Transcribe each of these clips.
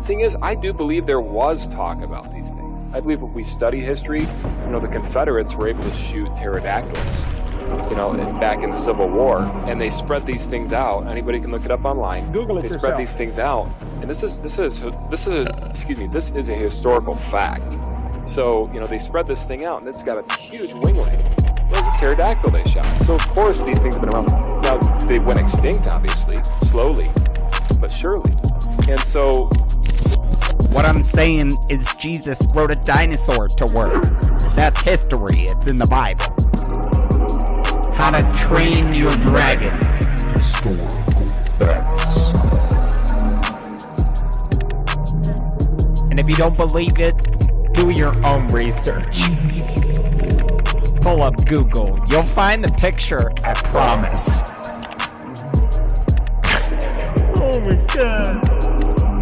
thing is, I do believe there was talk about these things. I believe if we study history, the Confederates were able to shoot pterodactyls, back in the Civil War, and they spread these things out. Anybody can look it up online. Google it They yourself. spread these things out, and this is a historical fact. So, they spread this thing out, and it's got a huge winglet. It was a pterodactyl they shot. So, of course, these things have been around. Now, they went extinct, obviously, slowly, but surely. And so... What I'm saying is Jesus wrote a dinosaur to work. That's history. It's in the Bible. How to Train Your Dragon. Historical facts. And if you don't believe it, do your own research. Pull up Google. You'll find the picture, I promise. Oh my god.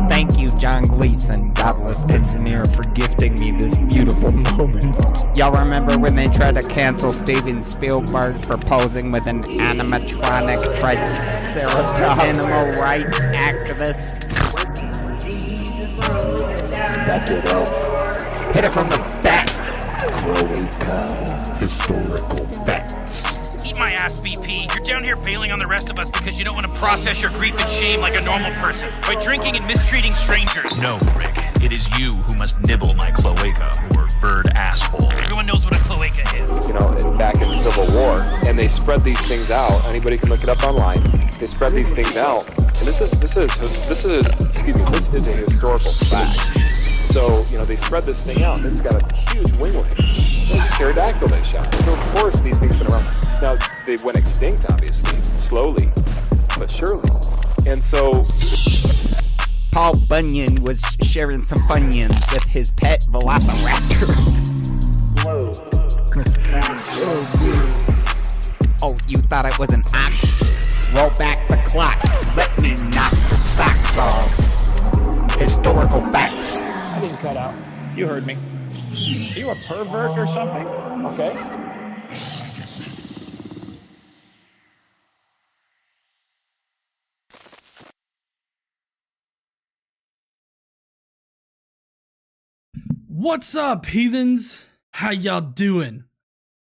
Thank you, John Gleason, Godless Engineer, for gifting me this beautiful moment. Y'all remember when they tried to cancel Steven Spielberg for posing with an animatronic triceratops animal rights activist? Back it up. Hit it from the back. Cloaca. Historical facts. Eat my ass, BP. You're down here bailing on the rest of us because you don't want to process your grief and shame like a normal person by drinking and mistreating strangers. No, Rick. It is you who must nibble my cloaca, or bird asshole. Everyone knows what a cloaca is. back in the Civil War, and they spread these things out. Anybody can look it up online. They spread these things out, and this is a historical fact. So, they spread this thing out, and it's got a huge winglet. It's a pterodactyl they shot. So, of course, these things have been around. Now, they went extinct, obviously, slowly, but surely. And so... Paul Bunyan was sharing some Funyuns with his pet velociraptor. Whoa. Oh, you thought it was an ox? Roll back the clock. Let me knock the socks off. Historical facts. I didn't cut out. You heard me. Are you a pervert or something? Okay. What's up, heathens? How y'all doing?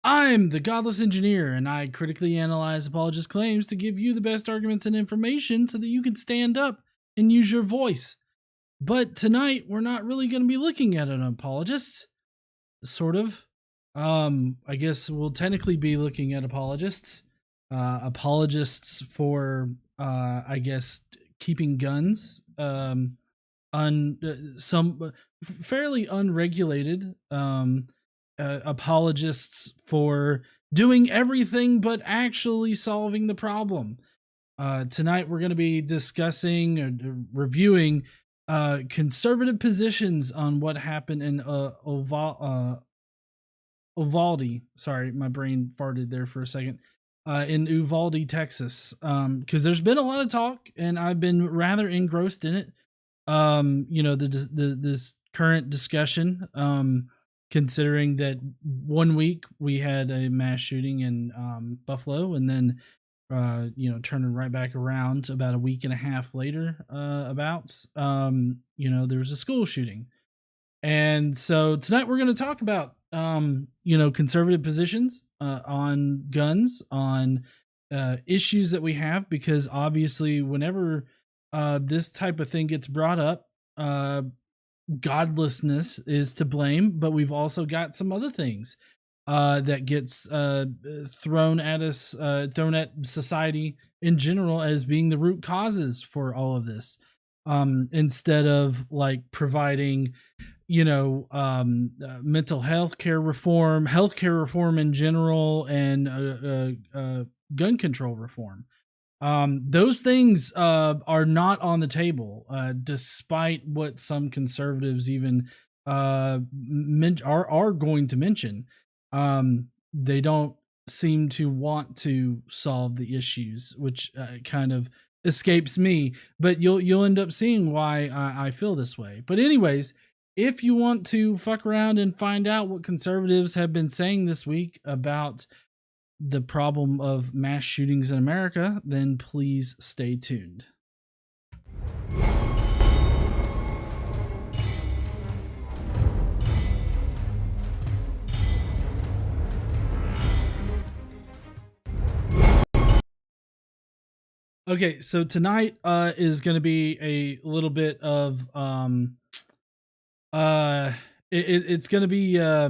I'm the Godless Engineer, and I critically analyze apologist claims to give you the best arguments and information so that you can stand up and use your voice. But tonight, we're not really going to be looking at an apologist. Sort of. I guess we'll technically be looking at apologists. Apologists for, I guess, keeping guns. Some fairly unregulated apologists for doing everything but actually solving the problem. Tonight we're going to be discussing or reviewing conservative positions on what happened in Uvalde. Sorry, my brain farted there for a second. In Uvalde, Texas, because there's been a lot of talk and I've been rather engrossed in it. This current discussion, considering that 1 week we had a mass shooting in Buffalo, and then turning right back around about a week and a half later, there was a school shooting. And so tonight we're going to talk about conservative positions on guns, on issues that we have, because obviously whenever this type of thing gets brought up, godlessness is to blame, but we've also got some other things that gets thrown at us, thrown at society in general as being the root causes for all of this. Instead of like providing, mental health care reform, healthcare reform in general, and gun control reform. Those things are not on the table, despite what some conservatives even are going to mention. They don't seem to want to solve the issues, which kind of escapes me. But you'll end up seeing why I feel this way. But anyways, if you want to fuck around and find out what conservatives have been saying this week about the problem of mass shootings in America, then please stay tuned. Okay, so tonight is going to be a little bit of it's going to be uh,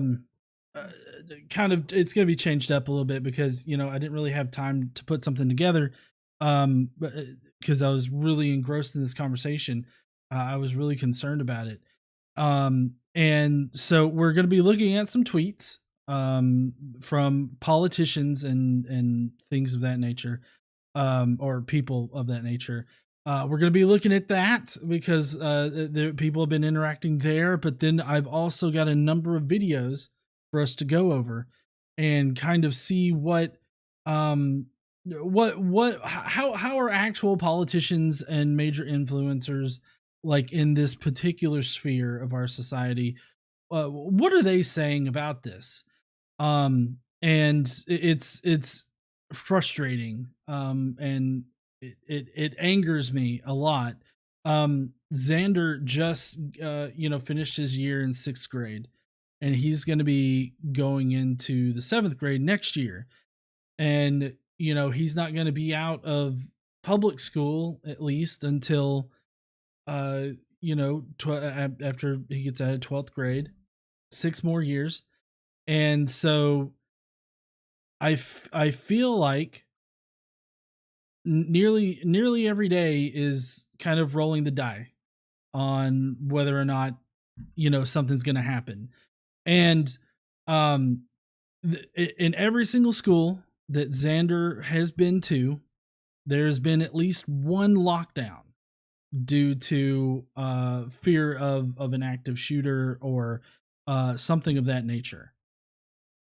it's going to be changed up a little bit because I didn't really have time to put something together because I was really engrossed in this conversation. I was really concerned about it. And so we're going to be looking at some tweets from politicians and things of that nature, or people of that nature. We're going to be looking at that because the people have been interacting there. But then I've also got a number of videos for us to go over and kind of see how are actual politicians and major influencers, like in this particular sphere of our society, what are they saying about this? And it's frustrating, and it angers me a lot. Xander just finished his year in 6th grade, and he's going to be going into the 7th grade next year, and he's not going to be out of public school at least until after he gets out of 12th grade, 6 more years. And so I feel like nearly every day is kind of rolling the die on whether or not something's going to happen. And in every single school that Xander has been to, there's been at least one lockdown due to fear of an active shooter or something of that nature.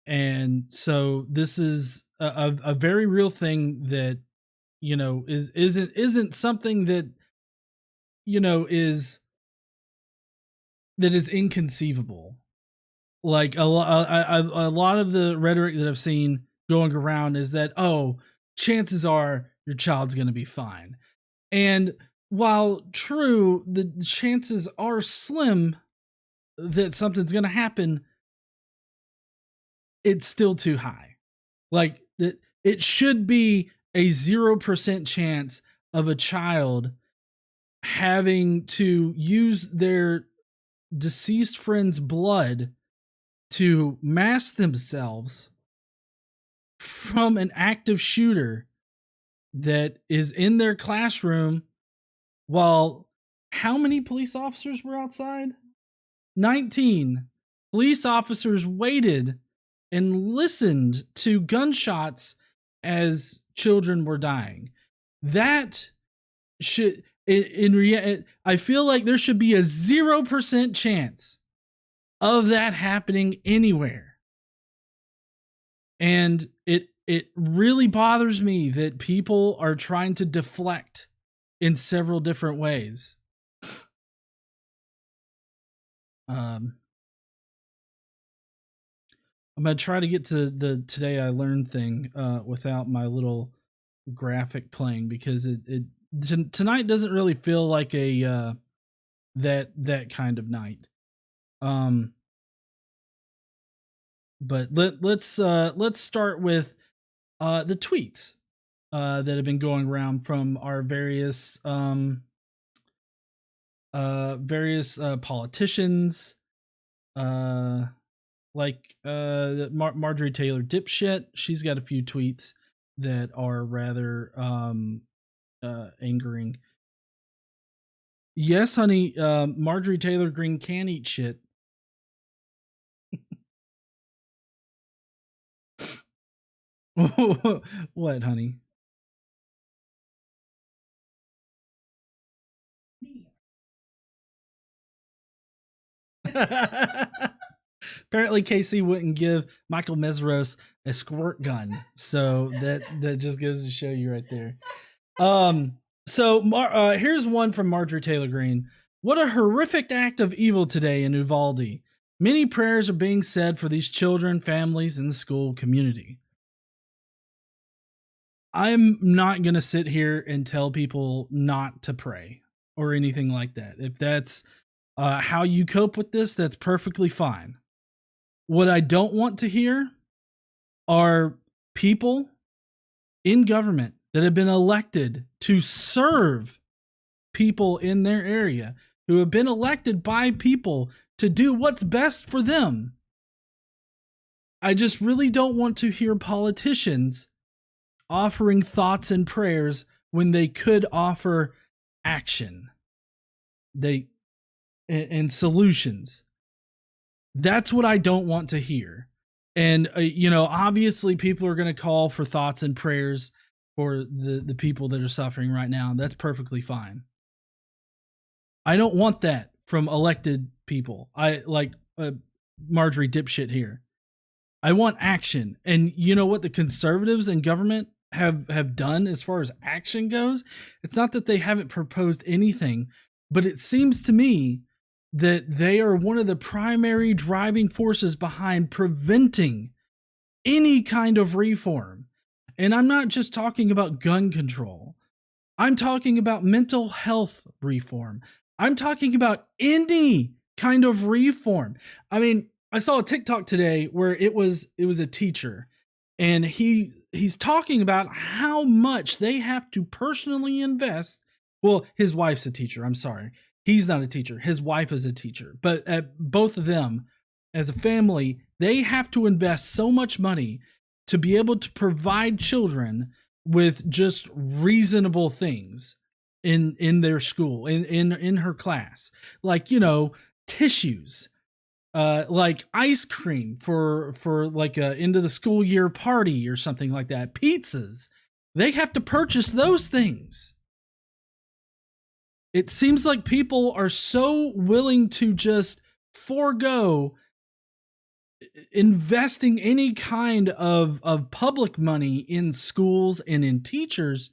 And so this is a very real thing that isn't something that is inconceivable. Like a lot of the rhetoric that I've seen going around is that, oh, chances are your child's going to be fine. And while true, the chances are slim that something's going to happen, it's still too high. Like it should be a 0% chance of a child having to use their deceased friend's blood to mask themselves from an active shooter that is in their classroom. While how many police officers were outside? 19. Police officers waited and listened to gunshots as children were dying. That should, in reality, I feel like there should be a 0% chance of that happening anywhere. And it really bothers me that people are trying to deflect in several different ways. I'm going to try to get to the Today I Learned thing without my little graphic playing, because tonight doesn't really feel like a that kind of night. But let's start with the tweets that have been going around from our various politicians, like Marjorie Taylor dipshit. She's got a few tweets that are rather angering. Yes, honey, Marjorie Taylor Greene can eat shit. What, honey? Apparently KC wouldn't give Michael Mesros a squirt gun, so that just goes to show you right there. So here's one from Marjorie Taylor Greene. What a horrific act of evil today in Uvalde. Many prayers are being said for these children, families, and the school community. I'm not going to sit here and tell people not to pray or anything like that. If that's how you cope with this, that's perfectly fine. What I don't want to hear are people in government that have been elected to serve people in their area who have been elected by people to do what's best for them. I just really don't want to hear politicians offering thoughts and prayers when they could offer action and solutions. That's what I don't want to hear. And obviously people are going to call for thoughts and prayers for the people that are suffering right now. That's perfectly fine. I don't want that from elected people. I like Marjorie dipshit here. I want action. And you know what the conservatives in government have done as far as action goes? It's not that they haven't proposed anything, but it seems to me that they are one of the primary driving forces behind preventing any kind of reform. And I'm not just talking about gun control. I'm talking about mental health reform. I'm talking about any kind of reform. I mean, I saw a TikTok today where it was a teacher, and he's talking about how much they have to personally invest. Well, his wife's a teacher. I'm sorry. He's not a teacher. His wife is a teacher. But both of them, as a family, they have to invest so much money to be able to provide children with just reasonable things in their school, in her class, like tissues, like ice cream for like a end of the school year party or something like that, pizzas. They have to purchase those things. It seems like people are so willing to just forego investing any kind of public money in schools and in teachers,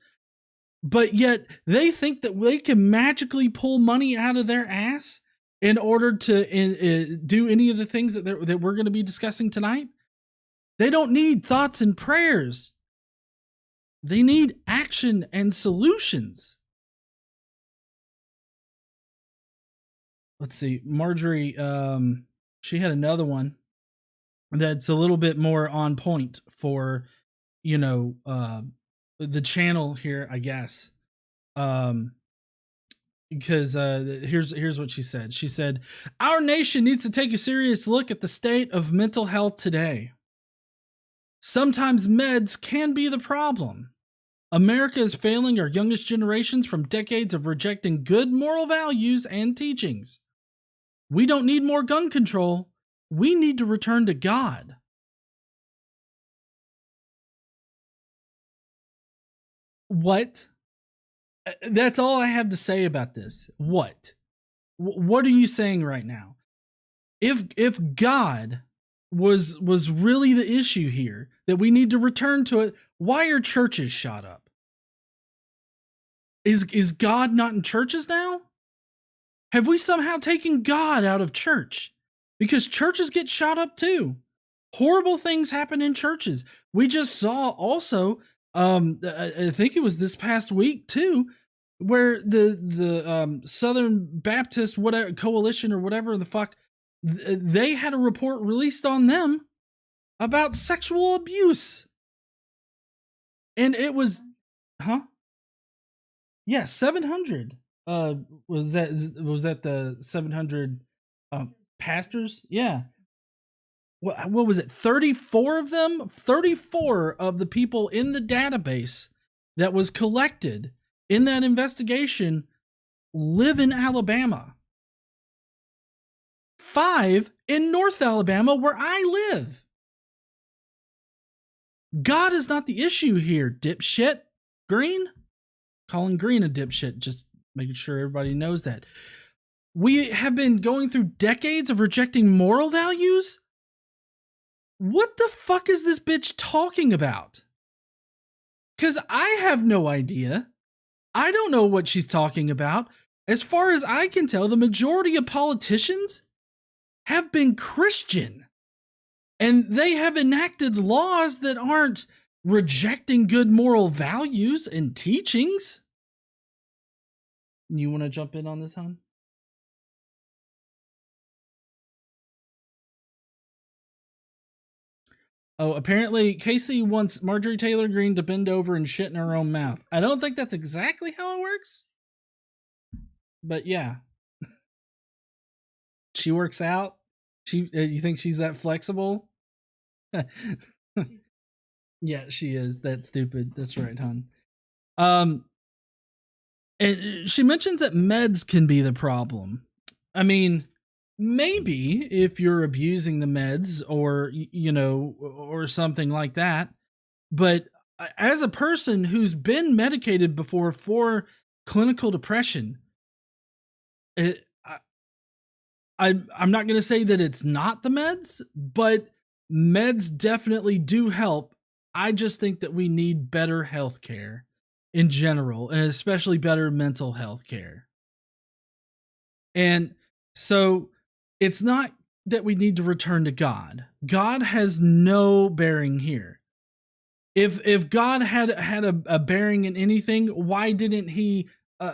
but yet they think that they can magically pull money out of their ass in order to do any of the things that we're going to be discussing tonight. They don't need thoughts and prayers. They need action and solutions. Let's see. Marjorie, she had another one that's a little bit more on point for, the channel here, I guess. Because here's what she said. She said, "Our nation needs to take a serious look at the state of mental health today. Sometimes meds can be the problem. America is failing our youngest generations from decades of rejecting good moral values and teachings. We don't need more gun control. We need to return to God." What? That's all I have to say about this. What? What are you saying right now? If God was really the issue here, that we need to return to it, why are churches shot up? Is God not in churches now? Have we somehow taken God out of church? Because churches get shot up too. Horrible things happen in churches. We just saw also, I think it was this past week too, where the Southern Baptist whatever coalition or whatever the fuck, they had a report released on them about sexual abuse. And it was, yeah, 700. Was that the 700 pastors? Yeah. What was it? 34 of them? 34 of the people in the database that was collected in that investigation live in Alabama. 5 in North Alabama, where I live. God is not the issue here, dipshit. Green? Calling Green a dipshit, just making sure everybody knows that. We have been going through decades of rejecting moral values? What the fuck is this bitch talking about? Because I have no idea. I don't know what she's talking about. As far as I can tell, the majority of politicians have been Christian. And they have enacted laws that aren't rejecting good moral values and teachings. You want to jump in on this, hon? Oh, apparently Casey wants Marjorie Taylor Greene to bend over and shit in her own mouth. I don't think that's exactly how it works. But yeah. She works out. You think she's that flexible? Yeah, she is. That's stupid. That's right, hon. And she mentions that meds can be the problem. I mean, maybe if you're abusing the meds or, or something like that. But as a person who's been medicated before for clinical depression, I'm not going to say that it's not the meds, but meds definitely do help. I just think that we need better health care in general, and especially better mental health care. And so it's not that we need to return to God. God has no bearing here. If God had a bearing in anything, why didn't he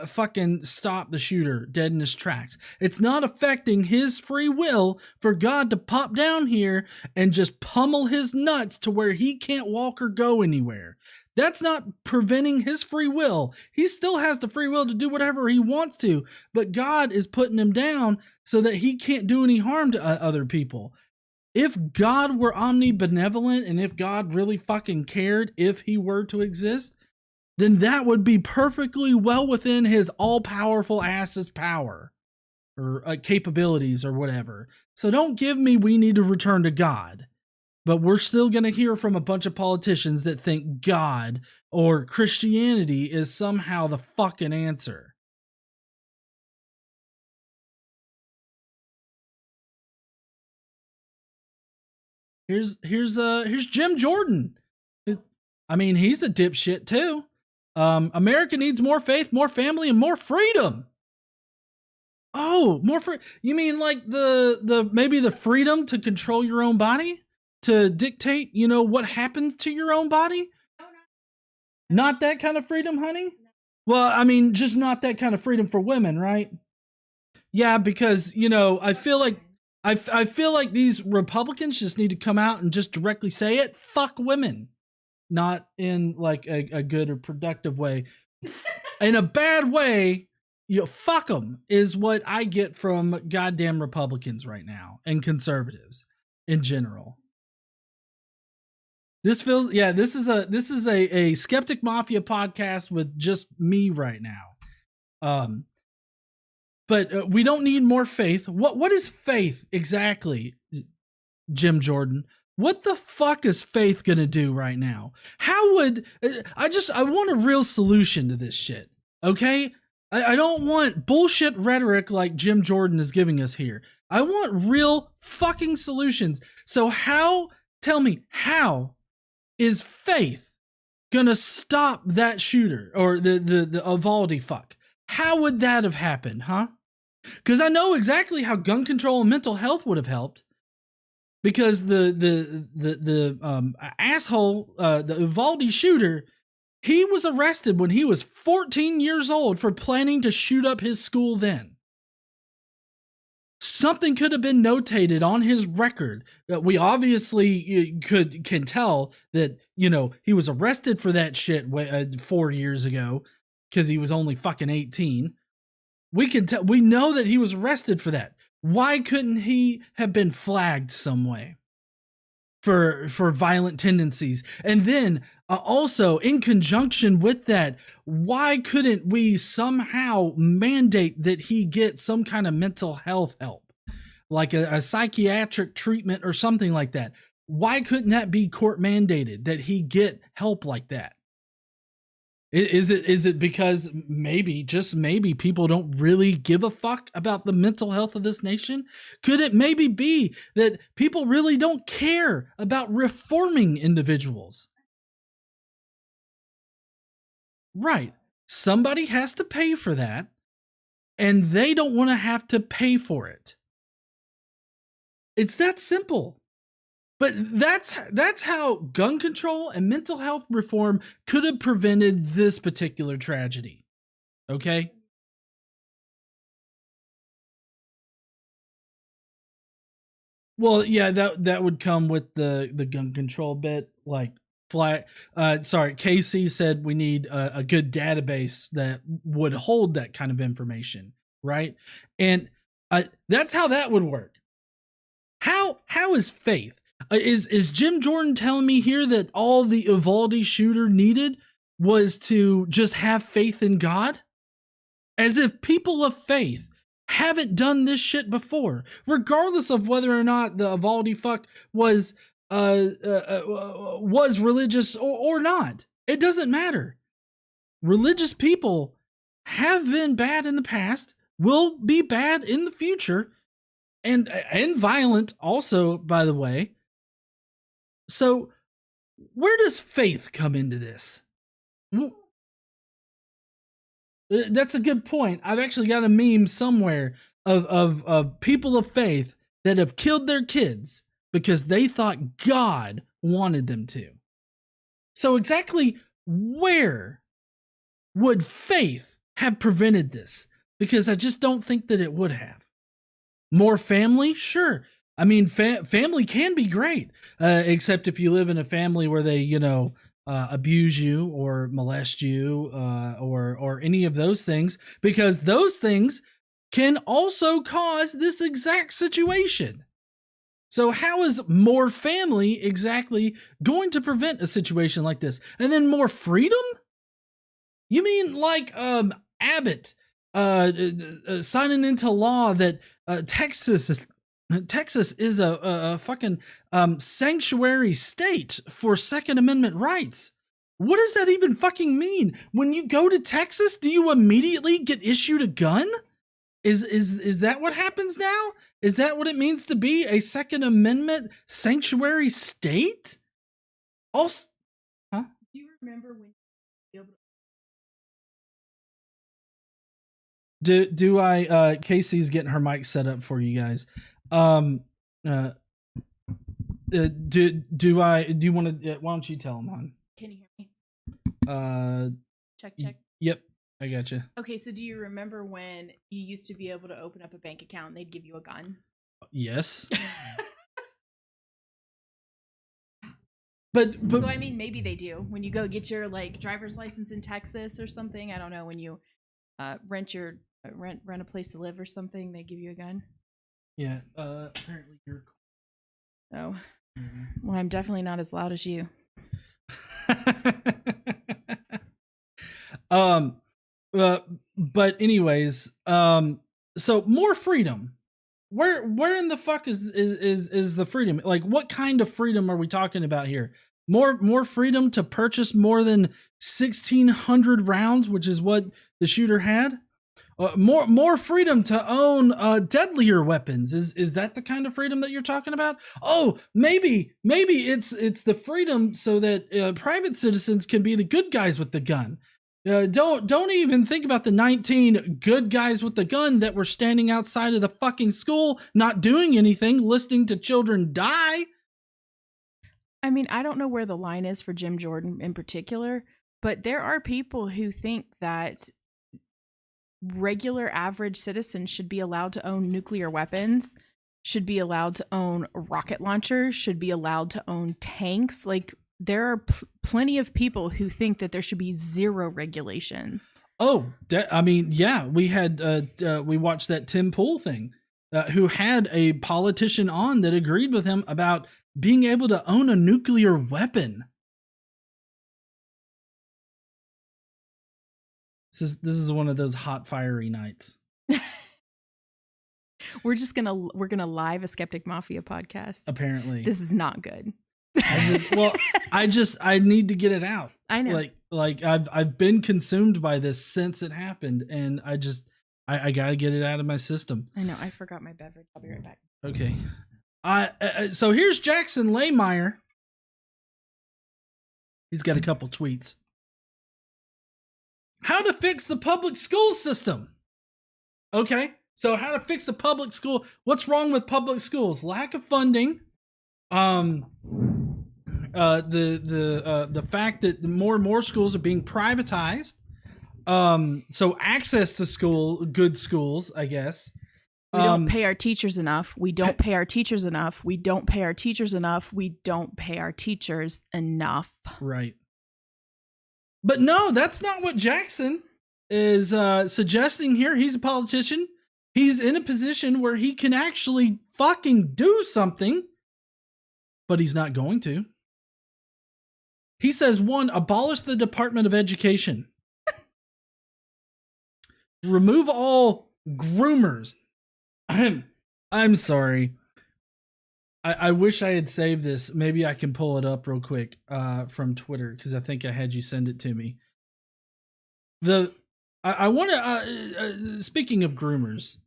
fucking stop the shooter dead in his tracks? It's not affecting his free will for God to pop down here and just pummel his nuts to where he can't walk or go anywhere. That's not preventing his free will. He still has the free will to do whatever he wants to, but God is putting him down so that he can't do any harm to other people. If God were omnibenevolent and if God really fucking cared if he were to exist, then that would be perfectly well within his all-powerful ass's power or capabilities or whatever. So don't give me we need to return to God. But we're still going to hear from a bunch of politicians that think God or Christianity is somehow the fucking answer. Here's Jim Jordan. I mean, he's a dipshit too. America needs more faith, more family, and more freedom. Oh, more free. You mean like the maybe the freedom to control your own body, to dictate, what happens to your own body? Not that kind of freedom, honey. Well, I mean, just not that kind of freedom for women, right? Yeah, because I feel like I feel like these Republicans just need to come out and just directly say it. Fuck women. Not in like a good or productive way. In a bad way, fuck them is what I get from goddamn Republicans right now and conservatives in general. This feels, this is a Skeptic Mafia podcast with just me right now. But we don't need more faith. What is faith exactly, Jim Jordan? What the fuck is faith gonna do right now? How would I want a real solution to this shit? Okay, I don't want bullshit rhetoric like Jim Jordan is giving us here. I want real fucking solutions. So tell me, how is faith gonna stop that shooter or the Uvalde fuck? How would that have happened, huh? Because I know exactly how gun control and mental health would have helped. Because the asshole, the Uvalde shooter, he was arrested when he was 14 years old for planning to shoot up his school then. Something could have been notated on his record. We obviously can tell that, he was arrested for that shit 4 years ago because he was only fucking 18. We know that he was arrested for that. Why couldn't he have been flagged some way for violent tendencies? And then also in conjunction with that, why couldn't we somehow mandate that he get some kind of mental health help, like a psychiatric treatment or something like that? Why couldn't that be court mandated that he get help like that? Is it because maybe, just maybe, people don't really give a fuck about the mental health of this nation? Could it maybe be that people really don't care about reforming individuals? Right. Somebody has to pay for that, and they don't want to have to pay for it. It's that simple. But that's how gun control and mental health reform could have prevented this particular tragedy. Okay? Well, yeah, that would come with the gun control bit. Like, Casey said we need a good database that would hold that kind of information, right? And that's how that would work. How is faith? Is Jim Jordan telling me here that all the Uvalde shooter needed was to just have faith in God? As if people of faith haven't done this shit before, regardless of whether or not the Uvalde fuck was religious or not. It doesn't matter. Religious people have been bad in the past, will be bad in the future, and violent also, by the way. So where does faith come into this? That's a good point. I've actually got a meme somewhere of people of faith that have killed their kids because they thought God wanted them to. So exactly where would faith have prevented this? Because I just don't think that it would have. More family? Sure. I mean, family can be great, except if you live in a family where they, abuse you or molest you or any of those things, because those things can also cause this exact situation. So how is more family exactly going to prevent a situation like this? And then more freedom? You mean like Abbott signing into law that Texas is a fucking sanctuary state for Second Amendment rights? What does that even fucking mean? When you go to Texas, do you immediately get issued a gun? Is that what happens now? Is that what it means to be a Second Amendment sanctuary state? Also, huh? Do you remember when you do I Casey's getting her mic set up for you guys. Do you want to? Why don't you tell him, hon? Can you hear me? Check. Yep, I got you. Okay, so do you remember when you used to be able to open up a bank account and they'd give you a gun? Yes. but So I mean, maybe they do when you go get your driver's license in Texas or something. I don't know, when you rent a place to live or something, they give you a gun. Yeah. Apparently you're. Oh. Well, I'm definitely not as loud as you. But anyways, so more freedom. Where in the fuck is the freedom? Like, what kind of freedom are we talking about here? More freedom to purchase more than 1,600 rounds, which is what the shooter had. More freedom to own deadlier weapons. Is that the kind of freedom that you're talking about? Oh, maybe it's the freedom so that private citizens can be the good guys with the gun. Don't even think about the 19 good guys with the gun that were standing outside of the fucking school, not doing anything, listening to children die. I mean, I don't know where the line is for Jim Jordan in particular, but there are people who think that regular average citizens should be allowed to own nuclear weapons, should be allowed to own rocket launchers, should be allowed to own tanks. Like, there are plenty of people who think that there should be zero regulation. Oh, I mean, yeah, we watched that Tim Pool thing, who had a politician on that agreed with him about being able to own a nuclear weapon. This is one of those hot, fiery nights. We're gonna live a Skeptic Mafia podcast. Apparently, this is not good. I need to get it out. I know. Like I've been consumed by this since it happened, and I gotta get it out of my system. I know. I forgot my beverage. I'll be right back. Okay. So here's Jackson Laymeyer. He's got a couple tweets. How to fix the public school system. Okay. So how to fix the public school. What's wrong with public schools? Lack of funding. The fact that more and more schools are being privatized. So access to good schools, I guess. We don't pay our teachers enough. We don't pay our teachers enough. We don't pay our teachers enough. We don't pay our teachers enough. Right. But no, that's not what Jackson is suggesting here. He's a politician. He's in a position where he can actually fucking do something, but he's not going to. He says, 1, abolish the Department of Education. Remove all groomers. I'm sorry. I wish I had saved this. Maybe I can pull it up real quick from Twitter, because I think I had you send it to me. I want to. Speaking of groomers,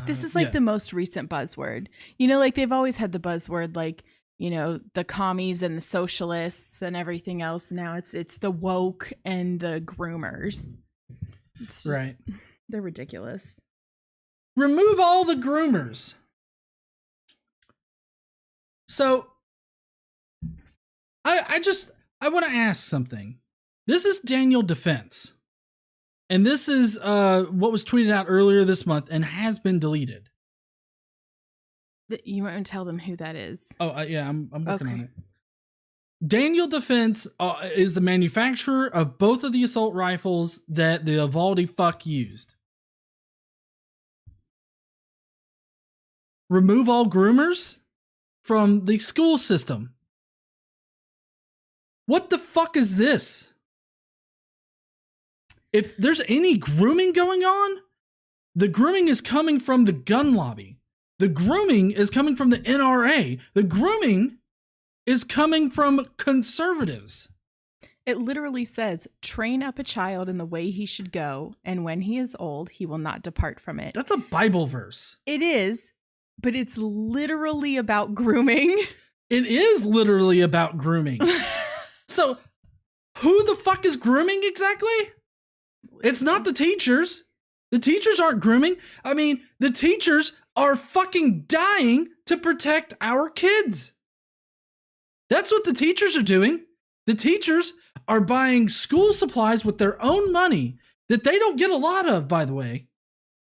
this is like the most recent buzzword. You know, like they've always had the buzzword, like, you know, the commies and the socialists and everything else. Now it's the woke and the groomers. It's just, right. They're ridiculous. Remove all the groomers. So I want to ask something. This is Daniel Defense. And this is what was tweeted out earlier this month and has been deleted. You might tell them who that is. Oh, yeah, I'm working on it. Daniel Defense is the manufacturer of both of the assault rifles that the Uvalde fuck used. Remove all groomers from the school system. What the fuck is this? If there's any grooming going on, the grooming is coming from the gun lobby. The grooming is coming from the NRA. The grooming is coming from conservatives. It literally says, train up a child in the way he should go, and when he is old, he will not depart from it. That's a Bible verse. It is, but it's literally about grooming. It is literally about grooming. So, who the fuck is grooming exactly? It's not the teachers. The teachers aren't grooming. I mean, the teachers are fucking dying to protect our kids. That's what the teachers are doing. The teachers are buying school supplies with their own money that they don't get a lot of, by the way.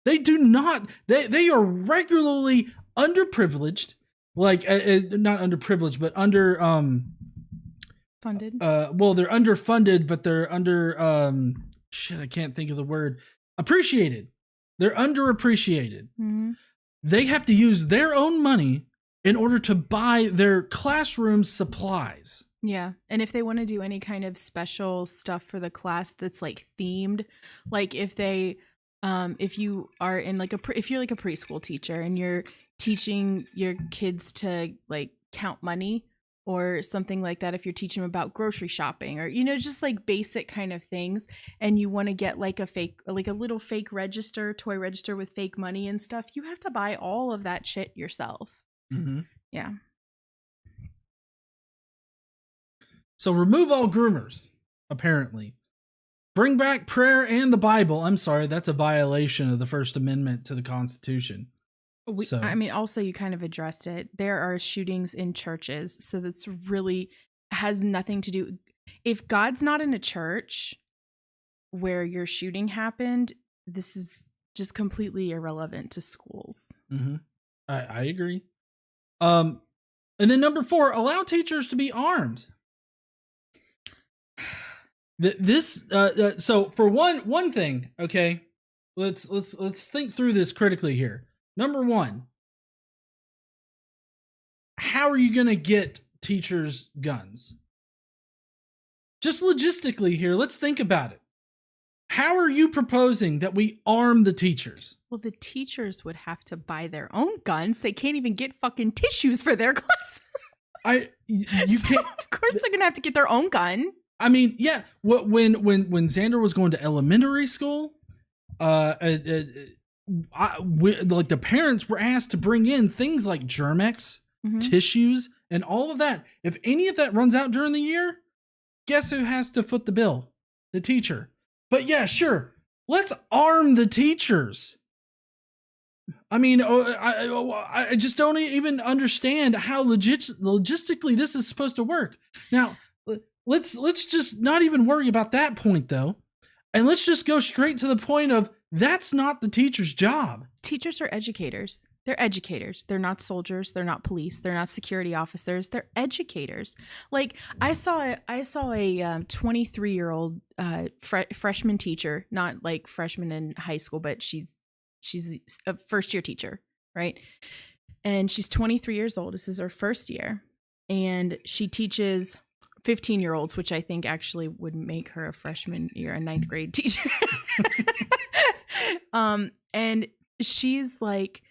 They do not. They are regularly underprivileged, like not underprivileged, but under funded. Well, they're underfunded, but they're under shit. I can't think of the word. Appreciated. They're underappreciated. Mm-hmm. They have to use their own money in order to buy their classroom supplies. Yeah. And if they want to do any kind of special stuff for the class that's like themed, like if they, if you are in like if you're like a preschool teacher and you're teaching your kids to like count money or something like that, if you're teaching them about grocery shopping or, you know, just like basic kind of things, and you want to get like a fake, like a little fake register, toy register with fake money and stuff, you have to buy all of that shit yourself. Mm-hmm. Yeah. So remove all groomers, apparently. Bring back prayer and the Bible. I'm sorry, that's a violation of the First Amendment to the Constitution. I mean, also you kind of addressed it. There are shootings in churches, so that's really has nothing to do. If God's not in a church where your shooting happened, this is just completely irrelevant to schools. Mm-hmm. I agree. And then number 4, allow teachers to be armed. So for one thing, okay, let's think through this critically here. Number 1, how are you going to get teachers guns? Just logistically here, let's think about it. How are you proposing that we arm the teachers? Well, the teachers would have to buy their own guns. They can't even get fucking tissues for their class. You can't. Of course, they're gonna have to get their own gun. I mean, yeah. When Xander was going to elementary school, like the parents were asked to bring in things like Germ-X, tissues, and all of that. If any of that runs out during the year, guess who has to foot the bill? The teacher. But yeah, sure. Let's arm the teachers. I mean, I just don't even understand how logistically this is supposed to work. Now, let's just not even worry about that point, though. And let's just go straight to the point of that's not the teacher's job. Teachers are educators. They're educators. They're not soldiers. They're not police. They're not security officers. They're educators. Like I saw a 23-year-old freshman teacher, not like freshman in high school, but she's a first year teacher, right? And she's 23 years old. This is her first year, and she teaches 15-year-olds, which I think actually would make her a freshman year, a ninth grade teacher. And she's like,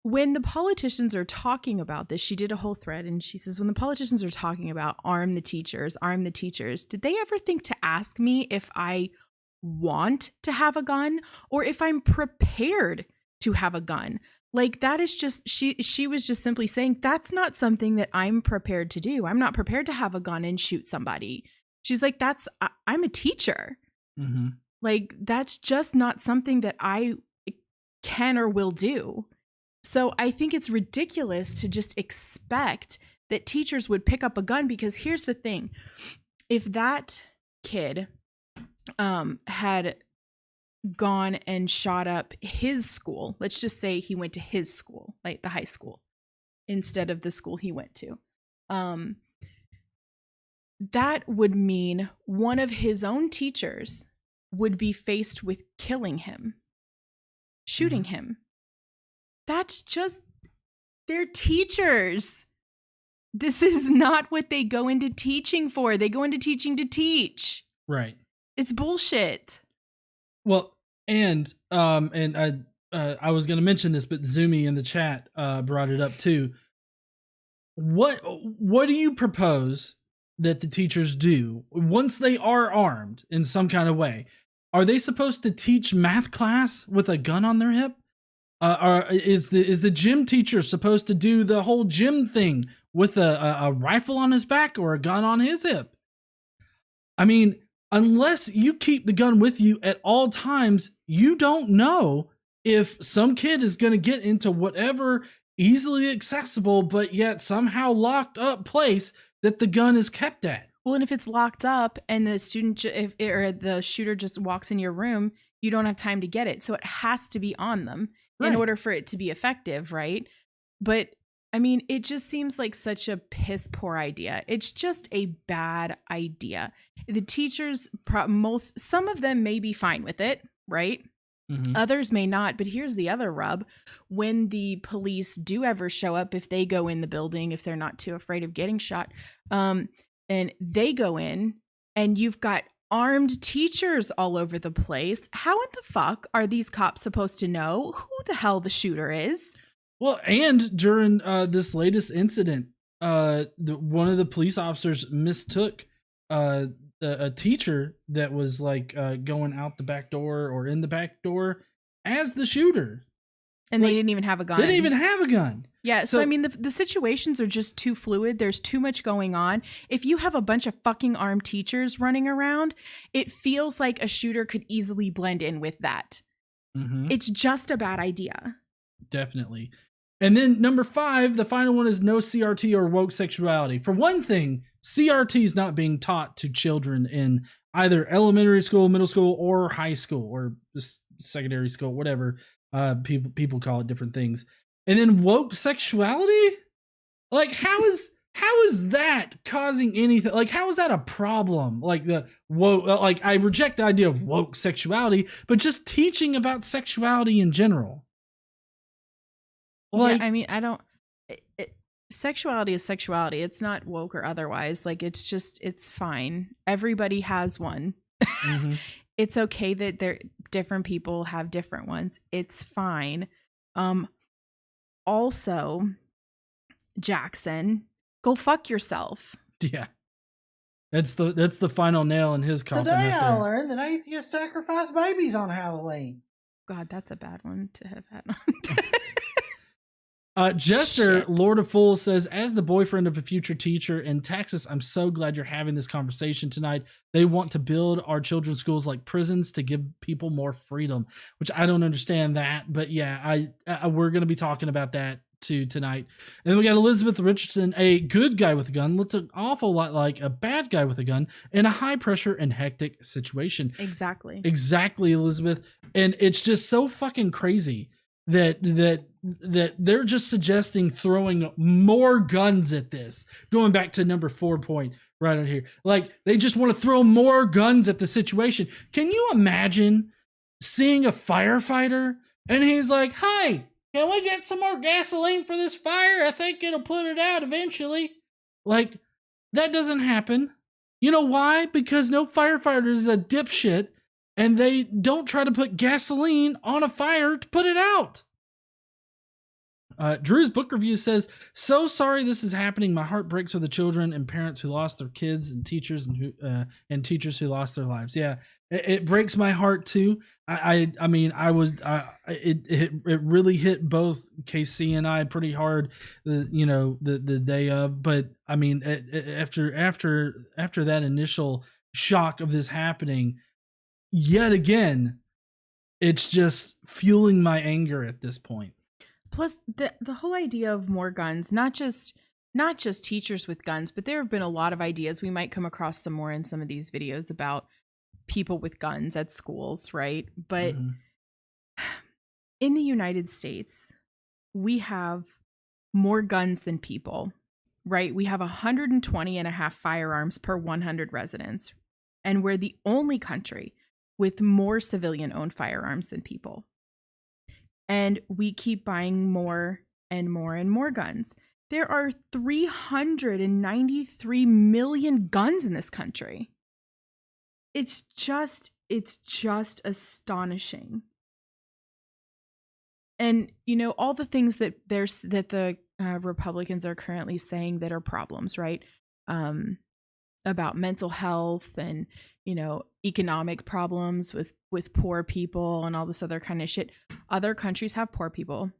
when the politicians are talking about this, she did a whole thread and she says, when the politicians are talking about arm the teachers, did they ever think to ask me if I want to have a gun or if I'm prepared to have a gun? Like that is just, she was just simply saying, that's not something that I'm prepared to do. I'm not prepared to have a gun and shoot somebody. She's like, I'm a teacher. Mm-hmm. Like, that's just not something that I can or will do. So I think it's ridiculous to just expect that teachers would pick up a gun, because here's the thing. If that kid had gone and shot up his school, let's just say he went to his school, like the high school, instead of the school he went to, that would mean one of his own teachers would be faced with killing him, shooting him. That's just, they're teachers. This is not what they go into teaching for. They go into teaching to teach. Right. It's bullshit. Well, and I was going to mention this, but Zumi in the chat brought it up too. What do you propose that the teachers do once they are armed in some kind of way? Are they supposed to teach math class with a gun on their hip? Or is the gym teacher supposed to do the whole gym thing with a rifle on his back or a gun on his hip? I mean, unless you keep the gun with you at all times, you don't know if some kid is going to get into whatever easily accessible but yet somehow locked up place that the gun is kept at. Well, and if it's locked up and the student or the shooter just walks in your room, you don't have time to get it. So it has to be on them in order for it to be effective, right? But I mean, it just seems like such a piss poor idea. It's just a bad idea. The teachers, some of them may be fine with it, right? Mm-hmm. Others may not. But here's the other rub. When the police do ever show up, if they go in the building, if they're not too afraid of getting shot, and they go in and you've got armed teachers all over the place, how in the fuck are these cops supposed to know who the hell the shooter is? Well, and during this latest incident, one of the police officers mistook a teacher that was like going out the back door or in the back door as the shooter. And they didn't even have a gun. They didn't even have a gun. Yeah, so I mean, the situations are just too fluid. There's too much going on. If you have a bunch of fucking armed teachers running around, it feels like a shooter could easily blend in with that. Mm-hmm. It's just a bad idea. Definitely. And then number 5, the final one is no CRT or woke sexuality. For one thing, CRT is not being taught to children in either elementary school, middle school, or high school, or secondary school, whatever. People call it different things. And then woke sexuality? Like, how is that causing anything? Like, how is that a problem? Like the woke, like I reject the idea of woke sexuality, but just teaching about sexuality in general. Like, yeah, I mean, sexuality is sexuality. It's not woke or otherwise. Like, it's fine. Everybody has one. Mm-hmm. It's okay that different people have different ones. It's fine. Also, Jackson, go fuck yourself. Yeah. That's the final nail in his coffin. Today I learned that atheists sacrifice babies on Halloween. God, that's a bad one to have had on. Jester, Shit. Lord of Fools, says, as the boyfriend of a future teacher in Texas, I'm so glad you're having this conversation tonight. They want to build our children's schools like prisons to give people more freedom, which I don't understand that. But yeah, we're going to be talking about that to tonight. And then we got Elizabeth Richardson, a good guy with a gun, looks an awful lot like a bad guy with a gun in a high pressure and hectic situation. Exactly, Elizabeth. And it's just so fucking crazy that they're just suggesting throwing more guns at this. Going back to number 4 point right out here, like they just want to throw more guns at the situation. Can you imagine seeing a firefighter and he's like, "Hey, can we get some more gasoline for this fire? I think it'll put it out eventually." Like, that doesn't happen. You know why? Because no firefighter is a dipshit, and they don't try to put gasoline on a fire to put it out. Drew's book review says, "So sorry this is happening. My heart breaks for the children and parents who lost their kids, and teachers and teachers who lost their lives." Yeah, it breaks my heart too. It really hit both KC and I pretty hard, the day of. But I mean, after that initial shock of this happening, yet again, it's just fueling my anger at this point. Plus, the whole idea of more guns, not just teachers with guns, but there have been a lot of ideas. We might come across some more in some of these videos about people with guns at schools, right? But in the United States, we have more guns than people, right? We have 120.5 firearms per 100 residents, and we're the only country with more civilian-owned firearms than people. And we keep buying more and more and more guns. There are 393 million guns in this country. It's just astonishing. And, all the things that the Republicans are currently saying that are problems, right? About mental health and, economic problems with poor people and all this other kind of shit. Other countries have poor people.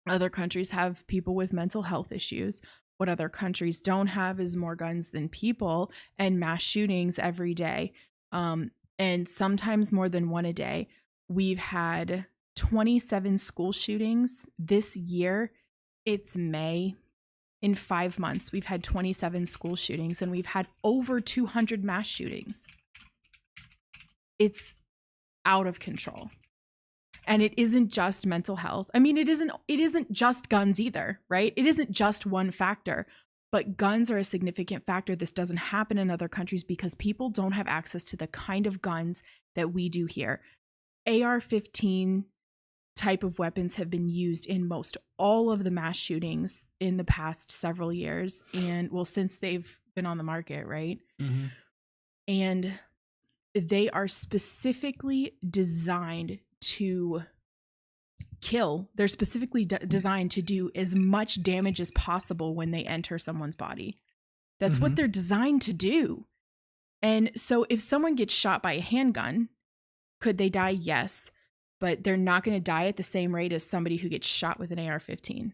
Other countries have people with mental health issues. What other countries don't have is more guns than people and mass shootings every day. And sometimes more than one a day. We've had 27 school shootings this year. It's May. In 5 months, we've had 27 school shootings, and we've had over 200 mass shootings. It's out of control. And it isn't just mental health. I mean, it isn't just guns either, right? It isn't just one factor, but guns are a significant factor. This doesn't happen in other countries because people don't have access to the kind of guns that we do here. AR-15 type of weapons have been used in most all of the mass shootings in the past several years, and since they've been on the market, right? Mm-hmm. And they are specifically designed to kill. They're specifically designed to do as much damage as possible when they enter someone's body. That's what they're designed to do. And so if someone gets shot by a handgun, could they die? Yes. But they're not going to die at the same rate as somebody who gets shot with an AR-15.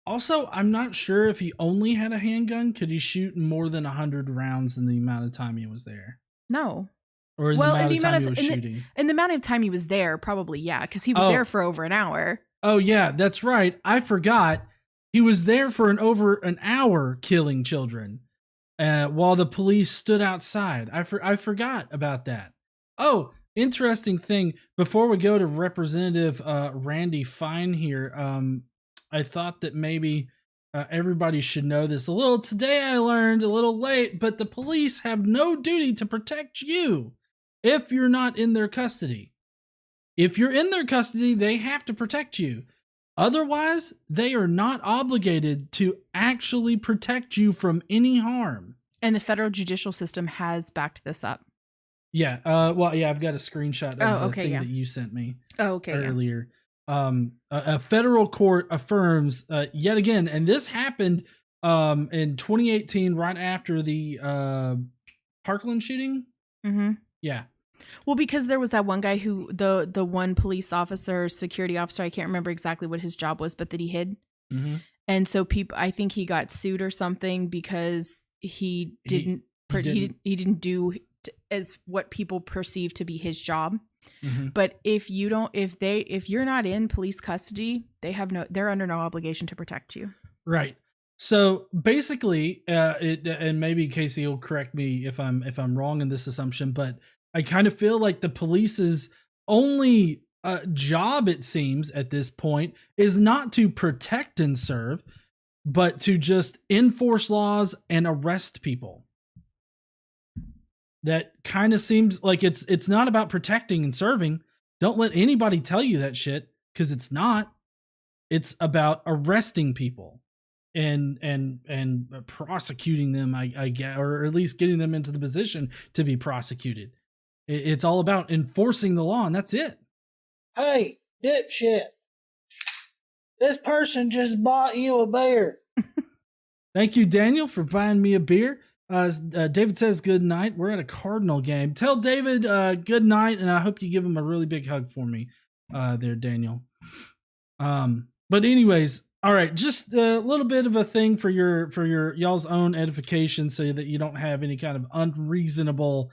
Also, I'm not sure if he only had a handgun. Could he shoot more than 100 rounds in the amount of time he was there? No. Or in the amount of time he was shooting? In the amount of time he was there, probably, yeah, because he was there for over an hour. Oh, yeah, that's right. I forgot. He was there for over an hour killing children while the police stood outside. I forgot about that. Oh, interesting thing. Before we go to Representative Randy Fine here, I thought that maybe everybody should know this. Today I learned a little late, but the police have no duty to protect you if you're not in their custody. If you're in their custody, they have to protect you. Otherwise, they are not obligated to actually protect you from any harm. And the federal judicial system has backed this up. Yeah. I've got a screenshot of the thing that you sent me earlier. Yeah. A federal court affirms yet again, and this happened in 2018, right after the Parkland shooting. Mm-hmm. Yeah. Well, because there was that one guy who the one police officer, security officer, I can't remember exactly what his job was, but that he hid. Mm-hmm. And so I think he got sued or something because he didn't do as what people perceive to be his job. Mhm. But if you're not in police custody, they're under no obligation to protect you. Right. So basically, and maybe Casey will correct me if I'm wrong in this assumption, but I kind of feel like the police's only job, it seems at this point, is not to protect and serve, but to just enforce laws and arrest people. That kind of seems like it's not about protecting and serving. Don't let anybody tell you that shit, because it's not. It's about arresting people and prosecuting them, I guess, or at least getting them into the position to be prosecuted. It's all about enforcing the law, and that's it. Hey, dipshit. This person just bought you a beer. Thank you, Daniel, for buying me a beer. David says good night. We're at a Cardinal game. Tell David good night, and I hope you give him a really big hug for me there, Daniel. But anyways, all right, just a little bit of a thing for your y'all's own edification, so that you don't have any kind of unreasonable,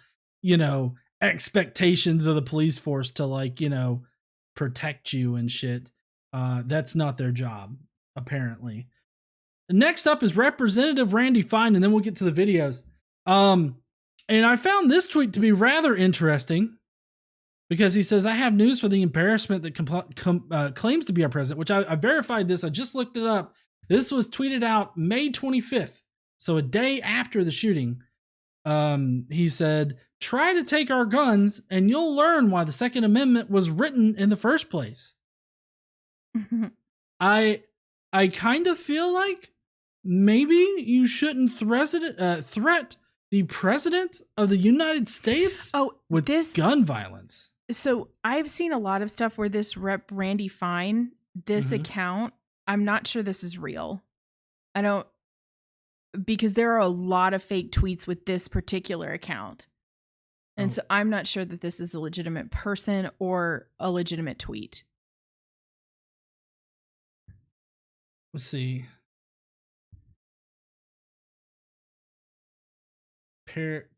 expectations of the police force to protect you and shit. That's not their job, apparently. Next up is Representative Randy Fine, and then we'll get to the videos. And I found this tweet to be rather interesting, because he says, I have news for the embarrassment that claims to be our president, which I verified this. I just looked it up. This was tweeted out May 25th, so a day after the shooting. He said, try to take our guns and you'll learn why the Second Amendment was written in the first place. I kind of feel like maybe you shouldn't threat the president of the United States with gun violence. So I've seen a lot of stuff where this Rep Randy Fine, this account, I'm not sure this is real. Because there are a lot of fake tweets with this particular account. And so I'm not sure that this is a legitimate person or a legitimate tweet. Let's see.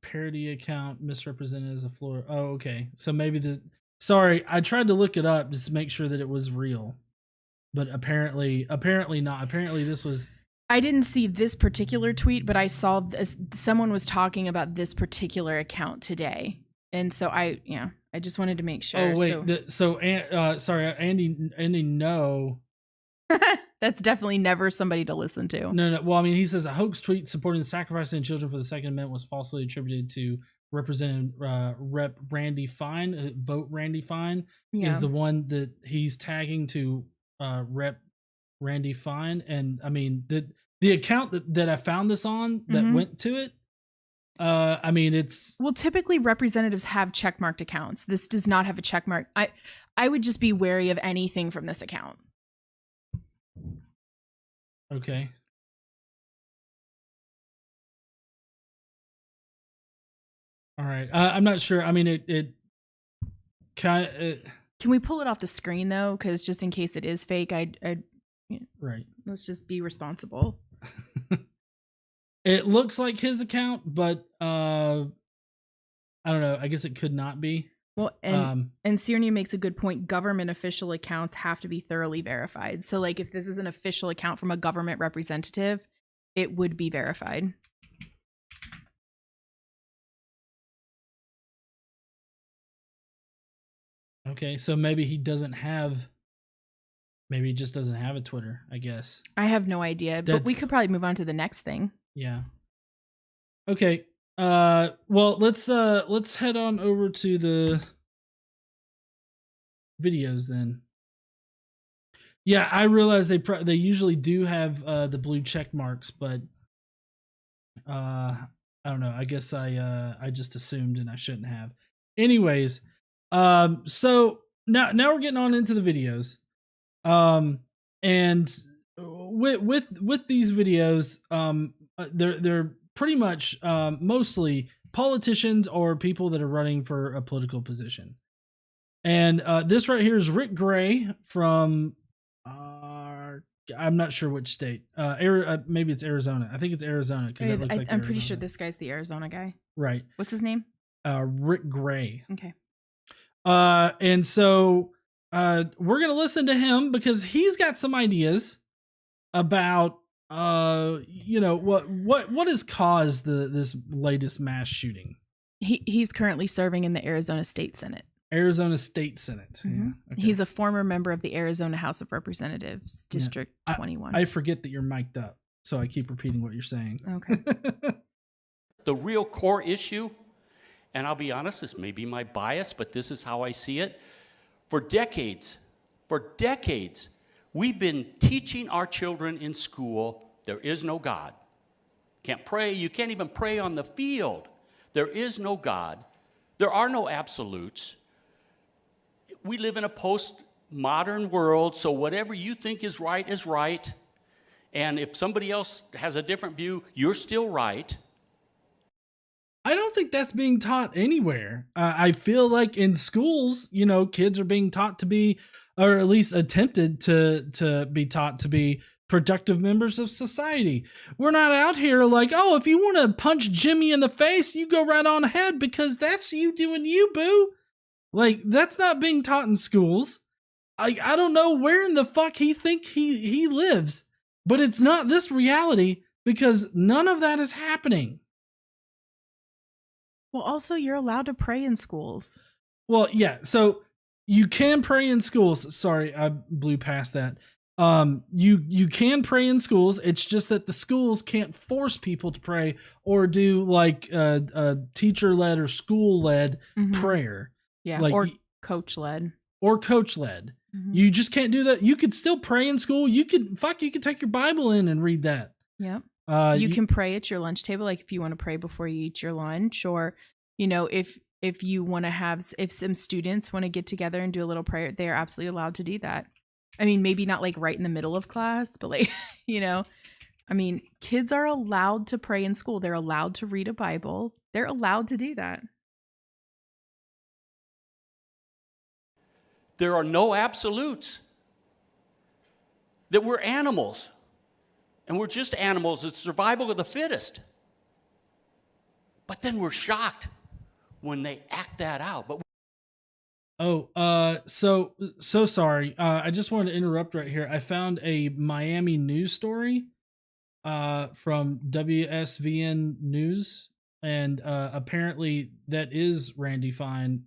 Parody account misrepresented as a floor. Oh, okay. So maybe this. Sorry, I tried to look it up just to make sure that it was real, but apparently not. Apparently this was. I didn't see this particular tweet, but I saw someone was talking about this particular account today, and so I just wanted to make sure. Oh wait, sorry, Andy, no. That's definitely never somebody to listen to. No. Well, I mean, he says a hoax tweet supporting the sacrificing of children for the Second Amendment was falsely attributed to Representative Rep Randy Fine. Vote Randy Fine is the one that he's tagging to Rep Randy Fine. And I mean, the account that I found this on that went to it, I mean, it's... Well, typically representatives have checkmarked accounts. This does not have a checkmark. I would just be wary of anything from this account. Okay. All right. I'm not sure. I mean, it kind of... Can we pull it off the screen, though? Because just in case it is fake, right. Let's just be responsible. It looks like his account, but I don't know. I guess it could not be. Well, and Sierra makes a good point. Government official accounts have to be thoroughly verified. So, like, if this is an official account from a government representative, it would be verified. Okay, so maybe he just doesn't have a Twitter, I guess. I have no idea, but we could probably move on to the next thing. Yeah. Okay. Well, let's head on over to the videos then. Yeah, I realize they usually do have the blue check marks, but I don't know. I guess I just assumed and I shouldn't have. Anyways, so now we're getting on into the videos. And with these videos, they're pretty much mostly politicians or people that are running for a political position. And this right here is Rick Gray from I'm not sure which state. Maybe it's Arizona. I think it's Arizona because it looks like I'm pretty sure this guy's the Arizona guy. Right. What's his name? Rick Gray. Okay. And so we're gonna listen to him because he's got some ideas about what has caused this latest mass shooting. He's currently serving in the Arizona State Senate. Arizona State Senate. Mm-hmm. Yeah, okay. He's a former member of the Arizona House of Representatives, District 21. I forget that you're mic'd up, so I keep repeating what you're saying. Okay. The real core issue, and I'll be honest, this may be my bias, but this is how I see it. For decades, we've been teaching our children in school there is no God. Can't pray. You can't even pray on the field. There is no God. There are no absolutes. We live in a postmodern world, so whatever you think is right is right. And if somebody else has a different view, you're still right. I don't think that's being taught anywhere. I feel like in schools, kids are being taught to be, or at least attempted to be taught to be productive members of society. We're not out here like, oh, if you want to punch Jimmy in the face, you go right on ahead because that's you doing you, boo. Like, that's not being taught in schools. I don't know where in the fuck he think he lives, but it's not this reality because none of that is happening. Well, also, you're allowed to pray in schools. Well, yeah. So you can pray in schools. Sorry, I blew past that. You can pray in schools. It's just that the schools can't force people to pray or do like a teacher-led or school-led prayer. Yeah, like, or coach-led. Or coach-led. Mm-hmm. You just can't do that. You could still pray in school. You could take your Bible in and read that. Yep. You can pray at your lunch table, like if you want to pray before you eat your lunch, or if you want to if some students want to get together and do a little prayer, they are absolutely allowed to do that. I mean, maybe not like right in the middle of class, but like I mean, kids are allowed to pray in school. They're allowed to read a Bible. They're allowed to do that. There are no absolutes. That we're animals. And we're just animals. It's survival of the fittest. But then we're shocked when they act that out. But so sorry. I just wanted to interrupt right here. I found a Miami news story from WSVN News, and apparently that is Randy Fine.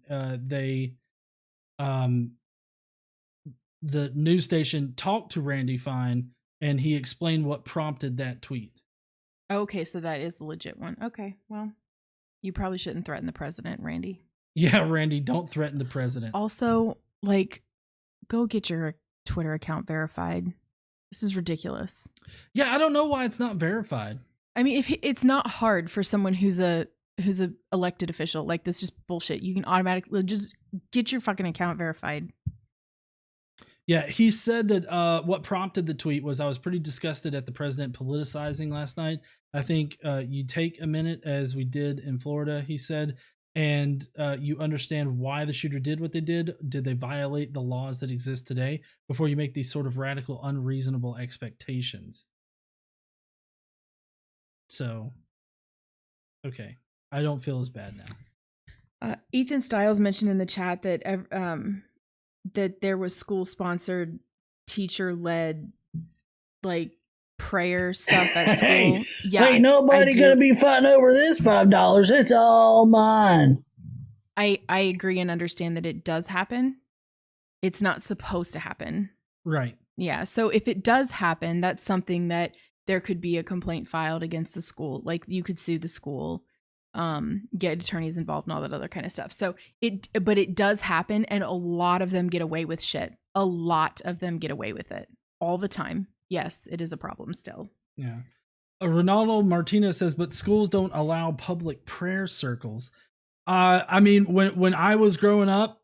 The news station talked to Randy Fine, and he explained what prompted that tweet. Okay, so that is the legit one. Okay, well, you probably shouldn't threaten the president, Randy. Yeah, Randy, don't threaten the president. Also, like, go get your Twitter account verified. This is ridiculous. Yeah, I don't know why it's not verified. I mean, if it's not hard for someone who's a elected official, like, this is just bullshit. You can automatically just get your fucking account verified. Yeah, he said that what prompted the tweet was, I was pretty disgusted at the president politicizing last night. I think you take a minute, as we did in Florida, he said, and you understand why the shooter did what they did. Did they violate the laws that exist today before you make these sort of radical, unreasonable expectations? So, okay. I don't feel as bad now. Ethan Stiles mentioned in the chat that that there was school-sponsored, teacher-led, like, prayer stuff at school. Hey, yeah, ain't nobody gonna be fighting over this $5. It's all mine. I agree and understand that it does happen. It's not supposed to happen. Right. Yeah. So if it does happen, that's something that there could be a complaint filed against the school. Like, you could sue the school, get attorneys involved and all that other kind of stuff. So but it does happen, and a lot of them get away with shit. A lot of them get away with it all the time. Yes, it is a problem still. Yeah. Ronaldo Martinez says, but schools don't allow public prayer circles. I mean, when I was growing up,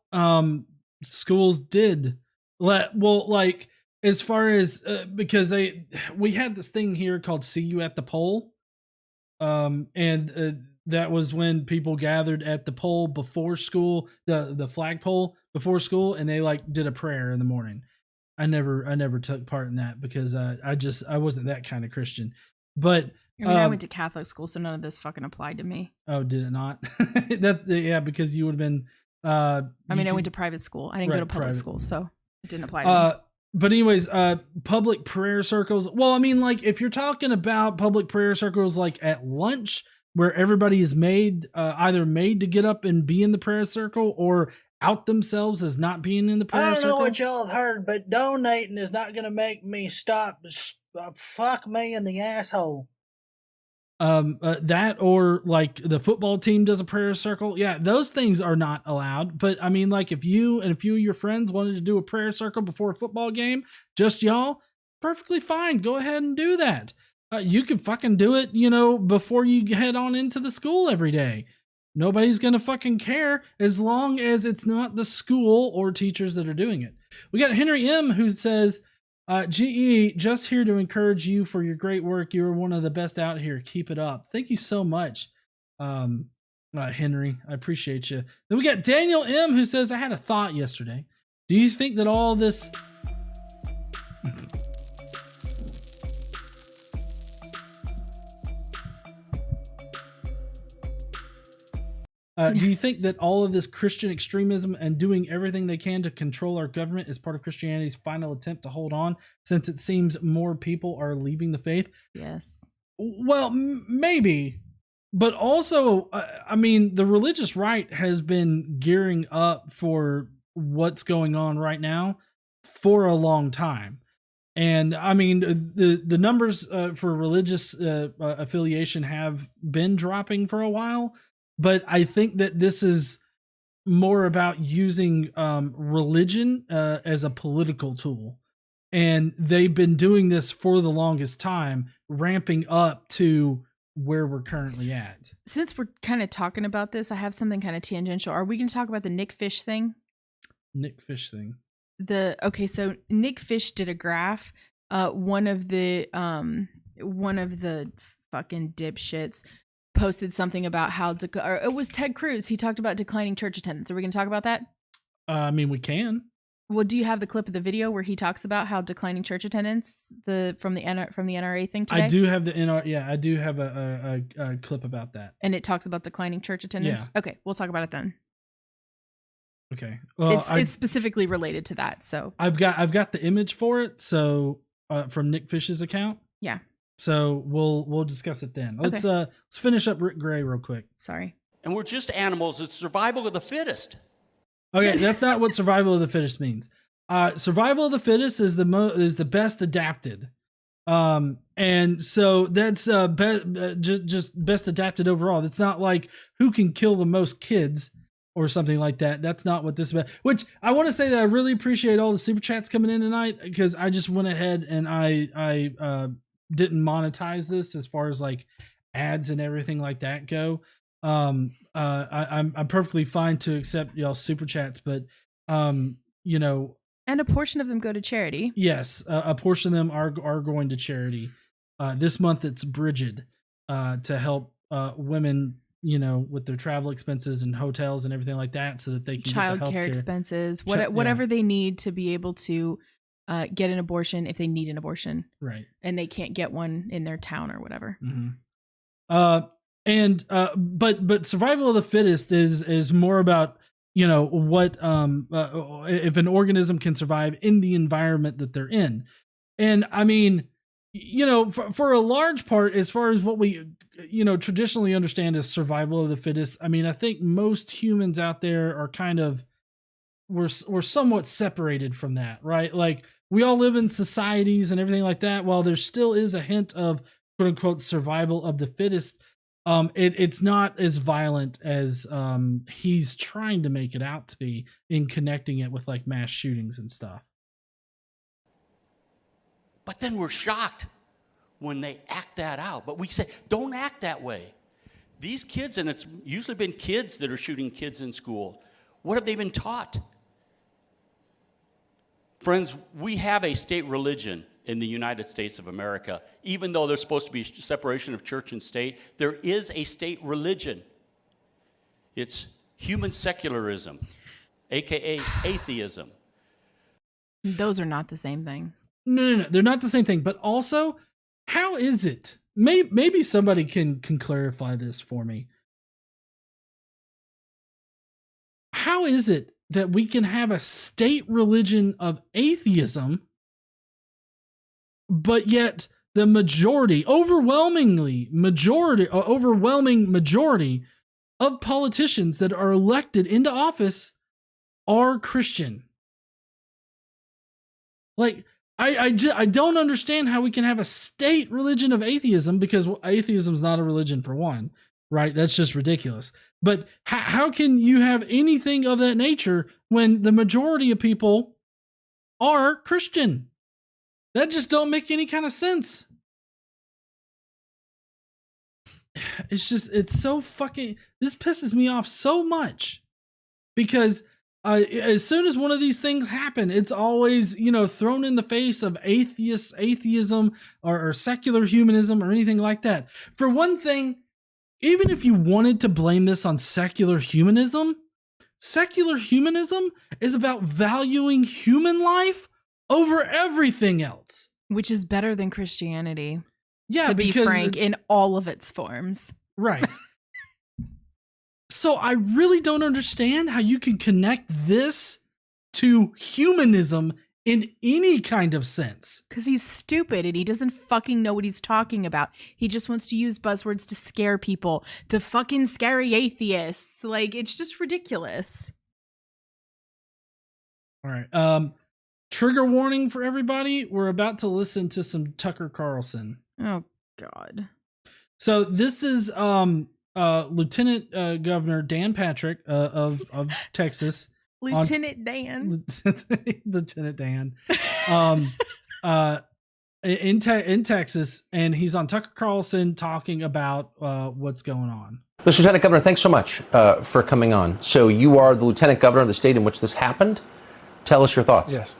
schools did like, as far as because we had this thing here called See You at the Pole, and that was when people gathered at the pole before school, the flagpole before school, and they like did a prayer in the morning. I never took part in that because I wasn't that kind of Christian. But I mean, I went to Catholic school, so none of this fucking applied to me. Oh, did it not? Yeah, because you would have been I I went to private school. I didn't go to public school, so it didn't apply to me. But anyways, public prayer circles. Well, I mean, like if you're talking about public prayer circles, like at lunch, where everybody is made either made to get up and be in the prayer circle or out themselves as not being in the prayer I don't circle. know what y'all have heard, but donating is not going to make me stop. Fuck me in the asshole. That or like the football team does a prayer circle. Yeah, those things are not allowed. But I mean, like if you and a few of your friends wanted to do a prayer circle before a football game, just y'all, perfectly fine. Go ahead and do that. You can fucking do it, before you head on into the school every day. Nobody's gonna fucking care as long as it's not the school or teachers that are doing it. We got Henry M who says, GE, just here to encourage you for your great work. You are one of the best out here. Keep it up. Thank you so much, Henry. I appreciate you. Then we got Daniel M who says, I had a thought yesterday. Do you think that all this... do you think that all of this Christian extremism and doing everything they can to control our government is part of Christianity's final attempt to hold on, since it seems more people are leaving the faith? Yes. Well, maybe. But also, I mean, the religious right has been gearing up for what's going on right now for a long time. And I mean, the numbers for religious affiliation have been dropping for a while. But I think that this is more about using religion as a political tool. And they've been doing this for the longest time, ramping up to where we're currently at. Since we're kind of talking about this, I have something kind of tangential. Are we going to talk about the Nick Fish thing? Nick Fish thing. So Nick Fish did a graph. One of the fucking dipshits posted something about how or it was Ted Cruz. He talked about declining church attendance. Are we going to talk about that? I mean, we can. Well, do you have the clip of the video where he talks about how declining church attendance from the NRA thing today? I do have the NRA. Yeah, I do have a clip about that. And it talks about declining church attendance. Yeah. Okay, we'll talk about it then. Okay. Well, it's specifically related to that. So I've got the image for it. So from Nick Fish's account. Yeah. So we'll discuss it then. Let's finish up Rick Gray real quick. Sorry. And we're just animals. It's survival of the fittest. Okay, that's not what survival of the fittest means. Survival of the fittest is the best adapted. And so that's just best adapted overall. It's not like who can kill the most kids or something like that. That's not what this is about. Which I want to say that I really appreciate all the super chats coming in tonight, because I just went ahead and I didn't monetize this as far as like ads and everything like that go. I'm perfectly fine to accept y'all super chats, but and a portion of them go to charity. Yes, a portion of them are going to charity. This month it's Bridget to help women, with their travel expenses and hotels and everything like that, so that they can child get the care expenses, whatever they need to be able to get an abortion if they need an abortion, right? And they can't get one in their town or whatever. Mm-hmm. But survival of the fittest is more about what if an organism can survive in the environment that they're in. And I mean, for a large part, as far as what we traditionally understand as survival of the fittest, I mean, I think most humans out there are kind of we're somewhat separated from that, right? Like we all live in societies and everything like that. While there still is a hint of quote unquote survival of the fittest, it's not as violent as he's trying to make it out to be in connecting it with like mass shootings and stuff. But then we're shocked when they act that out. But we say, don't act that way. These kids, and it's usually been kids that are shooting kids in school, what have they been taught? Friends, we have a state religion in the United States of America. Even though there's supposed to be separation of church and state, there is a state religion. It's human secularism, aka atheism. Those are not the same thing. No, they're not the same thing. But also, how is it? Maybe somebody can clarify this for me. how is it that we can have a state religion of atheism, but yet the overwhelming majority of politicians that are elected into office are Christian? Like, I don't understand how we can have a state religion of atheism, because atheism is not a religion, for one, right? That's just ridiculous. But how can you have anything of that nature when the majority of people are Christian? That just don't make any kind of sense. It's so fucking, this pisses me off so much, because as soon as one of these things happen, it's always, thrown in the face of atheism or secular humanism or anything like that. For one thing, even if you wanted to blame this on secular humanism is about valuing human life over everything else. Which is better than Christianity. Yeah, to be frank, in all of its forms. Right. So I really don't understand how you can connect this to humanism in any kind of sense. Because he's stupid and he doesn't fucking know what he's talking about. He just wants to use buzzwords to scare people. The fucking scary atheists. Like, it's just ridiculous. All right. Trigger warning for everybody. We're about to listen to some Tucker Carlson. Oh, God. So this is Lieutenant Governor Dan Patrick of Texas. Lieutenant Dan. In Texas, and he's on Tucker Carlson talking about what's going on. Mr. Lieutenant Governor, thanks so much for coming on. So you are the Lieutenant Governor of the state in which this happened. Tell us your thoughts. Yes.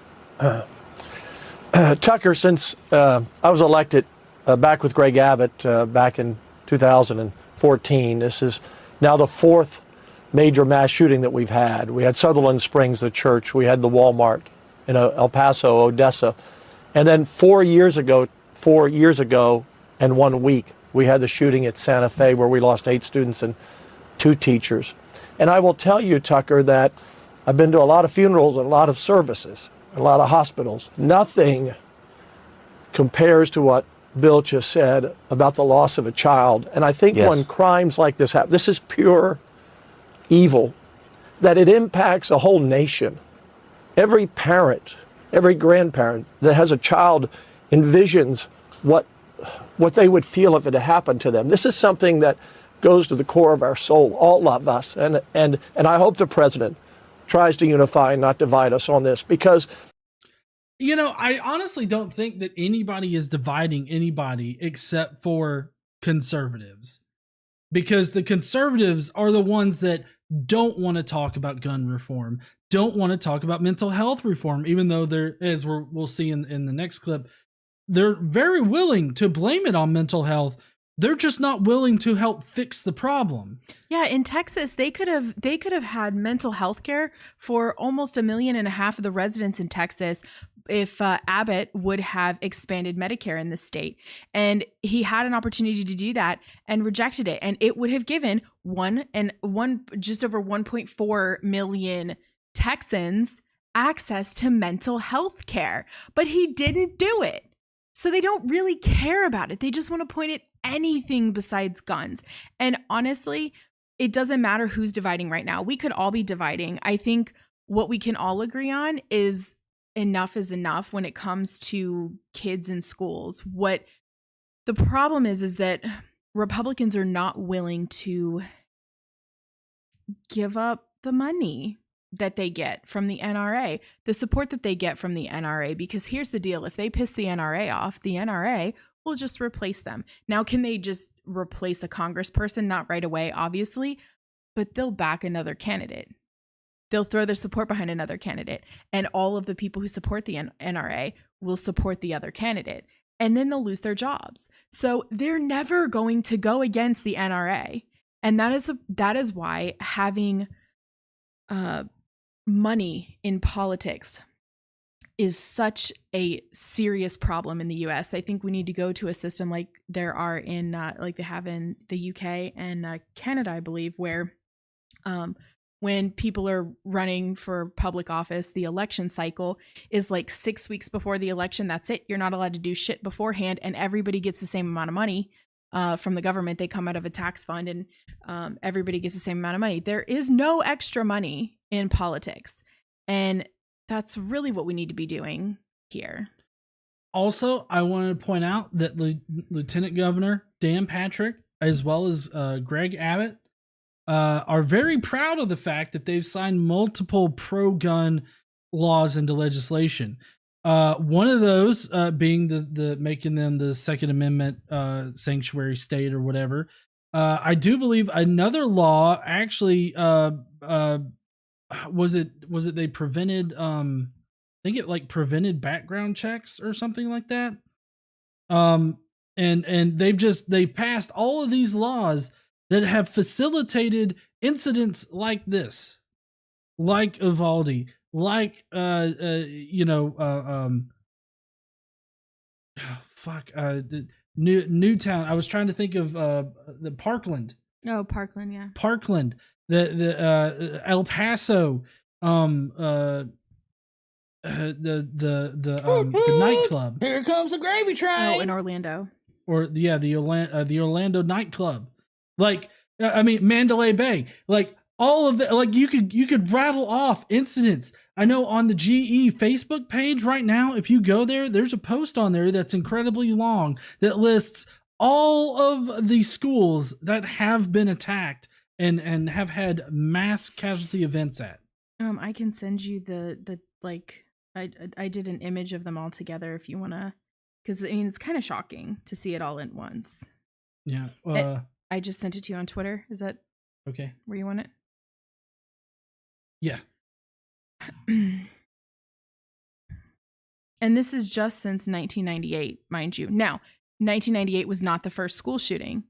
Tucker, since I was elected back with Greg Abbott back in 2014, this is now the fourth major mass shooting that we've had. We had Sutherland Springs, the church. We had the Walmart in El Paso, Odessa. And then 4 years ago and 1 week, we had the shooting at Santa Fe where we lost 8 students and 2 teachers. And I will tell you, Tucker, that I've been to a lot of funerals and a lot of services, a lot of hospitals. Nothing compares to what Bill just said about the loss of a child. And I think when crimes like this happen, this is pure evil, that it impacts a whole nation. Every parent, every grandparent that has a child envisions what they would feel if it had happened to them. This is something that goes to the core of our soul, all of us. And I hope the president tries to unify and not divide us on this, because I honestly don't think that anybody is dividing anybody except for conservatives, because the conservatives are the ones that don't want to talk about gun reform, don't want to talk about mental health reform, even though they're, as we'll see in the next clip, they're very willing to blame it on mental health. They're just not willing to help fix the problem. Yeah, in Texas, they could have had mental health care for almost 1.5 million of the residents in Texas if Abbott would have expanded Medicare in the state. And he had an opportunity to do that and rejected it. And it would have given just over 1.4 million Texans access to mental health care. But he didn't do it. So they don't really care about it. They just want to point at anything besides guns. And honestly, it doesn't matter who's dividing right now. We could all be dividing. I think what we can all agree on is enough is enough when it comes to kids in schools. What the problem is that Republicans are not willing to give up the money that they get from the NRA, the support that they get from the NRA, because here's the deal. If they piss the NRA off, the NRA will just replace them. Now, can they just replace a congressperson? Not right away, obviously, but they'll back another candidate. They'll throw their support behind another candidate, and all of the people who support the NRA will support the other candidate, and then they'll lose their jobs. So they're never going to go against the NRA. And that is why having money in politics is such a serious problem in the US. I think we need to go to a system like there are in like they have in the UK and Canada, I believe, where when people are running for public office, the election cycle is like 6 weeks before the election. That's it. You're not allowed to do shit beforehand, and everybody gets the same amount of money from the government. They come out of a tax fund, and everybody gets the same amount of money. There is no extra money in politics, and that's really what we need to be doing here. Also, I wanted to point out that Lieutenant Governor Dan Patrick, as well as Greg Abbott, are very proud of the fact that they've signed multiple pro-gun laws into legislation. One of those being the making them the Second Amendment sanctuary state or whatever. I do believe another law actually was it they prevented I think it like prevented background checks or something like that. And they passed all of these laws that have facilitated incidents like this, like Uvalde, like Newtown. I was trying to think of the Parkland. Oh, Parkland, yeah. Parkland, the El Paso, the nightclub. Here comes the gravy train. Oh, in Orlando. Or the Orlando nightclub. Like, I mean, Mandalay Bay, like all of the, like you could rattle off incidents. I know on the GE Facebook page right now, if you go there, there's a post on there that's incredibly long that lists all of the schools that have been attacked and have had mass casualty events at. I can send you the like, I did an image of them all together if you want to, because I mean, it's kind of shocking to see it all at once. Yeah. I just sent it to you on Twitter. Is that okay? Where you want it? Yeah. And this is just since 1998, mind you. Now, 1998 was not the first school shooting.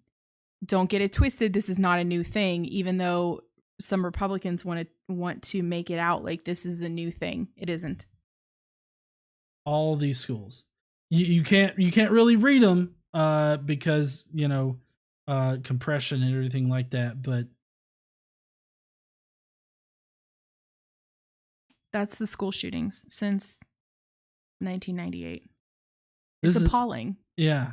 Don't get it twisted. This is not a new thing, even though some Republicans want to make it out like this is a new thing. It isn't. All these schools. You can't really read them because, compression and everything like that, but that's the school shootings since 1998. It's appalling. Yeah.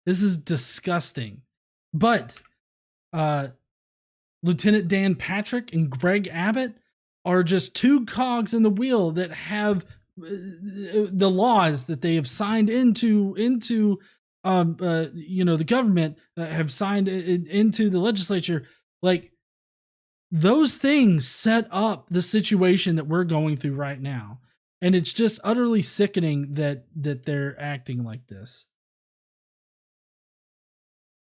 This is disgusting. But Lieutenant Dan Patrick and Greg Abbott are just two cogs in the wheel that have the laws that they have signed into the government have signed into the legislature. Like, those things set up the situation that we're going through right now. And it's just utterly sickening that they're acting like this.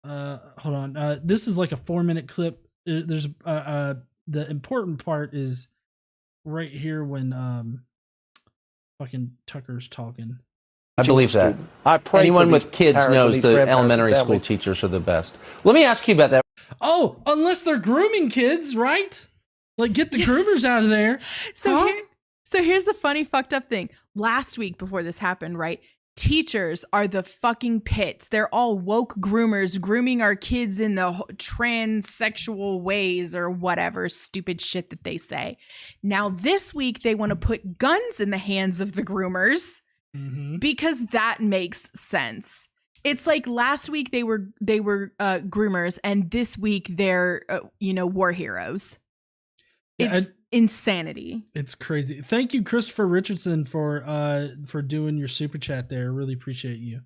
Hold on. This is like a 4-minute clip. There's the important part is right here when fucking Tucker's talking. I believe that. I pray anyone with kids knows the elementary school families. teachers are the best. Let me ask you about that. Oh, unless they're grooming kids, right? Like, get the groomers out of there. So here's the funny fucked up thing. Last week before this happened, right? Teachers are the fucking pits. They're all woke groomers grooming our kids in the transsexual ways or whatever stupid shit that they say. Now this week they want to put guns in the hands of the groomers because that makes sense. It's like last week they were groomers, and this week they're war heroes. It's insanity. It's crazy. Thank you, Christopher Richardson, for doing your super chat there. I really appreciate you.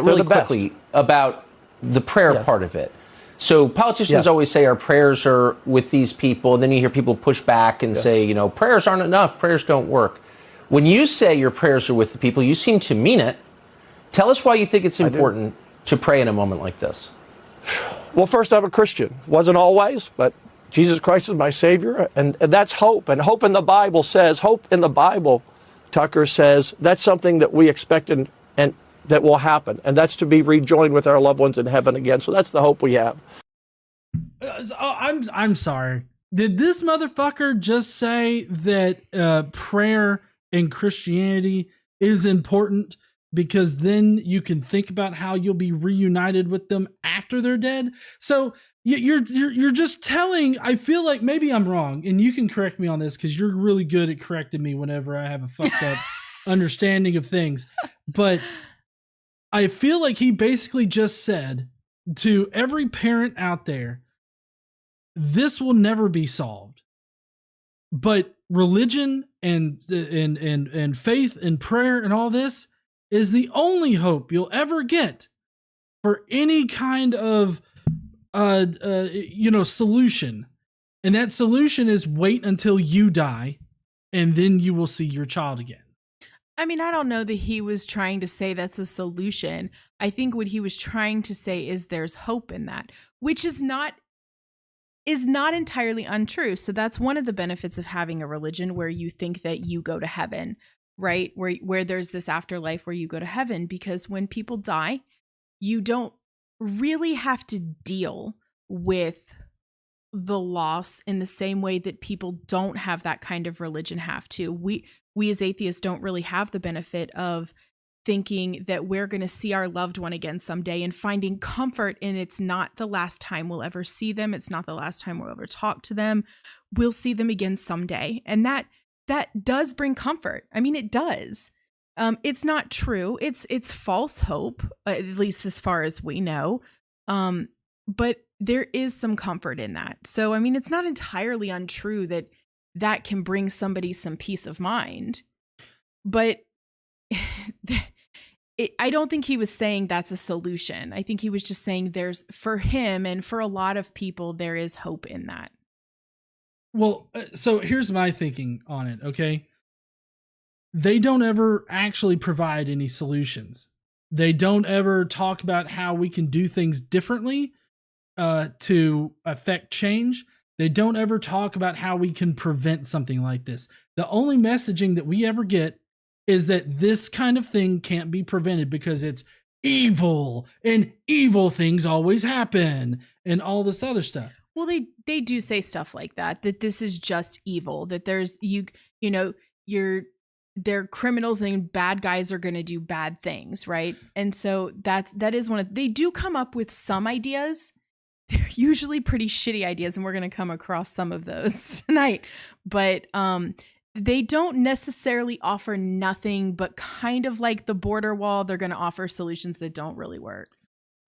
Really quickly about the prayer part of it. So politicians always say our prayers are with these people, and then you hear people push back and say, prayers aren't enough, prayers don't work. When you say your prayers are with the people, you seem to mean it. Tell us why you think it's important to pray in a moment like this. Well, first, I'm a Christian. Wasn't always, but Jesus Christ is my Savior, and that's hope. And hope in the Bible, Tucker says, that's something that we expect and that will happen. And that's to be rejoined with our loved ones in heaven again. So that's the hope we have. I'm sorry. Did this motherfucker just say that prayer in Christianity is important because then you can think about how you'll be reunited with them after they're dead. So you're just telling, I feel like maybe I'm wrong, and you can correct me on this because you're really good at correcting me whenever I have a fucked up understanding of things. But I feel like he basically just said to every parent out there, this will never be solved. But religion and faith and prayer and all this is the only hope you'll ever get for any kind of solution. And that solution is wait until you die, and then you will see your child again. I mean, I don't know that he was trying to say that's a solution. I think what he was trying to say is there's hope in that, which is not entirely untrue. So that's one of the benefits of having a religion where you think that you go to heaven, right? Where there's this afterlife where you go to heaven, because when people die, you don't really have to deal with the loss in the same way that people don't have that kind of religion have to. We as atheists don't really have the benefit of thinking that we're going to see our loved one again someday and finding comfort in it's not the last time we'll ever see them. It's not the last time we'll ever talk to them. We'll see them again someday. And that does bring comfort. I mean, it does. It's not true. It's false hope, at least as far as we know. But there is some comfort in that. So, I mean, it's not entirely untrue that can bring somebody some peace of mind. But I don't think he was saying that's a solution. I think he was just saying for him and for a lot of people, there is hope in that. Well, so here's my thinking on it, okay? They don't ever actually provide any solutions. They don't ever talk about how we can do things differently to affect change. They don't ever talk about how we can prevent something like this. The only messaging that we ever get is that this kind of thing can't be prevented because it's evil and evil things always happen and all this other stuff. Well, they do say stuff like that this is just evil, that there's they're criminals and bad guys are going to do bad things, right? And so that is they do come up with some ideas. They're usually pretty shitty ideas, and we're going to come across some of those tonight. But they don't necessarily offer nothing but kind of like the border wall. They're going to offer solutions that don't really work.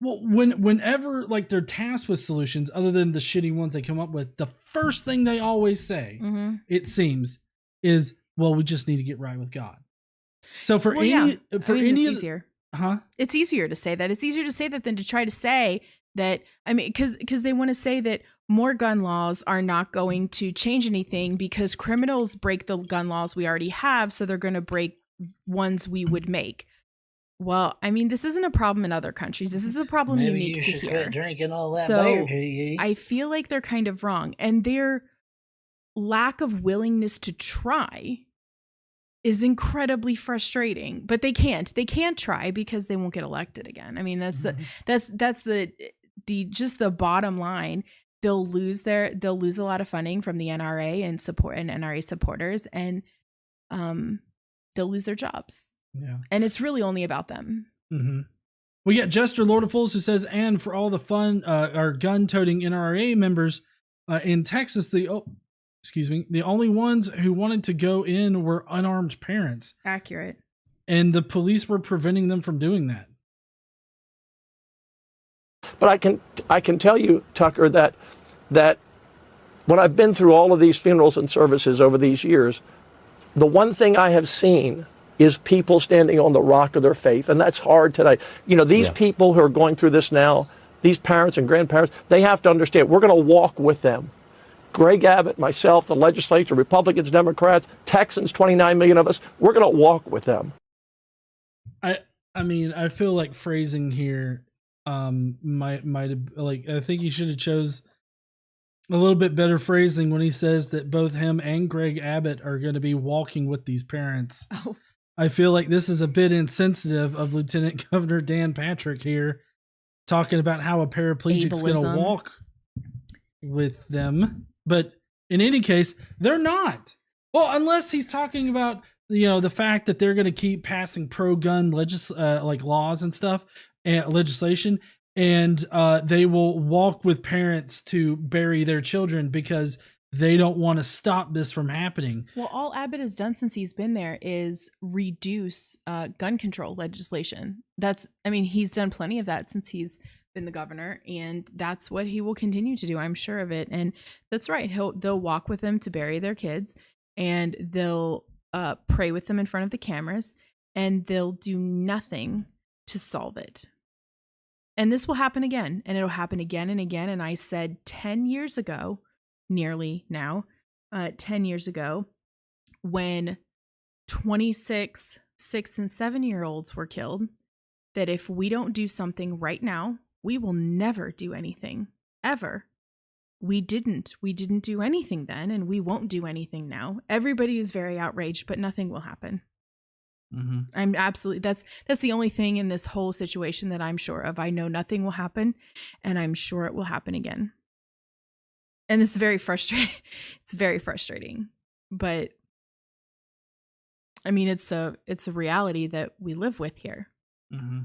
Well, whenever like they're tasked with solutions other than the shitty ones they come up with, the first thing they always say, it seems, is, well, we just need to get right with God. So it's easier. It's easier to say that. It's easier to say that than to try to say that. I mean, because they want to say that more gun laws are not going to change anything because criminals break the gun laws we already have, so they're going to break ones we would make. Well, I mean, this isn't a problem in other countries. This is a problem unique to here. Quit drinking all that so beer, I feel like they're kind of wrong, and their lack of willingness to try is incredibly frustrating. But they can't. They can't try because they won't get elected again. I mean, that's the just the bottom line. They'll lose a lot of funding from the NRA and NRA supporters, and they'll lose their jobs. Yeah. And it's really only about them. Mm-hmm. We got Jester Lord of Fools who says, and for all the fun, our gun-toting NRA members in Texas, the only ones who wanted to go in were unarmed parents. Accurate. And the police were preventing them from doing that. But I can tell you, Tucker, that when I've been through all of these funerals and services over these years, the one thing I have seen is people standing on the rock of their faith. And that's hard today. You know, these people who are going through this now, these parents and grandparents, they have to understand we're going to walk with them. Greg Abbott, myself, the legislature, Republicans, Democrats, Texans, 29 million of us, we're going to walk with them. I mean, I feel like phrasing here might have, like, I think he should have chose a little bit better phrasing when he says that both him and Greg Abbott are going to be walking with these parents. Oh. I feel like this is a bit insensitive of Lieutenant Governor Dan Patrick here, talking about how a paraplegic's going to walk with them. But in any case, they're not. Well, unless he's talking about, the fact that they're going to keep passing pro-gun like laws and stuff and legislation, and they will walk with parents to bury their children because they don't want to stop this from happening. Well, all Abbott has done since he's been there is reduce gun control legislation. He's done plenty of that since he's been the governor, and that's what he will continue to do. I'm sure of it. And that's right. They'll walk with them to bury their kids, and they'll pray with them in front of the cameras, and they'll do nothing to solve it. And this will happen again, and it'll happen again and again. And I said 10 years ago, nearly now, 10 years ago, when 26, 6, and 7-year-olds were killed, that if we don't do something right now, we will never do anything, ever. We didn't do anything then, and we won't do anything now. Everybody is very outraged, but nothing will happen. Mm-hmm. I'm absolutely, that's the only thing in this whole situation that I'm sure of. I know nothing will happen, and I'm sure it will happen again. And it's very frustrating. It's very frustrating, but it's a reality that we live with here. Mm-hmm.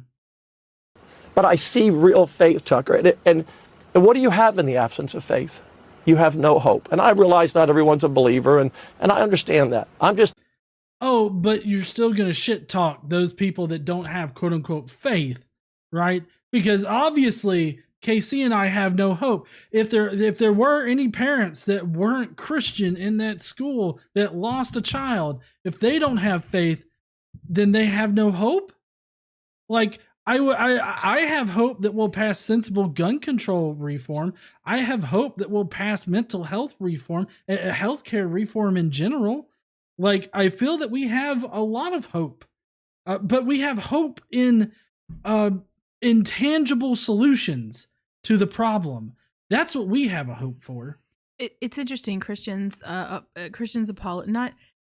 But I see real faith, Tucker. And what do you have in the absence of faith? You have no hope. And I realize not everyone's a believer, and I understand that. Oh, but you're still going to shit talk those people that don't have quote unquote faith, right? Because obviously KC and I have no hope. If there were any parents that weren't Christian in that school that lost a child, if they don't have faith, then they have no hope. Like I have hope that we'll pass sensible gun control reform. I have hope that we'll pass mental health reform, healthcare reform in general. Like, I feel that we have a lot of hope, but we have hope in intangible solutions to the problem. That's what we have a hope for. It's interesting. Christians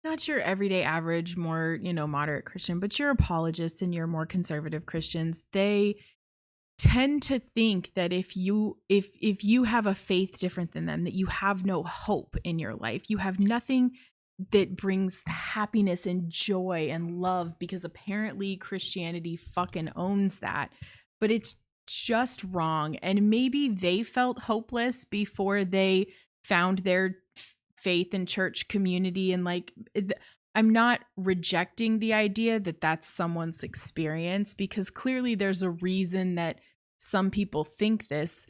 not your everyday average, more, moderate Christian, but your apologists and your more conservative Christians, they tend to think that if you have a faith different than them, that you have no hope in your life. You have nothing that brings happiness and joy and love, because apparently Christianity fucking owns that. But it's just wrong. And maybe they felt hopeless before they found their faith and church community. And I'm not rejecting the idea that that's someone's experience, because clearly there's a reason that some people think this.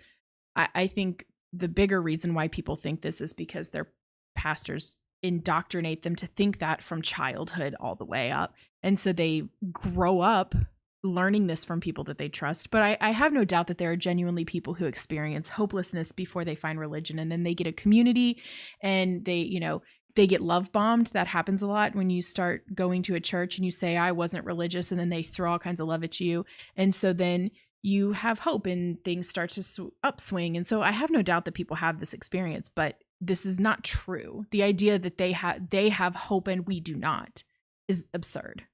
I think the bigger reason why people think this is because their pastors indoctrinate them to think that from childhood all the way up. And so they grow up learning this from people that they trust. But I have no doubt that there are genuinely people who experience hopelessness before they find religion, and then they get a community and they get love bombed. That happens a lot when you start going to a church and you say, I wasn't religious, and then they throw all kinds of love at you. And so then you have hope and things start to upswing. And so I have no doubt that people have this experience, but this is not true. The idea that they have hope and we do not is absurd.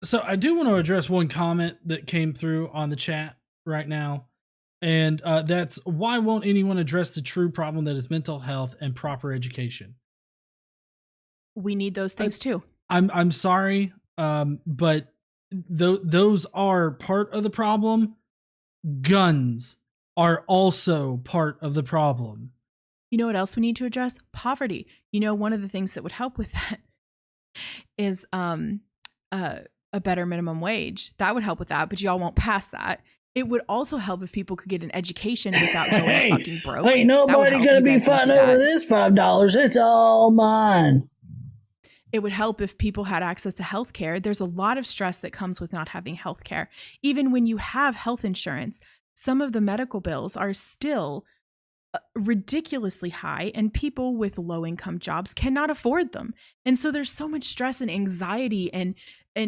So I do want to address one comment that came through on the chat right now. And that's, why won't anyone address the true problem that is mental health and proper education? We need those things too. I'm sorry, but those are part of the problem. Guns are also part of the problem. You know what else we need to address? Poverty. One of the things that would help with that is a better minimum wage. That would help with that, but y'all won't pass that. It would also help if people could get an education without going fucking broke. Ain't nobody gonna be fighting over this $5. It's all mine. It would help if people had access to health care. There's a lot of stress that comes with not having health care. Even when you have health insurance, some of the medical bills are still ridiculously high, and people with low income jobs cannot afford them. And so there's so much stress and anxiety and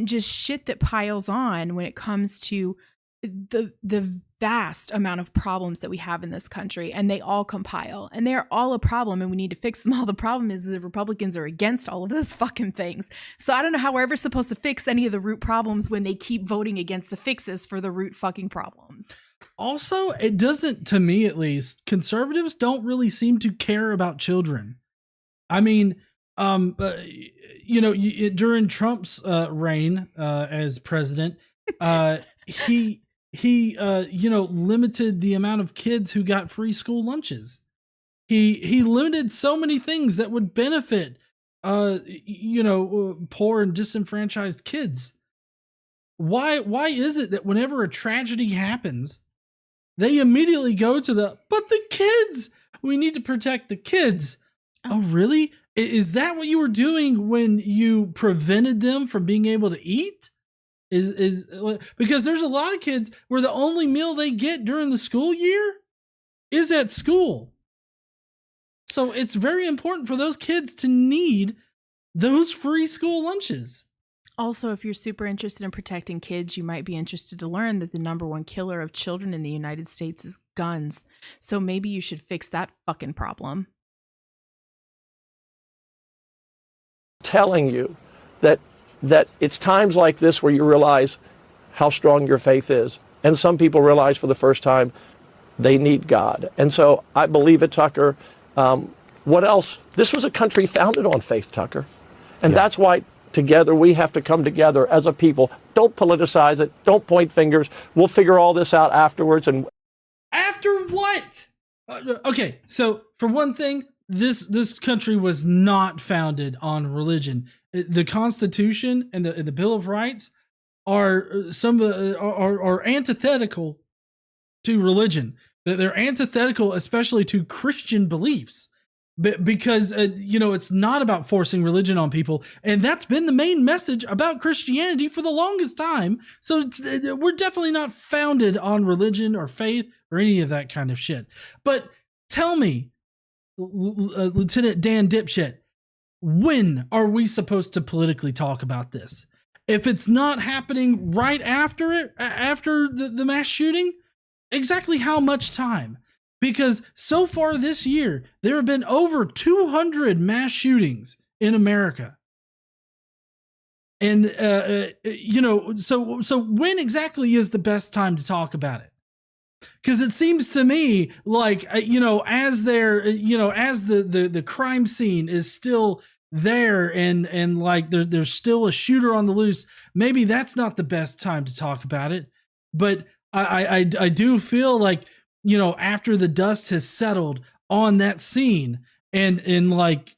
just shit that piles on when it comes to the vast amount of problems that we have in this country, and they all compile, and they're all a problem, and we need to fix them all. The problem is the Republicans are against all of those fucking things. So I don't know how we're ever supposed to fix any of the root problems when they keep voting against the fixes for the root fucking problems. Also, it doesn't, to me at least, conservatives don't really seem to care about children. I mean, During Trump's reign as president, he limited the amount of kids who got free school lunches. He limited so many things that would benefit poor and disenfranchised kids. Why is it that whenever a tragedy happens, they immediately go to but the kids, we need to protect the kids? Oh, really? Is that what you were doing when you prevented them from being able to eat? Is because there's a lot of kids where the only meal they get during the school year is at school. So it's very important for those kids to need those free school lunches. Also, if you're super interested in protecting kids, you might be interested to learn that the number one killer of children in the United States is guns. So maybe you should fix that fucking problem. Telling you that it's times like this where you realize how strong your faith is. And some people realize for the first time they need God. And so I believe it, Tucker. What else? This was a country founded on faith, Tucker. And that's why together we have to come together as a people. Don't politicize it. Don't point fingers. We'll figure all this out afterwards. And after what? Okay, so for one thing, this country was not founded on religion. The Constitution and the Bill of Rights are are antithetical to religion. They're antithetical, especially to Christian beliefs, because it's not about forcing religion on people, and that's been the main message about Christianity for the longest time. So we're definitely not founded on religion or faith or any of that kind of shit. But tell me, Lieutenant Dan Dipshit, when are we supposed to politically talk about this? If it's not happening right after the mass shooting, exactly how much time? Because so far this year, there have been over 200 mass shootings in America. And, so when exactly is the best time to talk about it? Because it seems to me like, as the crime scene is still there and like there's still a shooter on the loose, maybe that's not the best time to talk about it. But I do feel like, after the dust has settled on that scene and like,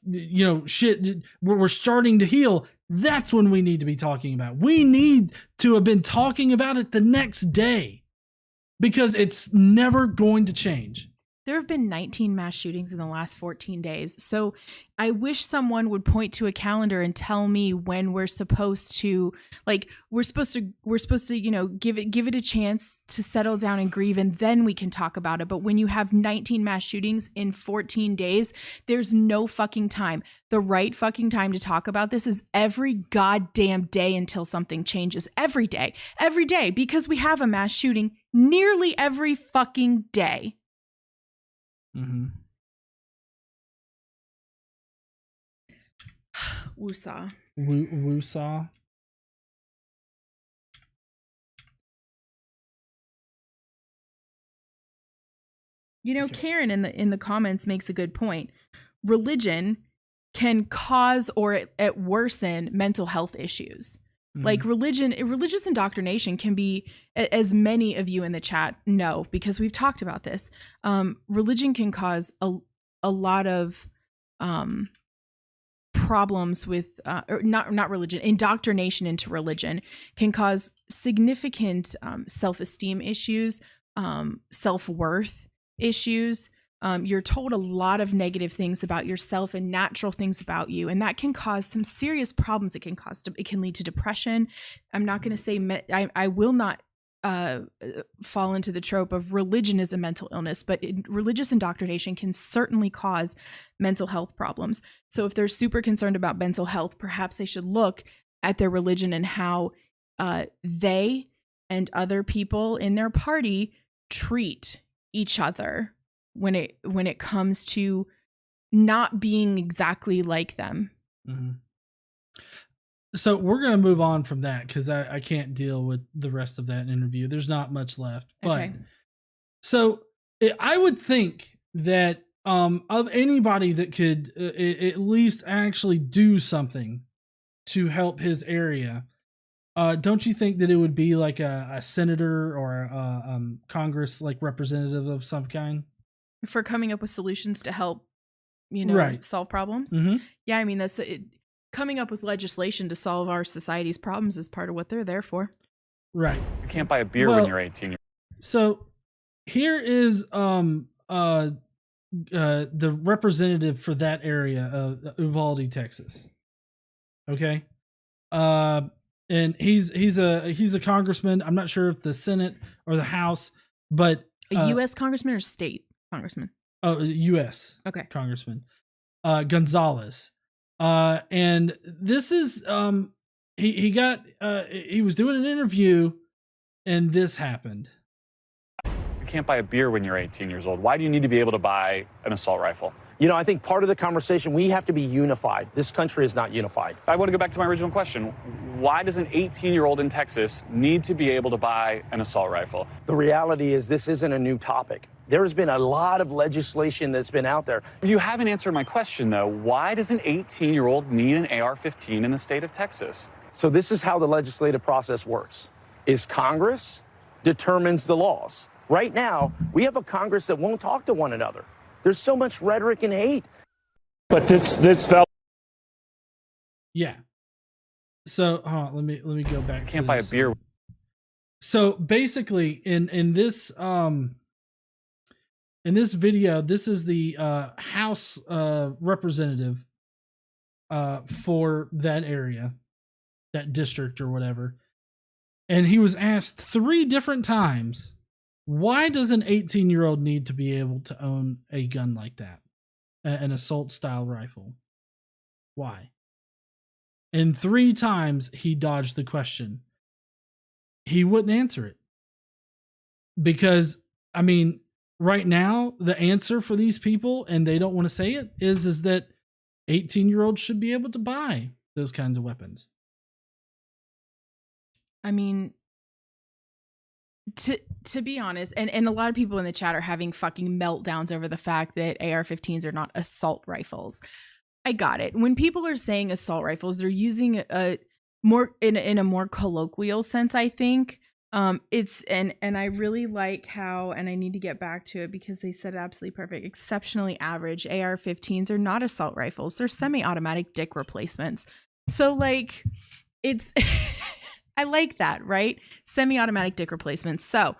shit, we're starting to heal, that's when we need to be talking about it. We need to have been talking about it the next day, because it's never going to change. There have been 19 mass shootings in the last 14 days. So I wish someone would point to a calendar and tell me when we're supposed to, we're supposed to, give it a chance to settle down and grieve, and then we can talk about it. But when you have 19 mass shootings in 14 days, there's no fucking time. The right fucking time to talk about this is every goddamn day until something changes. Every day, because we have a mass shooting nearly every fucking day. Mm-hmm. Woosah. Woosah. Karen in the comments makes a good point. Religion can cause or at worsen mental health issues. Mm-hmm. Like religious indoctrination can be, as many of you in the chat know, because we've talked about this, religion can cause a lot of problems with, or not religion, indoctrination into religion can cause significant self-esteem issues, self-worth issues. You're told a lot of negative things about yourself and natural things about you, and that can cause some serious problems. It can lead to depression. I'm not going to say I will not fall into the trope of religion is a mental illness, but religious indoctrination can certainly cause mental health problems. So if they're super concerned about mental health, perhaps they should look at their religion and how they and other people in their party treat each other when it comes to not being exactly like them. Mm-hmm. So we're going to move on from that, because I can't deal with the rest of that interview. There's not much left. But okay. So I would think that of anybody that could at least actually do something to help his area, don't you think that it would be like a senator or a Congress like representative of some kind for coming up with solutions to help, you know, solve problems? Mm-hmm. Yeah, I mean, that's it. Coming up with legislation to solve our society's problems is part of what they're there for. Right. You can't buy a beer when you're 18. So here is the representative for that area of Uvalde, Texas. Okay. And he's a congressman. I'm not sure if the Senate or the House, but a U.S. congressman or state congressman? Oh, U.S. Okay. Congressman Gonzalez. And this is he was doing an interview, and this happened. You can't buy a beer when you're 18 years old. Why do you need to be able to buy an assault rifle? You know, I think part of the conversation, we have to be unified. This country is not unified. I want to go back to my original question. Why does an 18-year-old in Texas need to be able to buy an assault rifle? The reality is this isn't a new topic. There's been a lot of legislation that's been out there. You haven't answered my question, though. Why does an 18-year-old need an AR-15 in the state of Texas? So this is how the legislative process works, is Congress determines the laws. Right now, we have a Congress that won't talk to one another. There's so much rhetoric and hate. But this felt. Yeah. So let me go back. Can't buy a beer. So basically, in this video, this is the House representative for that area, that district or whatever, and he was asked 3 different times, why does an 18-year-old need to be able to own a gun like that, an assault-style rifle? Why? And 3 times he dodged the question. He wouldn't answer it. Because, I mean, right now, the answer for these people, and they don't want to say it, is that 18-year-olds should be able to buy those kinds of weapons. I mean, to be honest, and a lot of people in the chat are having fucking meltdowns over the fact that AR-15s are not assault rifles. I got it. When people are saying assault rifles, they're using a more in a more colloquial sense, I think. It's and I really like how, and I need to get back to it because they said it absolutely perfect. Exceptionally average AR-15s are not assault rifles. They're semi-automatic dick replacements. So like, it's I like that, right? Semi-automatic dick replacements. So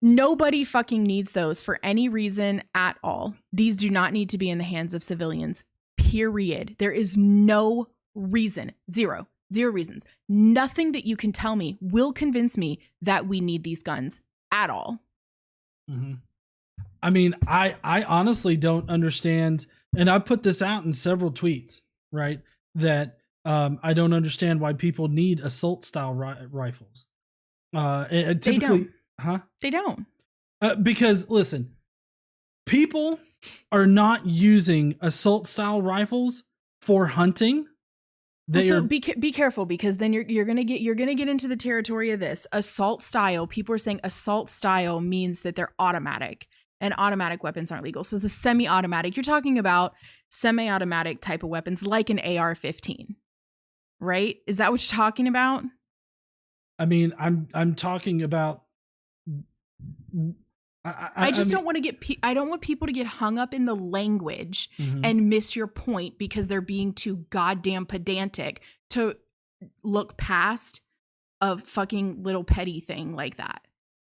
nobody fucking needs those for any reason at all. These do not need to be in the hands of civilians, period. There is no reason, zero reasons. Nothing that you can tell me will convince me that we need these guns at all. Mm-hmm. I mean, I honestly don't understand, and I put this out in several tweets, right? That I don't understand why people need assault style rifles. Typically, they don't. Huh? They don't. Because listen, people are not using assault style rifles for hunting. Be careful, because then you're gonna get into the territory of this assault style. People are saying assault style means that they're automatic, and automatic weapons aren't legal. So the semi-automatic, you're talking about semi-automatic type of weapons like an AR-15, right? Is that what you're talking about? I mean, I'm talking about. I don't want to get. I don't want people to get hung up in the language and miss your point because they're being too goddamn pedantic to look past a fucking little petty thing like that.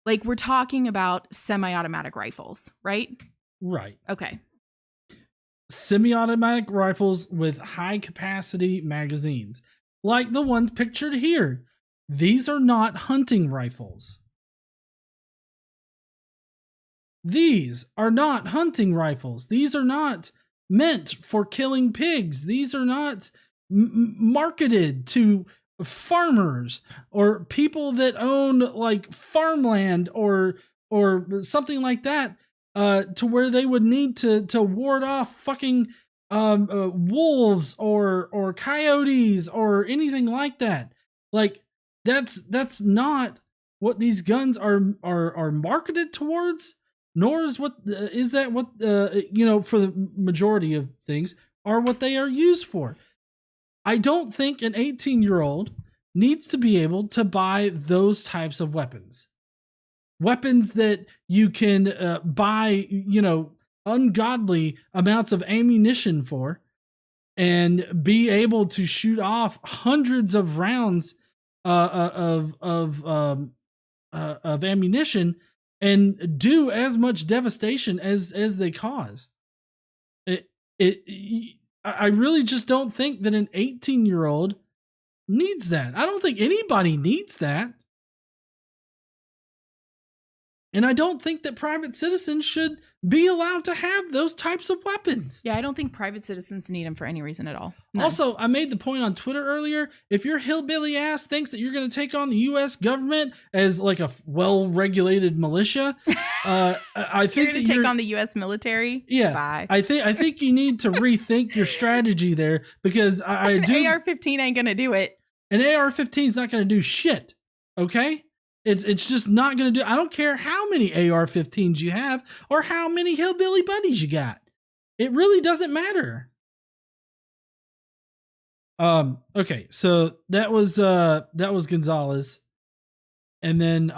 Like, we're talking about semi-automatic rifles, right? Right. Okay. Semi-automatic rifles with high-capacity magazines, like the ones pictured here. These are not hunting rifles. These are not hunting rifles. These are not meant for killing pigs. These are not marketed to farmers or people that own like farmland or something like that, to where they would need to ward off fucking wolves or coyotes or anything like that. Like, that's not what these guns are marketed towards. nor is what is that what for the majority of things are what they are used for. I don't think an 18-year-old needs to be able to buy those types of weapons. Weapons that you can buy, ungodly amounts of ammunition for, and be able to shoot off hundreds of rounds of ammunition and do as much devastation as they cause. I really just don't think that an 18-year-old needs that. I don't think anybody needs that. And I don't think that private citizens should be allowed to have those types of weapons. Yeah, I don't think private citizens need them for any reason at all. None. Also, I made the point on Twitter earlier, if your hillbilly ass thinks that you're going to take on the U.S. government as like a well-regulated militia, I think you're going to take on the U.S. military? Yeah. Bye. I think you need to rethink your strategy there, because I do. AR-15 ain't going to do it. An AR-15 is not going to do shit. Okay? It's just not going to do. I don't care how many AR-15s you have or how many hillbilly buddies you got. It really doesn't matter. Okay, so that was Gonzalez. And then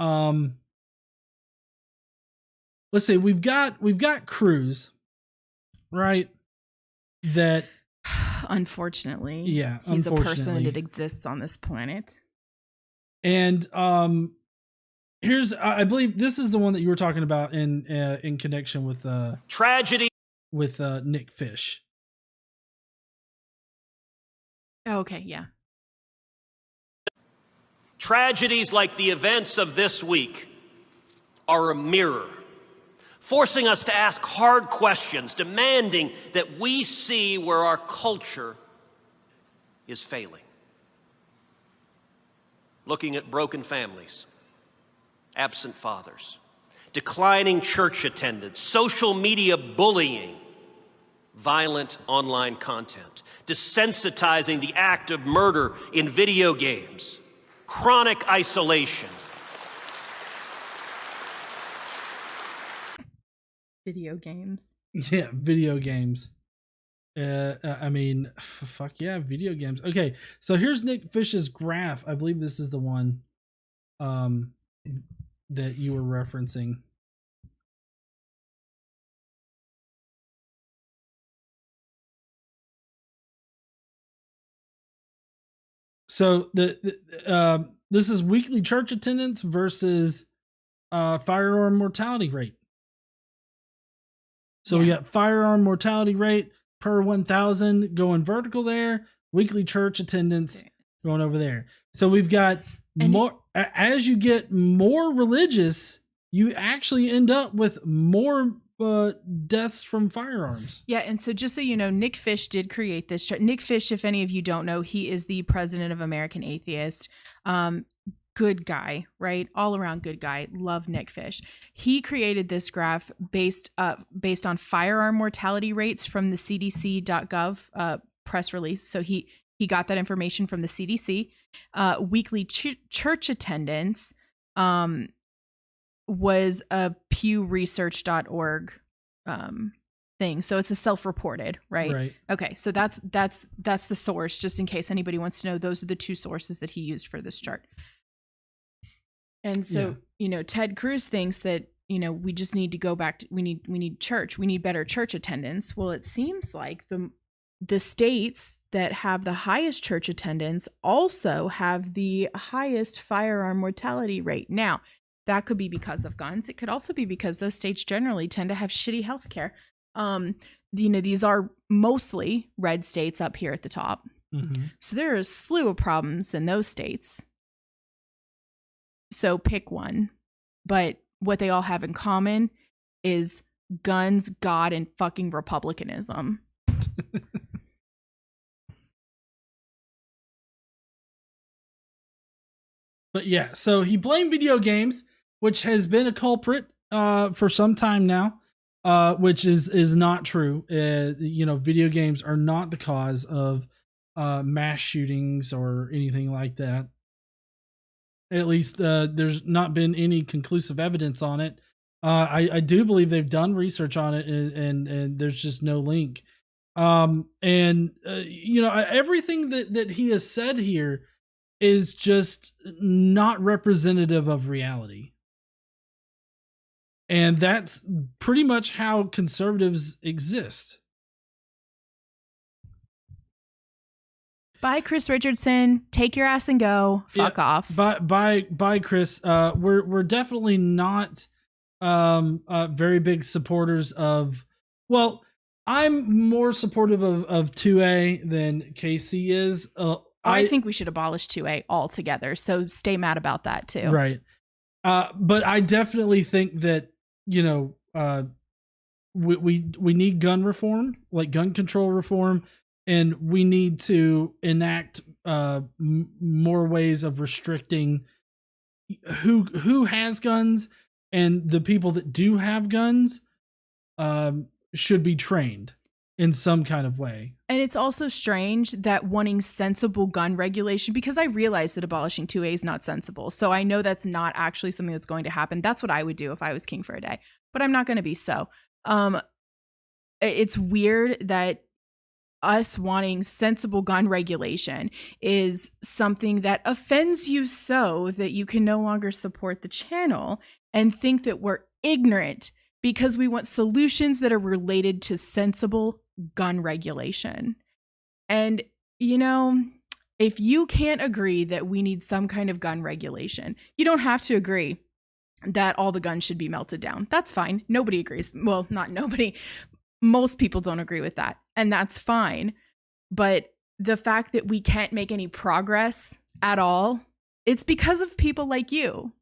let's see, we've got Cruz, right? That unfortunately, yeah, he's a person that exists on this planet. And here's, I believe this is the one that you were talking about in connection with tragedy with Nick Fish. Oh, okay, yeah. Tragedies like the events of this week are a mirror, forcing us to ask hard questions, demanding that we see where our culture is failing. Looking at broken families, absent fathers, declining church attendance, social media bullying, violent online content, desensitizing the act of murder in video games, chronic isolation. Video games. Yeah, video games. I mean, fuck yeah, video games. Okay, so here's Nick Fish's graph. I believe this is the one that you were referencing. So this is weekly church attendance versus firearm mortality rate. So we got firearm mortality rate per 1,000 going vertical there, weekly church attendance going over there. So we've got more, as you get more religious, you actually end up with more deaths from firearms. Yeah, and so just so you know, Nick Fish did create this chart. Nick Fish, if any of you don't know, he is the president of American Atheist. Good guy, right? All around good guy. Love Nick Fish. He created this graph based on firearm mortality rates from the CDC.gov press release. So he got that information from the CDC. Weekly church attendance was a pewresearch.org thing. So it's a self-reported, right? Right. Okay. So that's the source, just in case anybody wants to know. Those are the two sources that he used for this chart. And so, Ted Cruz thinks that, we just need to go back to, we need church. We need better church attendance. Well, it seems like the states that have the highest church attendance also have the highest firearm mortality rate. Now, that could be because of guns. It could also be because those states generally tend to have shitty health care. These are mostly red states up here at the top. Mm-hmm. So there are a slew of problems in those states. So pick one. But what they all have in common is guns, God, and fucking republicanism. But yeah, so he blamed video games, which has been a culprit for some time now, which is not true. Video games are not the cause of mass shootings or anything like that. At least there's not been any conclusive evidence on it. I do believe they've done research on it, and there's just no link. Everything that he has said here is just not representative of reality. And that's pretty much how conservatives exist. Bye, Chris Richardson. Take your ass and go. Fuck off. Bye, Chris. We're definitely not very big supporters of. Well, I'm more supportive of 2A than KC is. I think we should abolish 2A altogether. So stay mad about that too. Right. But I definitely think that we need gun reform, like gun control reform. And we need to enact more ways of restricting who has guns, and the people that do have guns should be trained in some kind of way. And it's also strange that wanting sensible gun regulation, because I realize that abolishing 2A is not sensible. So I know that's not actually something that's going to happen. That's what I would do if I was king for a day, but I'm not going to be so. It's weird that us wanting sensible gun regulation is something that offends you so that you can no longer support the channel and think that we're ignorant because we want solutions that are related to sensible gun regulation. And, if you can't agree that we need some kind of gun regulation, you don't have to agree that all the guns should be melted down. That's fine. Nobody agrees. Well, not nobody. Most people don't agree with that, and that's fine. But the fact that we can't make any progress at all, it's because of people like you.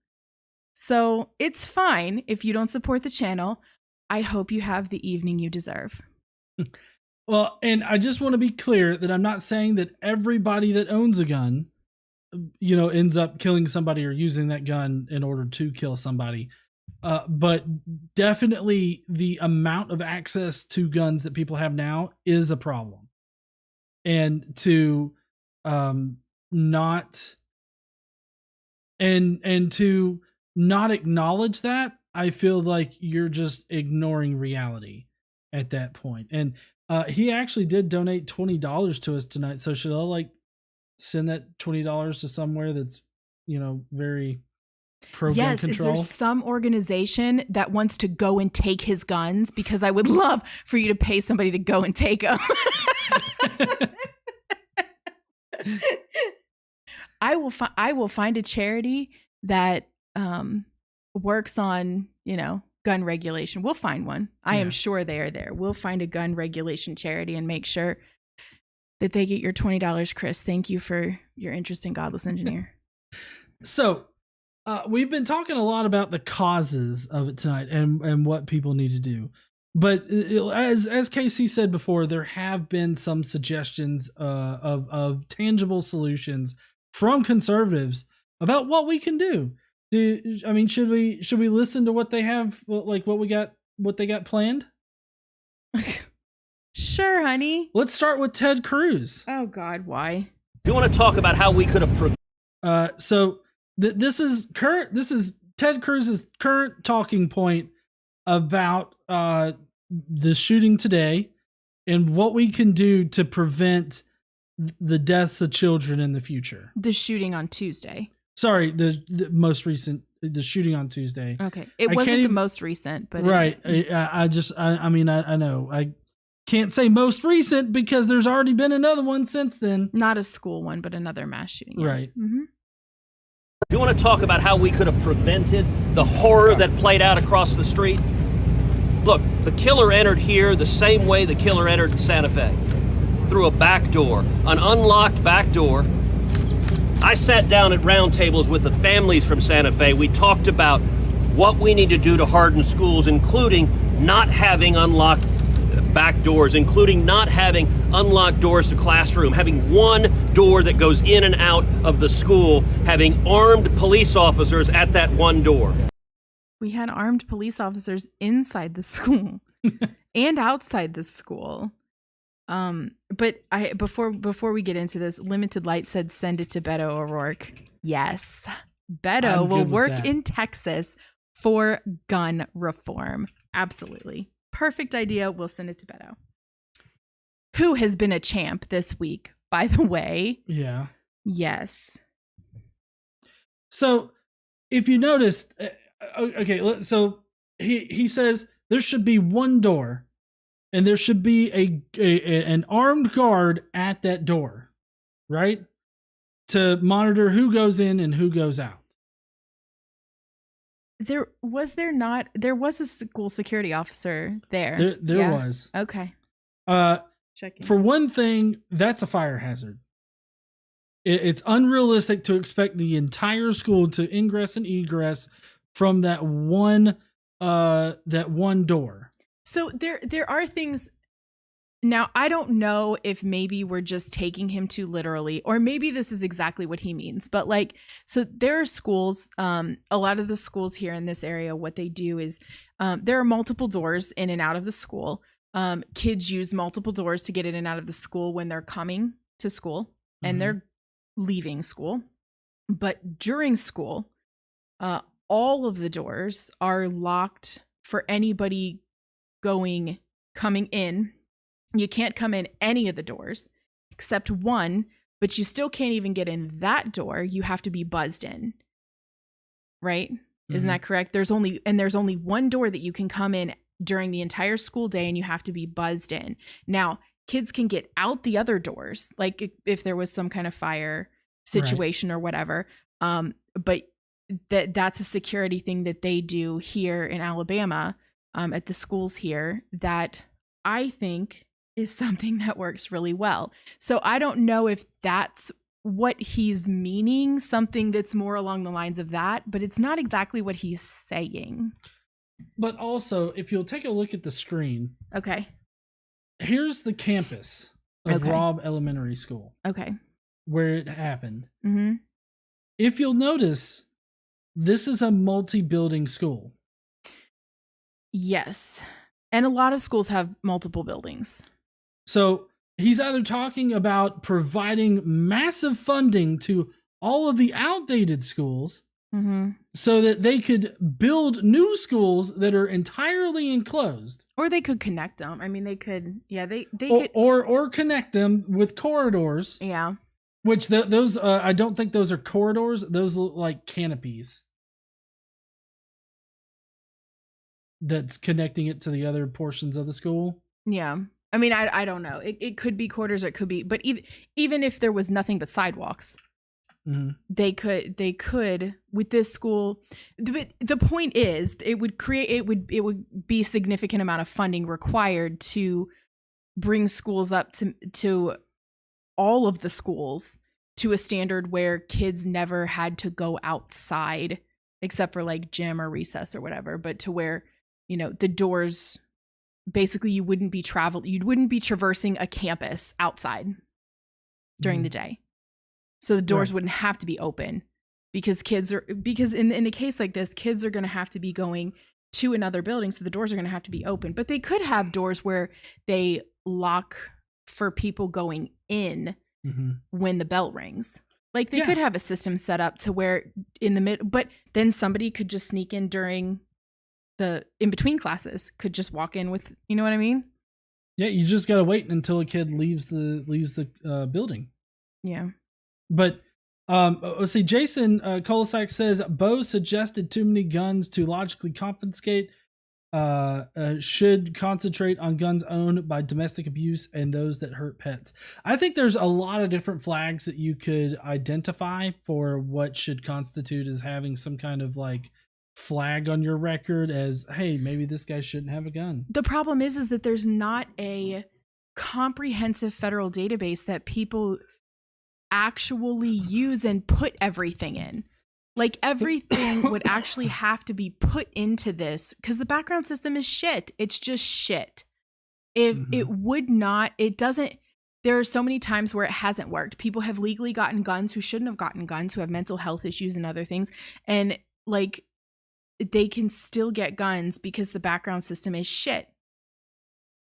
So it's fine if you don't support the channel. I hope you have the evening you deserve. Well, and I just want to be clear that I'm not saying that everybody that owns a gun, ends up killing somebody or using that gun in order to kill somebody. But definitely the amount of access to guns that people have now is a problem. And to not acknowledge that, I feel like you're just ignoring reality at that point. And he actually did donate $20 to us tonight. So should I send that $20 to somewhere that's, very pro gun control? Is there some organization that wants to go and take his guns? Because I would love for you to pay somebody to go and take them. I will find a charity that works on, gun regulation. We'll find one. I am sure they are there. We'll find a gun regulation charity and make sure that they get your $20, Chris. Thank you for your interest in Godless Engineer. So we've been talking a lot about the causes of it tonight and what people need to do. But as Casey said before, there have been some suggestions of tangible solutions from conservatives about what we can do. Should we listen to what they have, what they got planned? Sure, honey. Let's start with Ted Cruz. Oh God, why? Do you want to talk about how we could have? This is Ted Cruz's current talking point about the shooting today and what we can do to prevent the deaths of children in the future. The shooting on Tuesday. Sorry, the most recent, the shooting on Tuesday. Okay, it wasn't the most recent, but right. I know I can't say most recent because there's already been another one since then. Not a school one, but another mass shooting. Right. Mm-hmm. Do you want to talk about how we could have prevented the horror that played out across the street? Look, the killer entered here the same way the killer entered in Santa Fe, through a back door, an unlocked back door. I sat down at round tables with the families from Santa Fe. We talked about what we need to do to harden schools, including not having unlocked back doors, including not having unlocked doors to classroom, having one door that goes in and out of the school, having armed police officers at that one door. We had armed police officers inside the school and outside the school. But before we get into this, Limited Light said send it to Beto O'Rourke. Yes, Beto will work in Texas for gun reform. Absolutely. Perfect idea. We'll send it to Beto. Who has been a champ this week, by the way. Yeah. Yes. So if you noticed, okay, so he says there should be one door and there should be an armed guard at that door, right? To monitor who goes in and who goes out. There was a school security officer there. There was. Okay. Checking. For one thing, that's a fire hazard. It's unrealistic to expect the entire school to ingress and egress from that one door. So there are things. Now, I don't know if maybe we're just taking him too literally, or maybe this is exactly what he means. But like, so there are schools, a lot of the schools here in this area, what they do is there are multiple doors in and out of the school. Kids use multiple doors to get in and out of the school when they're coming to school and they're leaving school. But during school, all of the doors are locked for anybody coming in. You can't come in any of the doors except one, but you still can't even get in that door. You have to be buzzed in. Right? Isn't that correct? There's only one door that you can come in during the entire school day, and you have to be buzzed in. Now, kids can get out the other doors, like if there was some kind of fire situation or whatever. But that's a security thing that they do here in Alabama, at the schools here, that I think is something that works really well. So I don't know if that's what he's meaning, something that's more along the lines of that, but it's not exactly what he's saying. But also, if you'll take a look at the screen. Okay. Here's the campus of Robb Elementary School. Okay. Where it happened. Mm-hmm. If you'll notice, this is a multi-building school. Yes. And a lot of schools have multiple buildings. So he's either talking about providing massive funding to all of the outdated schools so that they could build new schools that are entirely enclosed. Or they could connect them. I mean, they could, they could. Or connect them with corridors. Yeah. Which those, I don't think those are corridors. Those look like canopies. That's connecting it to the other portions of the school. Yeah. I mean, I don't know. It could be quarters, or it could be, but even if there was nothing but sidewalks, they could with this school. But the point is, it would be significant amount of funding required to bring schools up to all of the schools to a standard where kids never had to go outside except for like gym or recess or whatever, but to where, the doors, basically you wouldn't be traversing a campus outside during the day. So the doors wouldn't have to be open because in a case like this, kids are going to have to be going to another building. So the doors are going to have to be open, but they could have doors where they lock for people going in when the bell rings. Like they could have a system set up to where in the mid, but then somebody could just sneak in during the in between classes, could just walk in with, you know what I mean? Yeah, you just gotta wait until a kid leaves the building. Yeah, but let's see. Jason Kolosak says Bo suggested too many guns to logically confiscate. Should concentrate on guns owned by domestic abuse and those that hurt pets. I think there's a lot of different flags that you could identify for what should constitute as having some kind of like flag on your record as, hey, maybe this guy shouldn't have a gun. The problem is that there's not a comprehensive federal database that people actually use and put everything in. Like everything would actually have to be put into this because the background system is shit. It's just shit. If it would not, it doesn't. There are so many times where it hasn't worked. People have legally gotten guns who shouldn't have gotten guns, who have mental health issues and other things. And like they can still get guns because the background system is shit.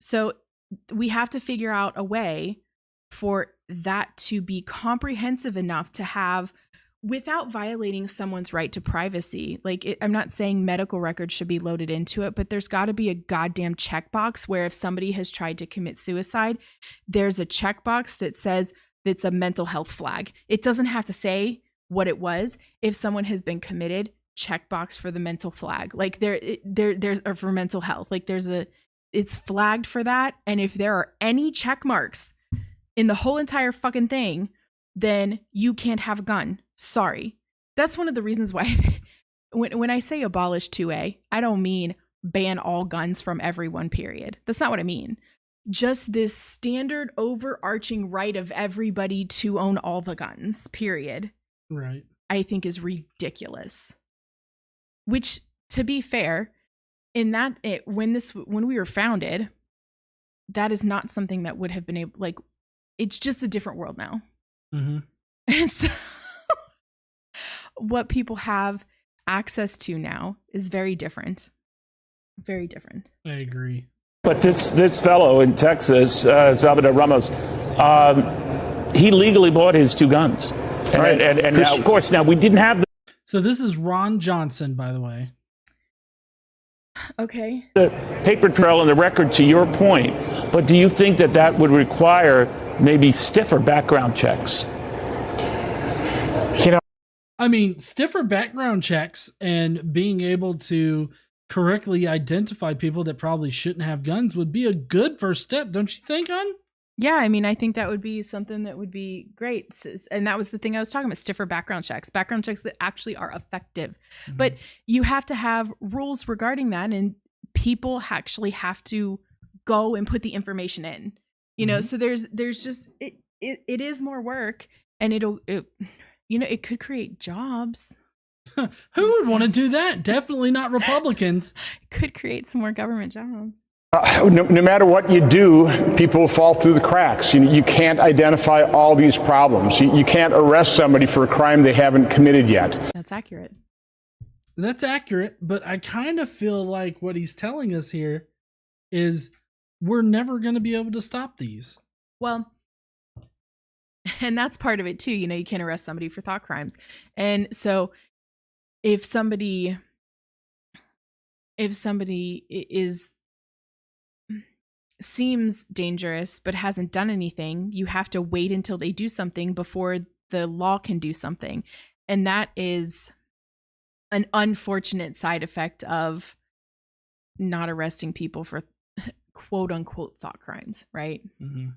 So we have to figure out a way for that to be comprehensive enough to have without violating someone's right to privacy. Like, I'm not saying medical records should be loaded into it, but there's got to be a goddamn checkbox where if somebody has tried to commit suicide, there's a checkbox that says it's a mental health flag. It doesn't have to say what it was. If someone has been committed, checkbox for the mental flag. Like there's or for mental health. Like it's flagged for that. And if there are any check marks in the whole entire fucking thing, then you can't have a gun. Sorry. That's one of the reasons why when I say abolish 2A, I don't mean ban all guns from everyone, period. That's not what I mean. Just this standard overarching right of everybody to own all the guns, period. Right. I think is ridiculous. Which, to be fair, when we were founded, that is not something that would have been able, like, it's just a different world now. Mm-hmm. And so what people have access to now is very different. Very different. I agree. But this fellow in Texas, Salvador Ramos, he legally bought his 2 guns. Right. And now, of course, we didn't have So this is Ron Johnson, by the way. Okay. The paper trail and the record, to your point. But do you think that would require maybe stiffer background checks? I mean, stiffer background checks and being able to correctly identify people that probably shouldn't have guns would be a good first step, don't you think, hon? Yeah, I mean, I think that would be something that would be great. And that was the thing I was talking about, stiffer background checks that actually are effective. Mm-hmm. But you have to have rules regarding that, and people actually have to go and put the information in, you know? So there's just, it is more work, and it could create jobs. Who would want to do that? Definitely not Republicans. It could create some more government jobs. No matter what you do, people fall through the cracks. You can't identify all these problems. You can't arrest somebody for a crime they haven't committed yet. That's accurate. That's accurate, but I kind of feel like what he's telling us here is we're never going to be able to stop these. Well, and that's part of it too. You can't arrest somebody for thought crimes. And so if somebody seems dangerous but hasn't done anything, you have to wait until they do something before the law can do something. And that is an unfortunate side effect of not arresting people for quote unquote thought crimes, right? Mm-hmm.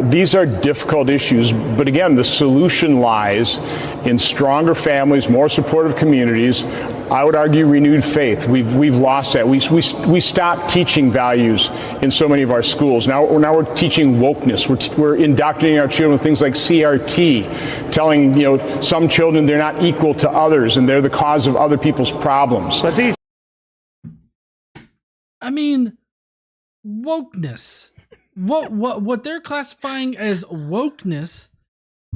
These are difficult issues, but again, the solution lies in stronger families, more supportive communities. I would argue renewed faith. We've lost that. We stopped teaching values in so many of our schools. Now we're teaching wokeness. We're indoctrinating our children with things like CRT, telling some children they're not equal to others and they're the cause of other people's problems. But wokeness. What they're classifying as wokeness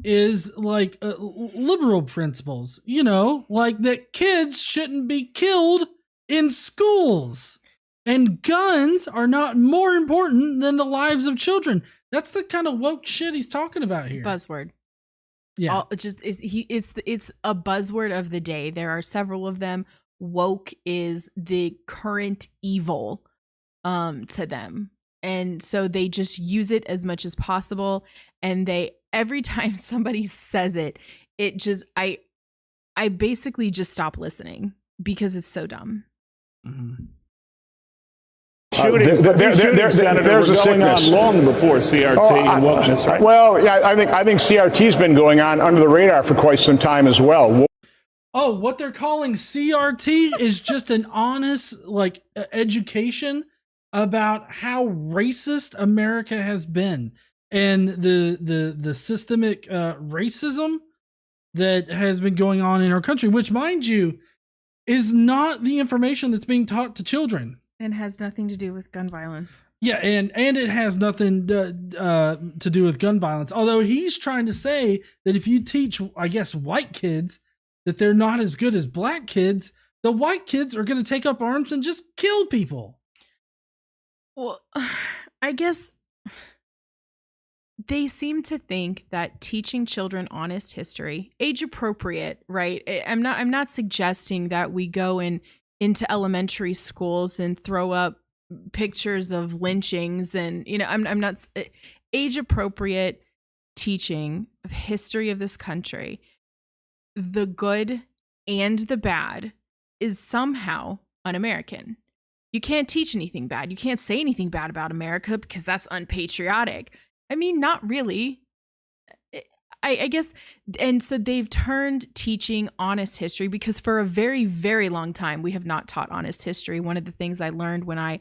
is like liberal principles, like that kids shouldn't be killed in schools and guns are not more important than the lives of children. That's the kind of woke shit he's talking about here. Buzzword. Yeah. It's a buzzword of the day. There are several of them. Woke is the current evil to them. And so they just use it as much as possible. And every time somebody says it, I basically just stop listening because it's so dumb. Mm-hmm. Shootings, there's a sickness on long before CRT and wokeness, right? Well, yeah, I think CRT's been going on under the radar for quite some time as well. Oh, what they're calling CRT is just an honest education about how racist America has been and the systemic racism that has been going on in our country, which, mind you, is not the information that's being taught to children. And has nothing to do with gun violence. Yeah, and it has nothing to do with gun violence. Although he's trying to say that if you teach, I guess, white kids that they're not as good as black kids, the white kids are going to take up arms and just kill people. Well, I guess they seem to think that teaching children honest history, age appropriate, right? I'm not suggesting that we go into elementary schools and throw up pictures of lynchings and, I'm not age appropriate teaching of history of this country. The good and the bad is somehow un-American. You can't teach anything bad. You can't say anything bad about America because that's unpatriotic. I mean, not really. I guess. And so they've turned teaching honest history, because for a very, very long time, we have not taught honest history. One of the things I learned when I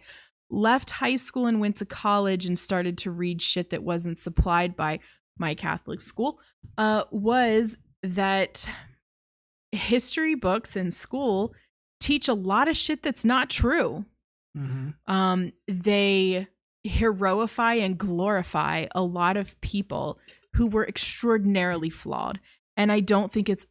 left high school and went to college and started to read shit that wasn't supplied by my Catholic school was that history books in school teach a lot of shit that's not true. Mm-hmm. They heroify and glorify a lot of people who were extraordinarily flawed. And I don't think it's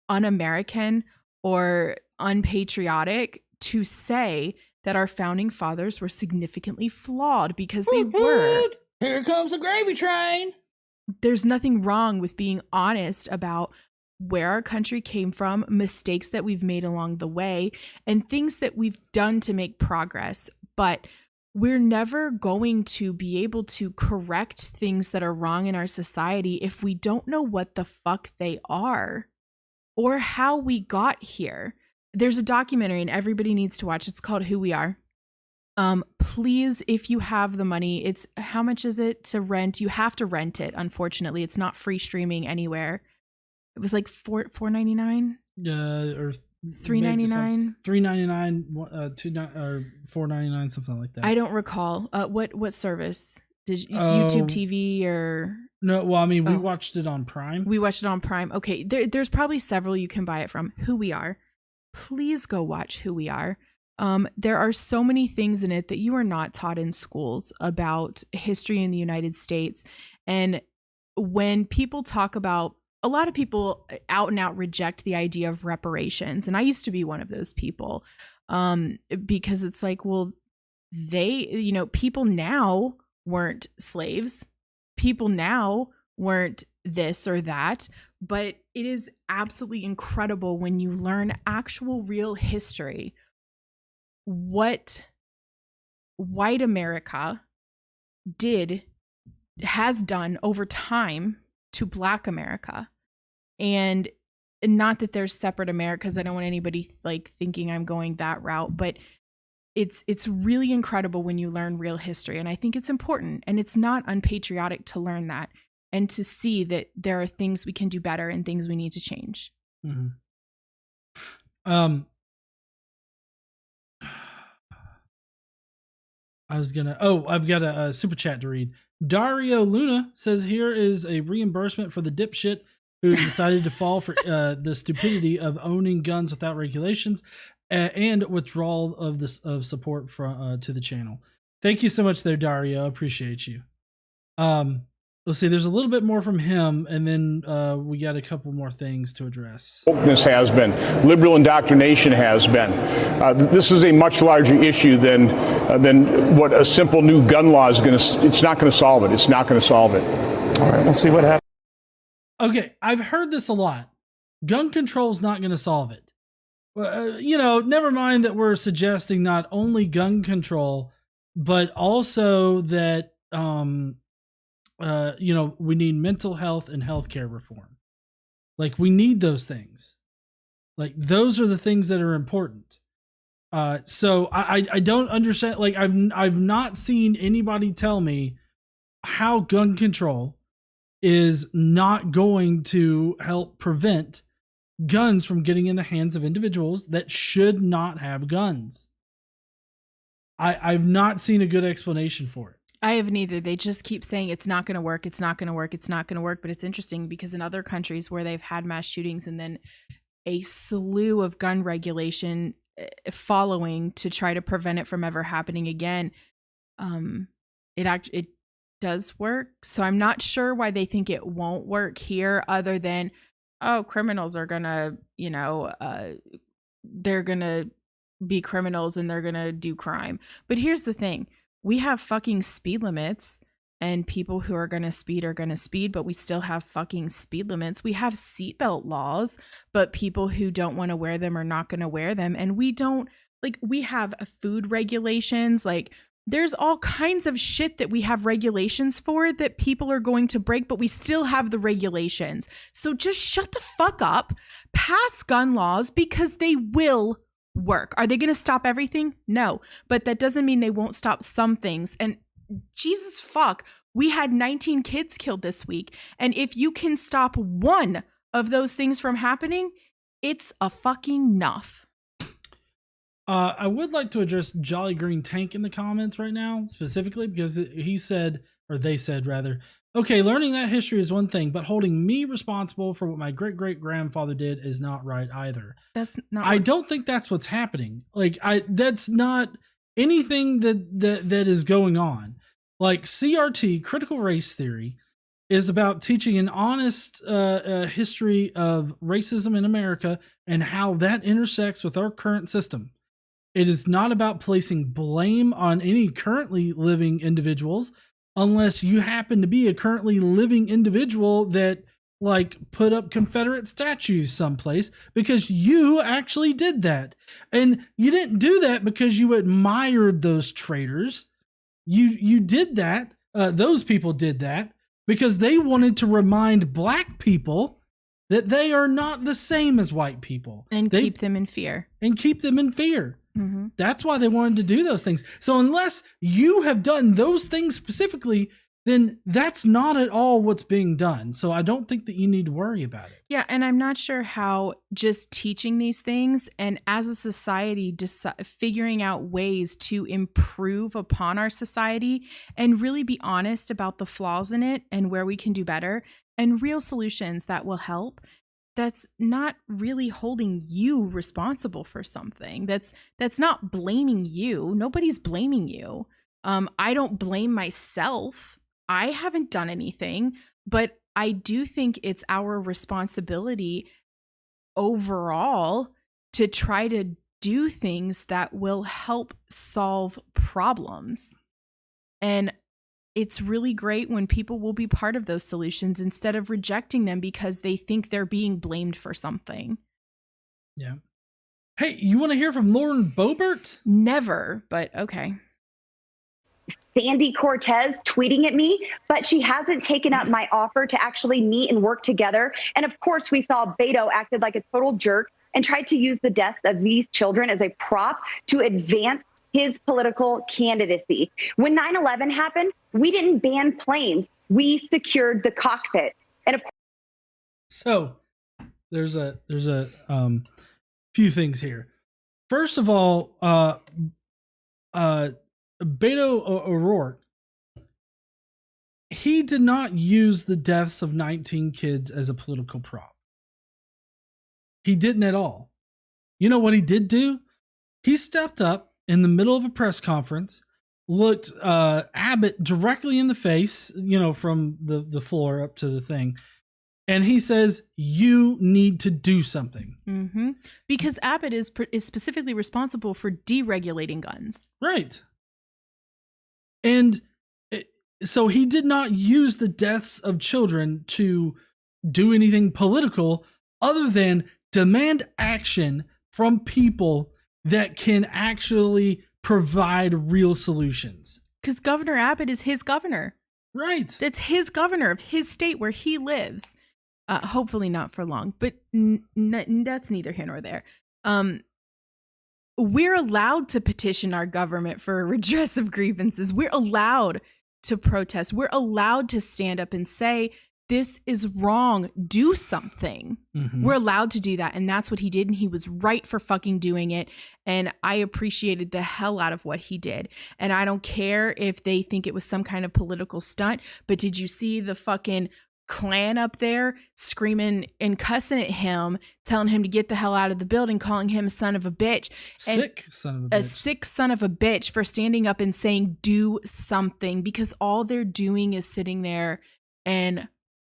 un-American or unpatriotic to say that our founding fathers were significantly flawed, because they were. Here comes the gravy train. There's nothing wrong with being honest about where our country came from, mistakes that we've made along the way, and things that we've done to make progress. But we're never going to be able to correct things that are wrong in our society if we don't know what the fuck they are or how we got here. There's a documentary and everybody needs to watch. It's called Who We Are. Please, if you have the money, how much is it to rent? You have to rent it. Unfortunately, it's not free streaming anywhere. It was like $4.99 or $3.99, $3.99, or $4.99, something like that. I don't recall. What service did YouTube TV or no? Well, I mean, we watched it on Prime. We watched it on Prime. Okay, there's probably several you can buy it from. Who We Are. Please go watch Who We Are. There are so many things in it that you are not taught in schools about history in the United States. And when people talk about, a lot of people out and out reject the idea of reparations. And I used to be one of those people, because it's like, well, people now weren't slaves. People now weren't this or that. But it is absolutely incredible when you learn actual real history, what white America has done over time to Black America. And not that there's separate Americas. I don't want anybody thinking I'm going that route, but it's really incredible when you learn real history. And I think it's important, and it's not unpatriotic to learn that and to see that there are things we can do better and things we need to change. Mm-hmm. I've got a super chat to read. Dario Luna says, here is a reimbursement for the dipshit who decided to fall for the stupidity of owning guns without regulations and withdrawal of support to the channel. Thank you so much there, Dario. Appreciate you. Let's see, there's a little bit more from him, and then we got a couple more things to address. Wokeness has been, liberal indoctrination has been. This is a much larger issue than what a simple new gun law is going to. It's not going to solve it. It's not going to solve it. All right, we'll see what happens. Okay, I've heard this a lot. Gun control is not going to solve it. Never mind that we're suggesting not only gun control, but also that we need mental health and healthcare reform. Like, we need those things. Like, those are the things that are important. So I don't understand. Like, I've not seen anybody tell me how gun control is not going to help prevent guns from getting in the hands of individuals that should not have guns. I've not seen a good explanation for it. I haven't either. They just keep saying it's not going to work. It's not going to work. It's not going to work. But it's interesting because in other countries where they've had mass shootings and then a slew of gun regulation following to try to prevent it from ever happening again, it does work. So I'm not sure why they think it won't work here, other than, criminals are gonna, they're gonna be criminals and they're gonna do crime. But here's the thing. We have fucking speed limits and people who are going to speed, but we still have fucking speed limits. We have seatbelt laws, but people who don't want to wear them are not going to wear them. And we have food regulations. Like, there's all kinds of shit that we have regulations for that people are going to break, but we still have the regulations. So just shut the fuck up, pass gun laws, because they will work. Are they going to stop everything? No, but that doesn't mean they won't stop some things. And Jesus fuck, we had 19 kids killed this week. And if you can stop one of those things from happening, it's a fucking enough. I would like to address Jolly Green Tank in the comments right now, specifically because he said, or they said rather, okay, learning that history is one thing, but holding me responsible for what my great-great-grandfather did is not right either. That's not. I don't think that's what's happening. Like, that's not anything that is going on. Like, CRT, critical race theory, is about teaching an honest history of racism in America and how that intersects with our current system. It is not about placing blame on any currently living individuals, unless you happen to be a currently living individual that put up Confederate statues someplace, because you actually did that. And you didn't do that because you admired those traitors. You did that. Those people did that because they wanted to remind black people that they are not the same as white people. And keep them in fear. Mm-hmm. That's why they wanted to do those things. So unless you have done those things specifically, then that's not at all what's being done. So I don't think that you need to worry about it. Yeah, and I'm not sure how just teaching these things and as a society figuring out ways to improve upon our society and really be honest about the flaws in it and where we can do better and real solutions that will help. That's not really holding you responsible for something. That's not blaming you. Nobody's blaming you. I don't blame myself. I haven't done anything, but I do think it's our responsibility overall to try to do things that will help solve problems. And it's really great when people will be part of those solutions instead of rejecting them because they think they're being blamed for something. Yeah. Hey, you want to hear from Lauren Boebert? Never, but okay. Sandy Cortez tweeting at me, but she hasn't taken up my offer to actually meet and work together. And of course, we saw Beto acted like a total jerk and tried to use the deaths of these children as a prop to advance his political candidacy. When 9/11 happened, we didn't ban planes. We secured the cockpit. And of course, so there's a few things here. First of all, Beto O'Rourke, he did not use the deaths of 19 kids as a political prop. He didn't at all. You know what he did do? He stepped up in the middle of a press conference, looked Abbott directly in the face, from the floor up to the thing, and he says, "You need to do something." Mm-hmm. Because Abbott is specifically responsible for deregulating guns. Right. And so he did not use the deaths of children to do anything political other than demand action from people that can actually provide real solutions. Because Governor Abbott is his governor. Right. It's his governor of his state where he lives. Hopefully not for long, but that's neither here nor there. We're allowed to petition our government for a redress of grievances. We're allowed to protest. We're allowed to stand up and say, this is wrong. Do something. Mm-hmm. We're allowed to do that. And that's what he did. And he was right for fucking doing it. And I appreciated the hell out of what he did. And I don't care if they think it was some kind of political stunt, but did you see the fucking Klan up there screaming and cussing at him, telling him to get the hell out of the building, calling him a son of a bitch. Sick son of a bitch. A sick son of a bitch for standing up and saying, do something, because all they're doing is sitting there and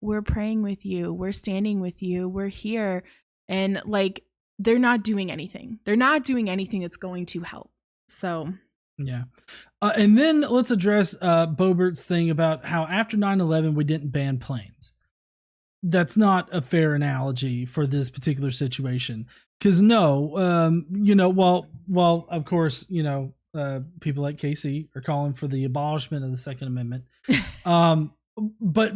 we're praying with you. We're standing with you. We're here. And they're not doing anything. They're not doing anything that's going to help. So Yeah. And then let's address Bobert's thing about how after 9/11 we didn't ban planes. That's not a fair analogy for this particular situation. Because no, while of course, people like Casey are calling for the abolishment of the Second Amendment. But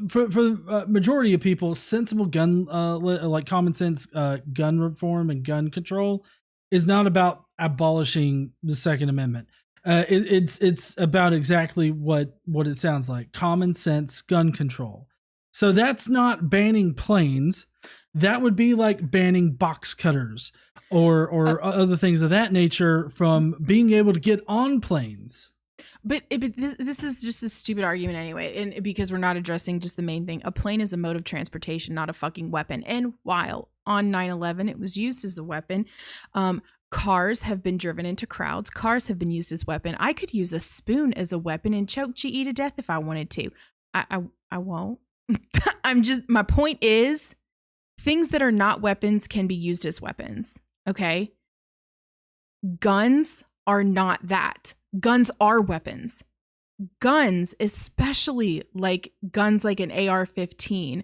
for the majority of people, sensible gun, like common sense gun reform and gun control is not about abolishing the Second Amendment. It's about exactly what it sounds like: common sense gun control. So that's not banning planes. That would be like banning box cutters or other things of that nature from being able to get on planes. But this is just a stupid argument anyway, and because we're not addressing just the main thing. A plane is a mode of transportation, not a fucking weapon. And while on 9/11 it was used as a weapon, cars have been driven into crowds. Cars have been used as weapon. I could use a spoon as a weapon and choke GE to death if I wanted to. I won't. My point is, things that are not weapons can be used as weapons. Okay? Guns are not that. Guns are weapons. Guns, especially like guns like an AR-15,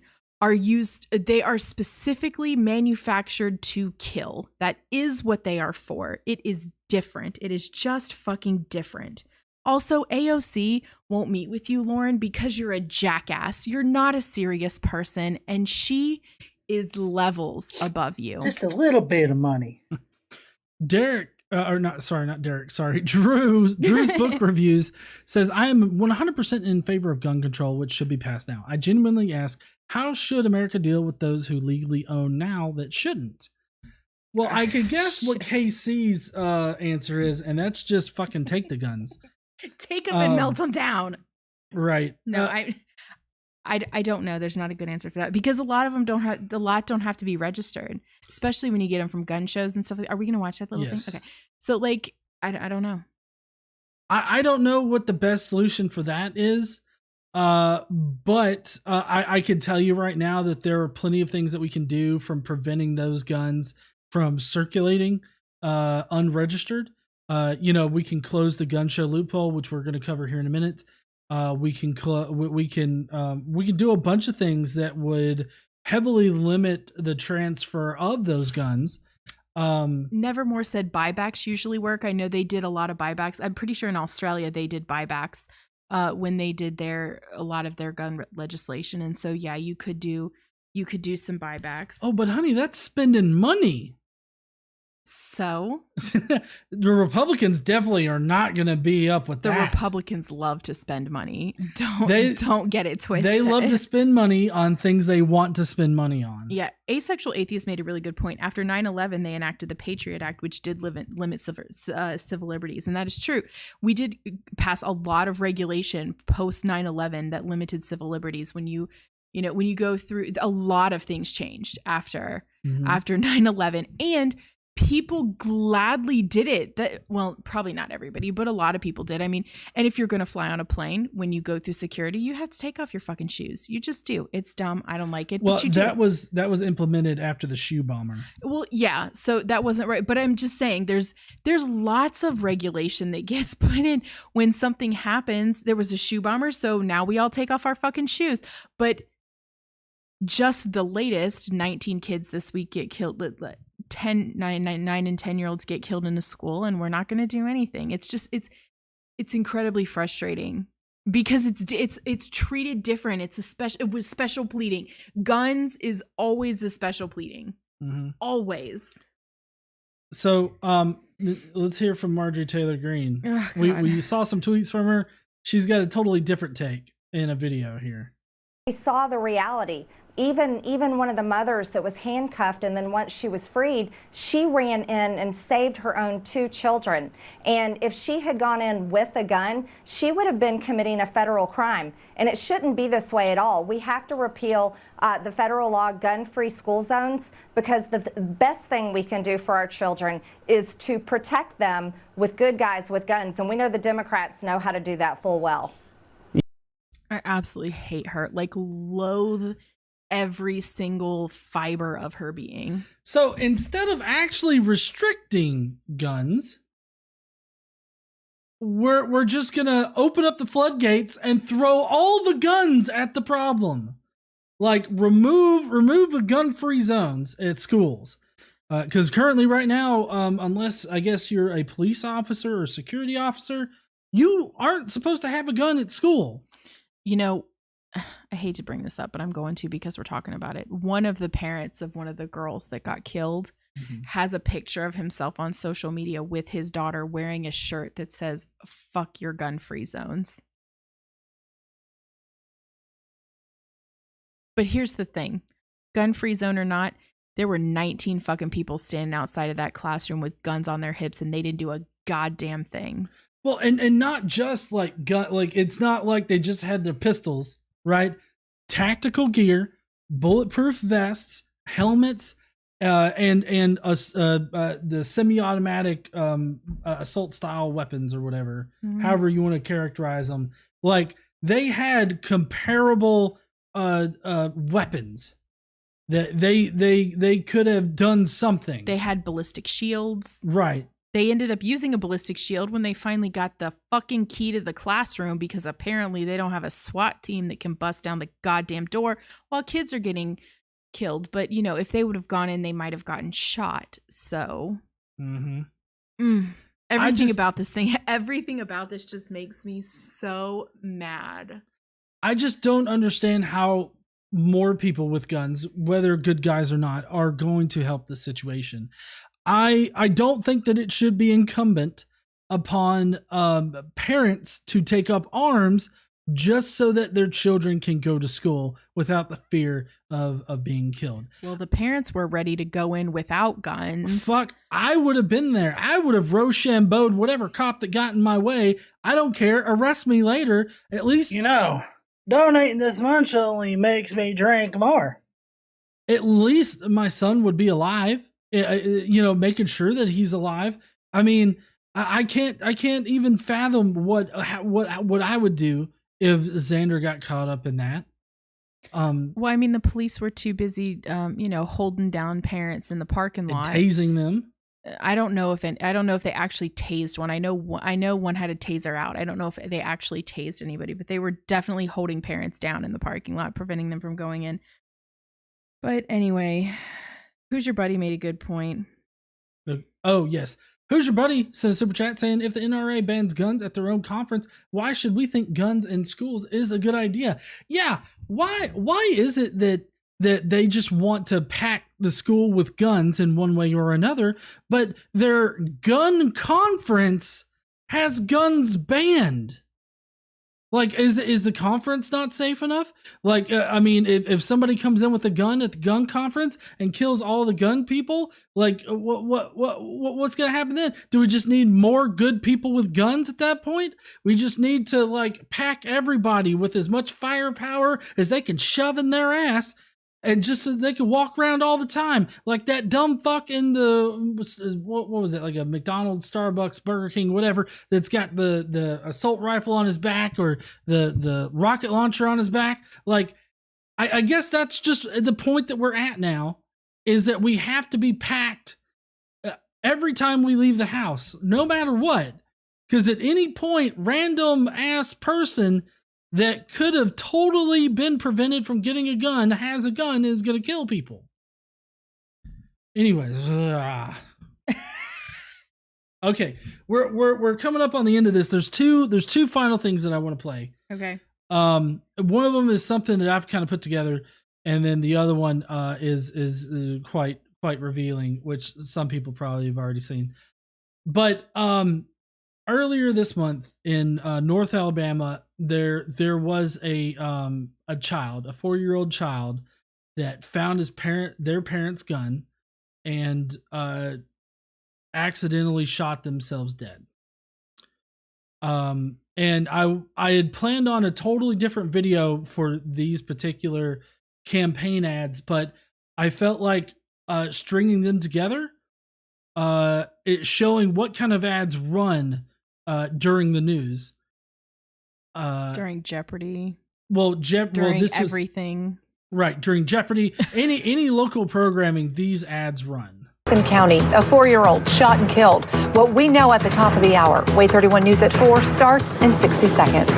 they are specifically manufactured to kill. That is what they are for. It is different. It is just fucking different. Also, AOC won't meet with you, Lauren, because you're a jackass. You're not a serious person, and she is levels above you. Just a little bit of money. Derek, not Derek, sorry. Drew's book reviews says, I am 100% in favor of gun control, which should be passed now. I genuinely ask, how should America deal with those who legally own now that shouldn't? Well, I could guess what KC's answer is, and that's just fucking take the guns. Take them and melt them down. Right. No, I don't know. There's not a good answer for that because a lot of them don't have to be registered, especially when you get them from gun shows and stuff. Are we going to watch that little thing? Okay. So like, I don't know. I don't know what the best solution for that is. But I can tell you right now that there are plenty of things that we can do from preventing those guns from circulating, unregistered. We can close the gun show loophole, which we're going to cover here in a minute. We can do a bunch of things that would heavily limit the transfer of those guns. Nevermore said buybacks usually work. I know they did a lot of buybacks. I'm pretty sure in Australia they did buybacks when they did a lot of their gun legislation. And so yeah, you could do some buybacks. Oh, but honey, that's spending money. So the Republicans definitely are not going to be up with that. The Republicans love to spend money. Don't get it twisted. They love to spend money on things they want to spend money on. Yeah. Asexual Atheist made a really good point. After 9/11, they enacted the Patriot Act, which did limit civil liberties. And that is true. We did pass a lot of regulation post 9/11 that limited civil liberties. When you go through, a lot of things changed after 9/11, and people gladly did it. Well, probably not everybody, but a lot of people did. I mean, and if you're going to fly on a plane, when you go through security, you have to take off your fucking shoes. You just do. It's dumb. I don't like it. Well, but you that was implemented after the shoe bomber. Well, yeah. So that wasn't right. But I'm just saying there's lots of regulation that gets put in when something happens. There was a shoe bomber, so now we all take off our fucking shoes. But just the latest, 19 kids this week get killed. 9 and 10-year-olds get killed in a school, and we're not going to do anything. It's just it's incredibly frustrating because it's treated different. It was special pleading. Guns is always a special pleading. Mm-hmm. Always. So let's hear from Marjorie Taylor Greene. Oh, we saw some tweets from her. She's got a totally different take in a video here. I saw the reality. Even one of the mothers that was handcuffed, and then once she was freed, she ran in and saved her own 2 children. And if she had gone in with a gun, she would have been committing a federal crime. And it shouldn't be this way at all. We have to repeal the federal law, gun-free school zones, because the best thing we can do for our children is to protect them with good guys with guns. And we know the Democrats know how to do that full well. I absolutely hate her. Like, loathe every single fiber of her being. So instead of actually restricting guns, we're just gonna open up the floodgates and throw all the guns at the problem. Like remove the gun-free zones at schools. Because currently right now, unless I guess you're a police officer or security officer, you aren't supposed to have a gun at school. You know, I hate to bring this up, but I'm going to because we're talking about it. One of the parents of one of the girls that got killed has a picture of himself on social media with his daughter wearing a shirt that says, "Fuck your gun-free zones." But here's the thing, gun-free zone or not, there were 19 fucking people standing outside of that classroom with guns on their hips and they didn't do a goddamn thing. Well, and not just like gun, like it's not like they just had their pistols, right? Tactical gear, bulletproof vests, helmets, and the semi-automatic assault style weapons or whatever, however you want to characterize them. Like they had comparable weapons that they could have done something. They had ballistic shields. Right. They ended up using a ballistic shield when they finally got the fucking key to the classroom because apparently they don't have a SWAT team that can bust down the goddamn door while kids are getting killed. But, you know, if they would have gone in, they might have gotten shot. So everything about this just makes me so mad. I just don't understand how more people with guns, whether good guys or not, are going to help the situation. I don't think that it should be incumbent upon parents to take up arms just so that their children can go to school without the fear of being killed. Well, the parents were ready to go in without guns. Fuck, I would have been there. I would have Rochambeau'd whatever cop that got in my way. I don't care. Arrest me later. At least... You know, donating this much only makes me drink more. At least my son would be alive. You know, making sure that he's alive. I mean, I can't even fathom what I would do if Xander got caught up in that. Well, I mean, the police were too busy, you know, holding down parents in the parking lot, tasing them. I don't know if they actually tased one. I know one had a taser out. I don't know if they actually tased anybody, but they were definitely holding parents down in the parking lot, preventing them from going in. But anyway. Who's Your Buddy made a good point. Oh, yes. Who's Your Buddy says super chat saying, if the NRA bans guns at their own conference, why should we think guns in schools is a good idea? Yeah. Why is it that they just want to pack the school with guns in one way or another, but their gun conference has guns banned? Like, is the conference not safe enough? Like, I mean, if somebody comes in with a gun at the gun conference and kills all the gun people, like, what's gonna happen then? Do we just need more good people with guns at that point? We just need to like pack everybody with as much firepower as they can shove in their ass, and just so they can walk around all the time, like that dumb fuck in the what was it, like a McDonald's, Starbucks, Burger King, whatever, that's got the assault rifle on his back or the rocket launcher on his back. Like, I guess that's just the point that we're at now, is that we have to be packed every time we leave the house, no matter what, because at any point, random ass person that could have totally been prevented from getting a gun has a gun, is going to kill people. Anyways, okay, we're coming up on the end of this. There's two final things that I want to play. Okay. One of them is something that I've kind of put together, and then the other one is quite revealing, which some people probably have already seen. But earlier this month in North Alabama, there was a child, a 4-year-old child, that found their parents' gun and accidentally shot themselves dead. And I had planned on a totally different video for these particular campaign ads, but I felt like stringing them together, it showing what kind of ads run during the news. During Jeopardy. During everything. Right, during Jeopardy. any local programming, these ads run. Madison County, a 4-year-old shot and killed. What we know at the top of the hour. Way 31 News at 4 starts in 60 seconds.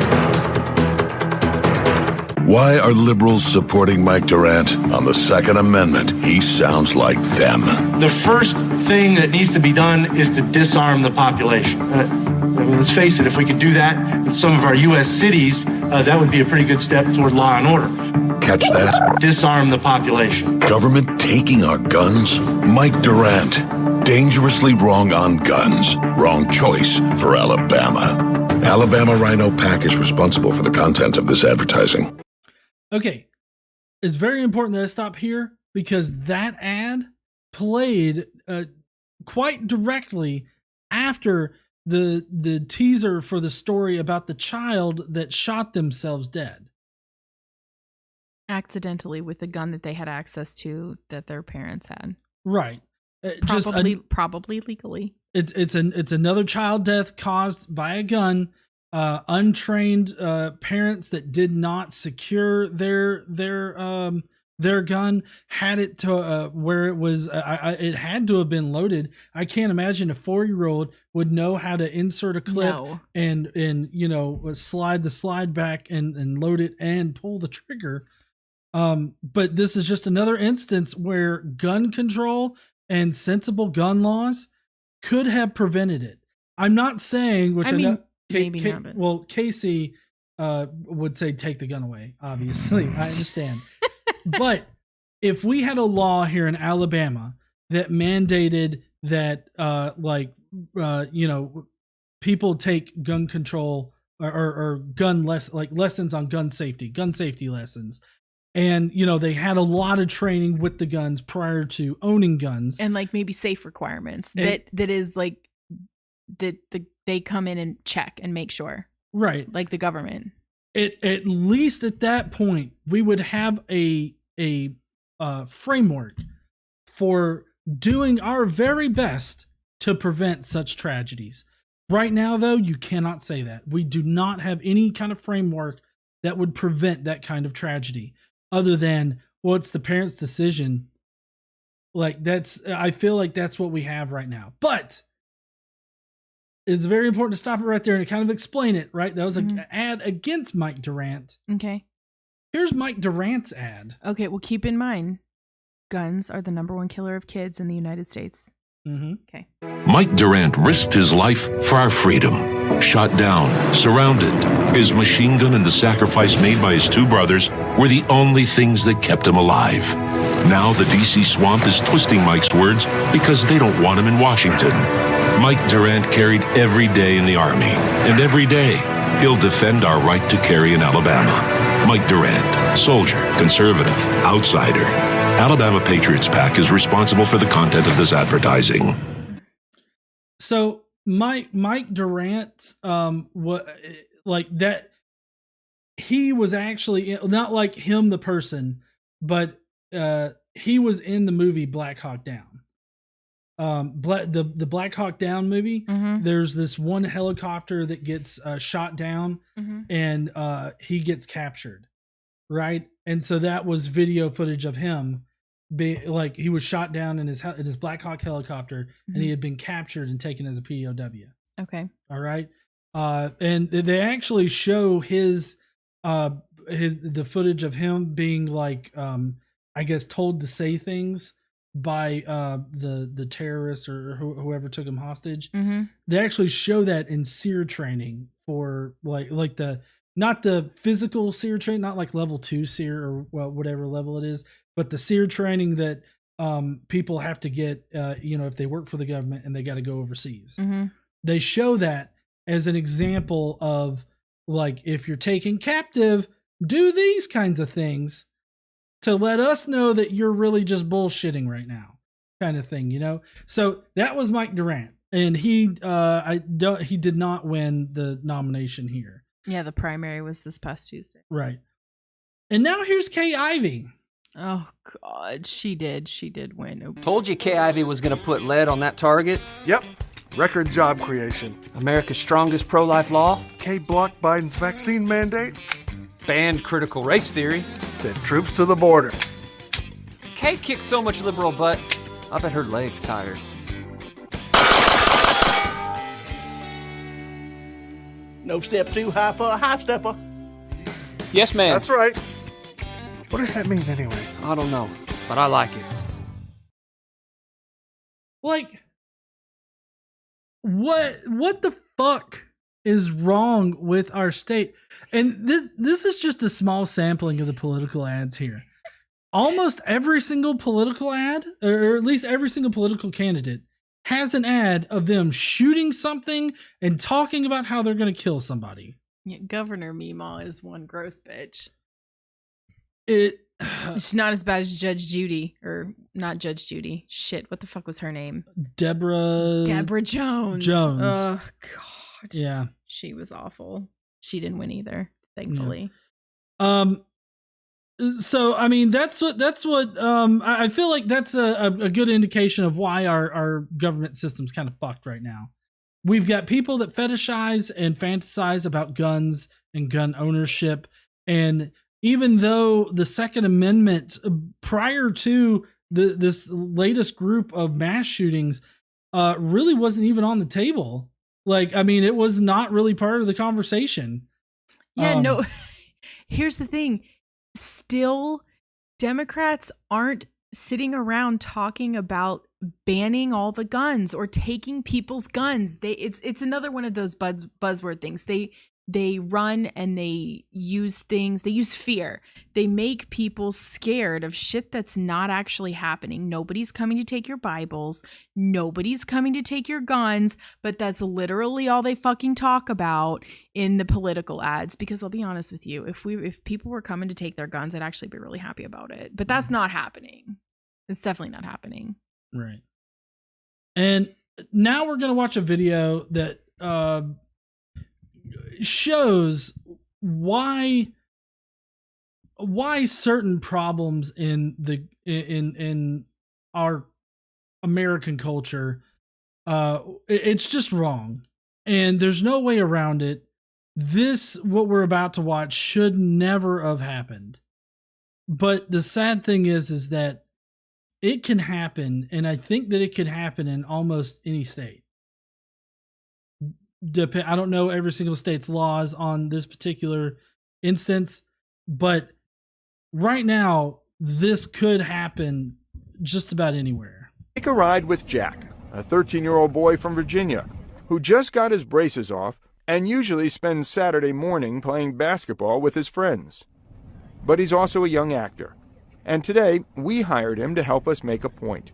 Why are liberals supporting Mike Durant? On the Second Amendment, he sounds like them. The first thing that needs to be done is to disarm the population. Let's face it, if we could do that in some of our U.S. cities, that would be a pretty good step toward law and order. Catch that? Disarm the population. Government taking our guns? Mike Durant. Dangerously wrong on guns. Wrong choice for Alabama. Alabama Rhino PAC is responsible for the content of this advertising. Okay, it's very important that I stop here because that ad played quite directly after the teaser for the story about the child that shot themselves dead. Accidentally with the gun that they had access to that their parents had. Right. Probably legally. It's another child death caused by a gun. Untrained parents that did not secure their gun had it to where it was. It had to have been loaded. I can't imagine a 4-year-old would know how to insert a clip and slide the slide back and load it and pull the trigger. But this is just another instance where gun control and sensible gun laws could have prevented it. I'm not saying, which maybe not. Well, Casey would say take the gun away. Obviously, I understand. But if we had a law here in Alabama that mandated that, people take gun control or lessons on gun safety lessons. And, they had a lot of training with the guns prior to owning guns. And maybe safe requirements that they come in and check and make sure. Right. Like the government. At least at that point, we would have a framework for doing our very best to prevent such tragedies. Right now, though, you cannot say that. We do not have any kind of framework that would prevent that kind of tragedy. Other than, well, it's the parents' decision. I feel like that's what we have right now. But it's very important to stop it right there and kind of explain it, right? That was an ad against Mike Durant. Okay. Here's Mike Durant's ad. Okay, well, keep in mind, guns are the #1 killer of kids in the United States. Mm-hmm. Okay. Mike Durant risked his life for our freedom. Shot down, surrounded. His machine gun and the sacrifice made by his 2 brothers were the only things that kept him alive. Now the D.C. swamp is twisting Mike's words because they don't want him in Washington. Mike Durant carried every day in the Army, and every day he'll defend our right to carry in Alabama. Mike Durant, soldier, conservative, outsider. Alabama Patriots PAC is responsible for the content of this advertising. So Mike Durant, he was actually not like him, the person, but he was in the movie Black Hawk Down. The Black Hawk Down movie. Mm-hmm. There's this one helicopter that gets shot down, and he gets captured, right? And so that was video footage of him. He was shot down in his Black Hawk helicopter, and he had been captured and taken as a POW. Okay. All right. And they actually show the footage of him being I guess told to say things by the terrorists or whoever took him hostage. Mm-hmm. They actually show that in SEER training for not the physical SEER training, not like level 2 SEER or whatever level it is, but the SEER training that people have to get, if they work for the government and they got to go overseas. Mm-hmm. They show that as an example of if you're taken captive, do these kinds of things to let us know that you're really just bullshitting right now, kind of thing, So that was Mike Durant, and he did not win the nomination here. Yeah, the primary was this past Tuesday. Right. And now here's Kay Ivey. Oh God, she did win. Told you Kay Ivey was going to put lead on that target. Yep. Record job creation. America's strongest pro-life law. Kay blocked Biden's vaccine mandate. Banned critical race theory. Sent troops to the border. Kay kicked so much liberal butt, I bet her leg's tired. No step too high for a high stepper. Yes, ma'am. That's right. What does that mean anyway? I don't know, but I like it. Like, what the fuck is wrong with our state? And this is just a small sampling of the political ads here. Almost every single political ad, or at least every single political candidate, has an ad of them shooting something and talking about how they're going to kill somebody. Yeah, Governor Meemaw is one gross bitch. It's not as bad as Judge Judy, or not Judge Judy. Shit, what the fuck was her name? Deborah Jones. Oh God. Yeah, she was awful. She didn't win either, thankfully. Yeah. So I mean, that's what I feel like that's a good indication of why our government system's kind of fucked right now. We've got people that fetishize and fantasize about guns and gun ownership, and even though the Second Amendment prior to this latest group of mass shootings really wasn't even on the table. Like, I mean, it was not really part of the conversation. Yeah, no. Here's the thing. Still, Democrats aren't sitting around talking about banning all the guns or taking people's guns. It's another one of those buzzword things. They run and they use things. They use fear. They make people scared of shit that's not actually happening. Nobody's coming to take your Bibles. Nobody's coming to take your guns. But that's literally all they fucking talk about in the political ads. Because I'll be honest with you, if people were coming to take their guns, I'd actually be really happy about it. But that's not happening. It's definitely not happening. Right. And now we're gonna watch a video that shows why certain problems in our American culture, it's just wrong, and there's no way around it. What we're about to watch should never have happened. But the sad thing is that it can happen, and I think that it could happen in almost any state. I don't know every single state's laws on this particular instance, but right now, this could happen just about anywhere. Take a ride with Jack, a 13-year-old boy from Virginia, who just got his braces off and usually spends Saturday morning playing basketball with his friends. But he's also a young actor, and today we hired him to help us make a point.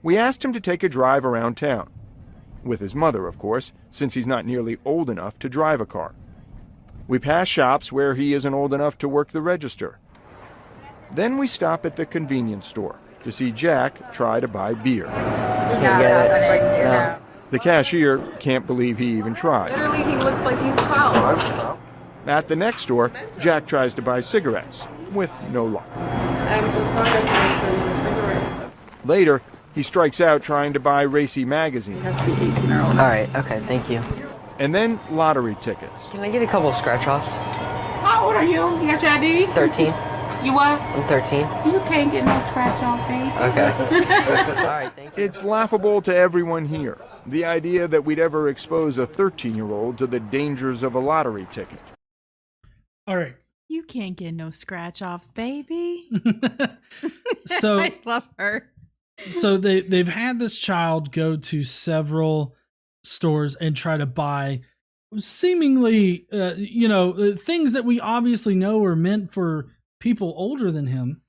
We asked him to take a drive around town. With his mother, of course, since he's not nearly old enough to drive a car. We pass shops where he isn't old enough to work the register. Then we stop at the convenience store to see Jack try to buy beer. The cashier can't believe he even tried. Literally, he looks like he's 12. At the next store, Jack tries to buy cigarettes, with no luck. I'm so sorry I send the cigarette. Later, he strikes out trying to buy Racy magazine. You have to be 18 or older. All right, okay, thank you. And then lottery tickets. Can I get a couple of scratch-offs? How old are you? You got your ID? 13. You what? I'm 13. You can't get no scratch off, baby. Okay. All right, thank you. It's laughable to everyone here, the idea that we'd ever expose a 13-year-old to the dangers of a lottery ticket. All right. You can't get no scratch-offs, baby. So I love her. So they've had this child go to several stores and try to buy seemingly, things that we obviously know are meant for people older than him,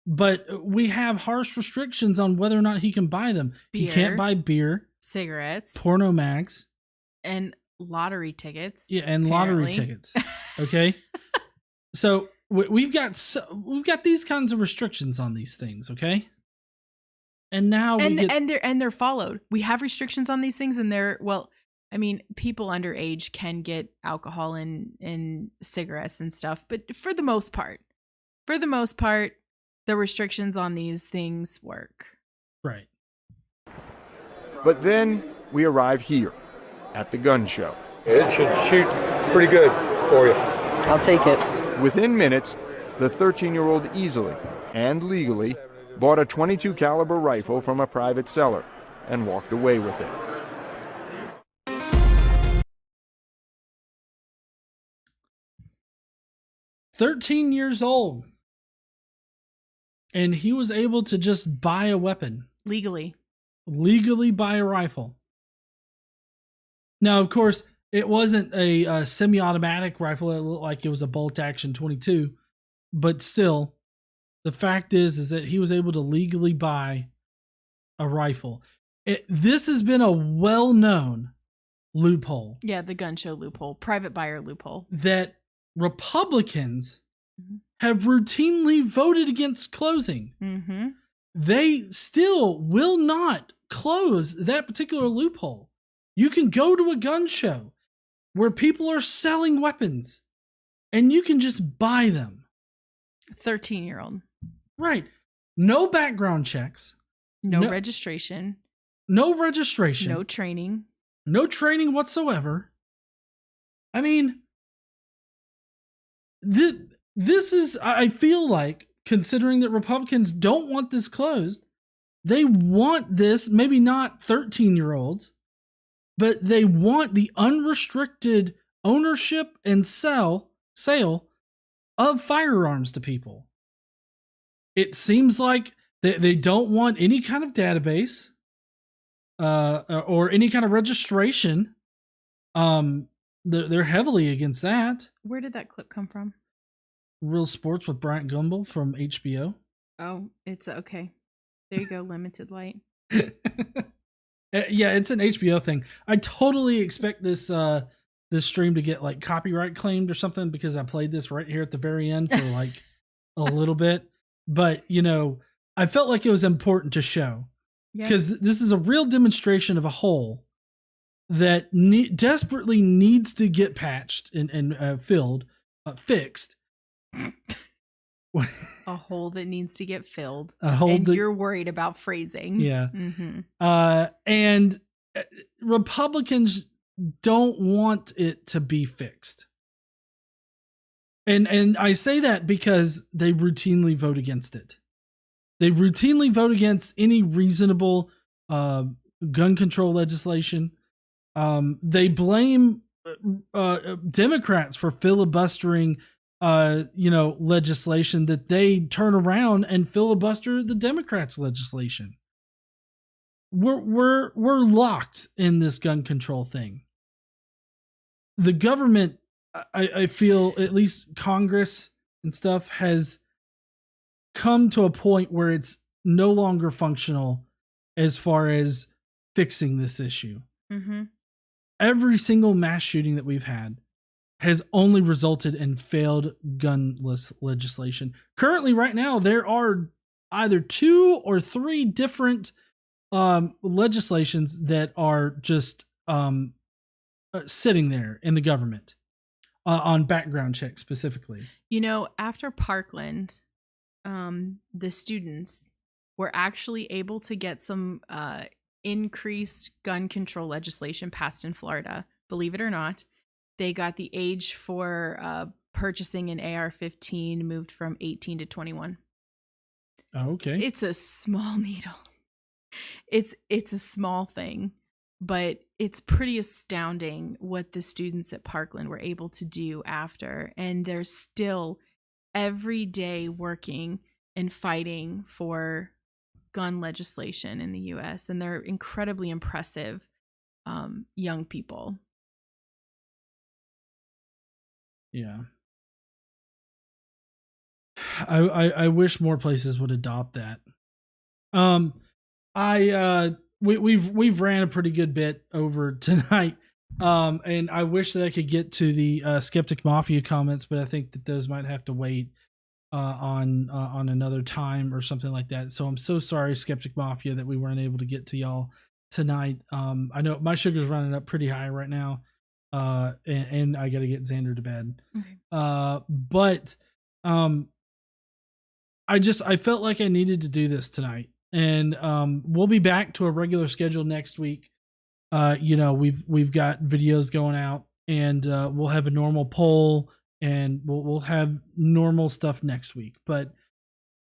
but we have harsh restrictions on whether or not he can buy them. He can't buy beer, cigarettes, porno mags, and lottery tickets. Yeah, and lottery tickets. Okay, so we've got these kinds of restrictions on these things. Okay. And now they're followed. We have restrictions on these things, and people underage can get alcohol and cigarettes and stuff, but for the most part, the restrictions on these things work. Right. But then we arrive here at the gun show. It should shoot pretty good for you. I'll take it. Within minutes, the 13-year-old easily and legally bought a .22 caliber rifle from a private seller, and walked away with it. "13 years old, and he was able to just buy a weapon. Legally Buy a rifle. Now, of course, it wasn't a semi-automatic rifle. It looked like it was a bolt-action .22, but still, the fact is that he was able to legally buy a rifle. This has been a well-known loophole. Yeah, the gun show loophole, private buyer loophole. That Republicans have routinely voted against closing. Mm-hmm. They still will not close that particular loophole. You can go to a gun show where people are selling weapons and you can just buy them. 13-year-old. Right. No background checks. No registration. No registration. No training. No training whatsoever. I mean, this is, I feel like, considering that Republicans don't want this closed, they want this, maybe not 13-year-olds, but they want the unrestricted ownership and sale of firearms to people. It seems like they don't want any kind of database or any kind of registration. They're heavily against that. Where did that clip come from? Real Sports with Bryant Gumbel from HBO. Oh, it's okay. There you go, limited light. Yeah, it's an HBO thing. I totally expect this stream to get like copyright claimed or something because I played this right here at the very end for like a little bit. But, you know, I felt like it was important to show because this is a real demonstration of a hole that desperately needs to get patched and fixed. A hole that needs to get filled. A hole and that you're worried about phrasing. Yeah. Mm-hmm. And Republicans don't want it to be fixed. And I say that because they routinely vote against it. They routinely vote against any reasonable gun control legislation. They blame Democrats for filibustering legislation that they turn around and filibuster the Democrats' legislation. We're locked in this gun control thing. The government, I feel, at least Congress and stuff, has come to a point where it's no longer functional as far as fixing this issue. Mm-hmm. Every single mass shooting that we've had has only resulted in failed gunless legislation. Currently, right now, there are either 2 or 3 different legislations that are just sitting there in the government on background checks specifically. You know, after Parkland, the students were actually able to get some increased gun control legislation passed in Florida. Believe it or not, they got the age for purchasing an AR-15 moved from 18 to 21. Oh, okay. It's a small needle. It's a small thing, but it's pretty astounding what the students at Parkland were able to do after. And they're still every day working and fighting for gun legislation in the US. And they're incredibly impressive young people. Yeah. I wish more places would adopt that. We've ran a pretty good bit over tonight. And I wish that I could get to the Skeptic Mafia comments, but I think that those might have to wait on another time or something like that. So I'm so sorry, Skeptic Mafia, that we weren't able to get to y'all tonight. I know my sugar's running up pretty high right now. And I got to get Xander to bed. Okay. But I felt like I needed to do this tonight, and we'll be back to a regular schedule next week. We've got videos going out, and we'll have a normal poll, and we'll have normal stuff next week. But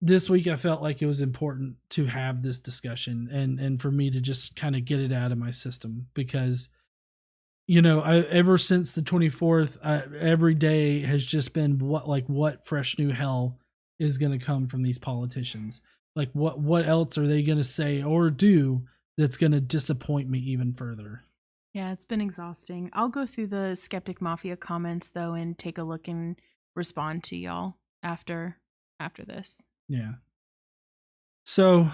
this week I felt like it was important to have this discussion and for me to just kind of get it out of my system, because, you know, ever since the 24th, every day has just been what fresh new hell is going to come from these politicians. Like what else are they going to say or do that's going to disappoint me even further? Yeah, it's been exhausting. I'll go through the Skeptic Mafia comments though and take a look and respond to y'all after this. Yeah. So,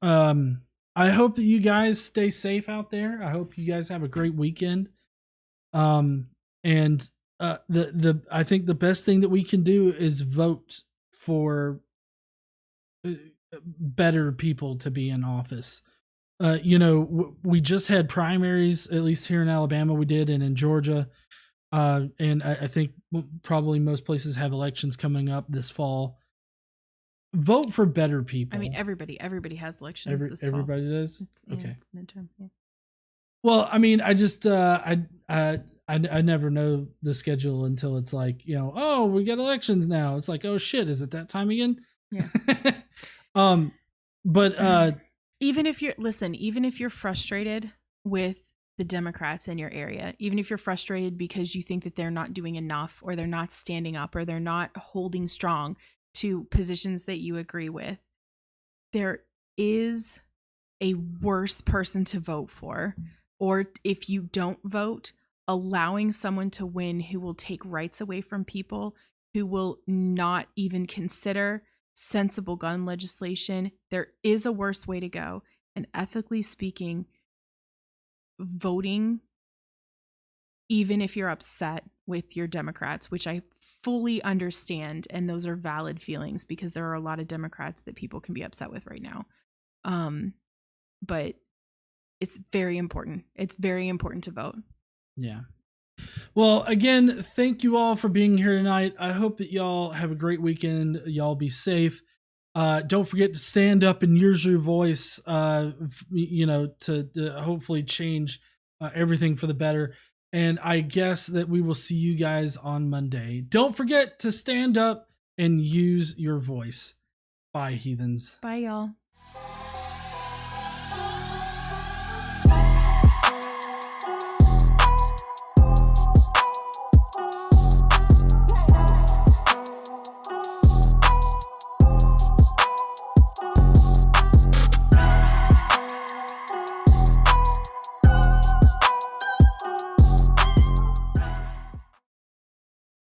I hope that you guys stay safe out there. I hope you guys have a great weekend. I think the best thing that we can do is vote for better people to be in office. You know, we just had primaries, at least here in Alabama we did, and in Georgia. And I think probably most places have elections coming up this fall. Vote for better people. I mean, everybody has elections this fall. Everybody does? Okay. It's midterm, yeah. Well, I mean, I just I never know the schedule until it's like, you know, oh, we got elections now. It's like, oh shit, is it that time again? Yeah. But even if you're frustrated with the Democrats in your area, even if you're frustrated because you think that they're not doing enough, or they're not standing up, or they're not holding strong to positions that you agree with, there is a worse person to vote for. Or if you don't vote, allowing someone to win who will take rights away from people, who will not even consider sensible gun legislation. There is a worse way to go. And ethically speaking, voting, even if you're upset with your Democrats, which I fully understand, and those are valid feelings because there are a lot of Democrats that people can be upset with right now. But it's very important. It's very important to vote. Yeah. Well, again, thank you all for being here tonight. I hope that y'all have a great weekend. Y'all be safe. Don't forget to stand up and use your voice, you know, to hopefully change everything for the better. And I guess that we will see you guys on Monday. Don't forget to stand up and use your voice. Bye, heathens. Bye, y'all.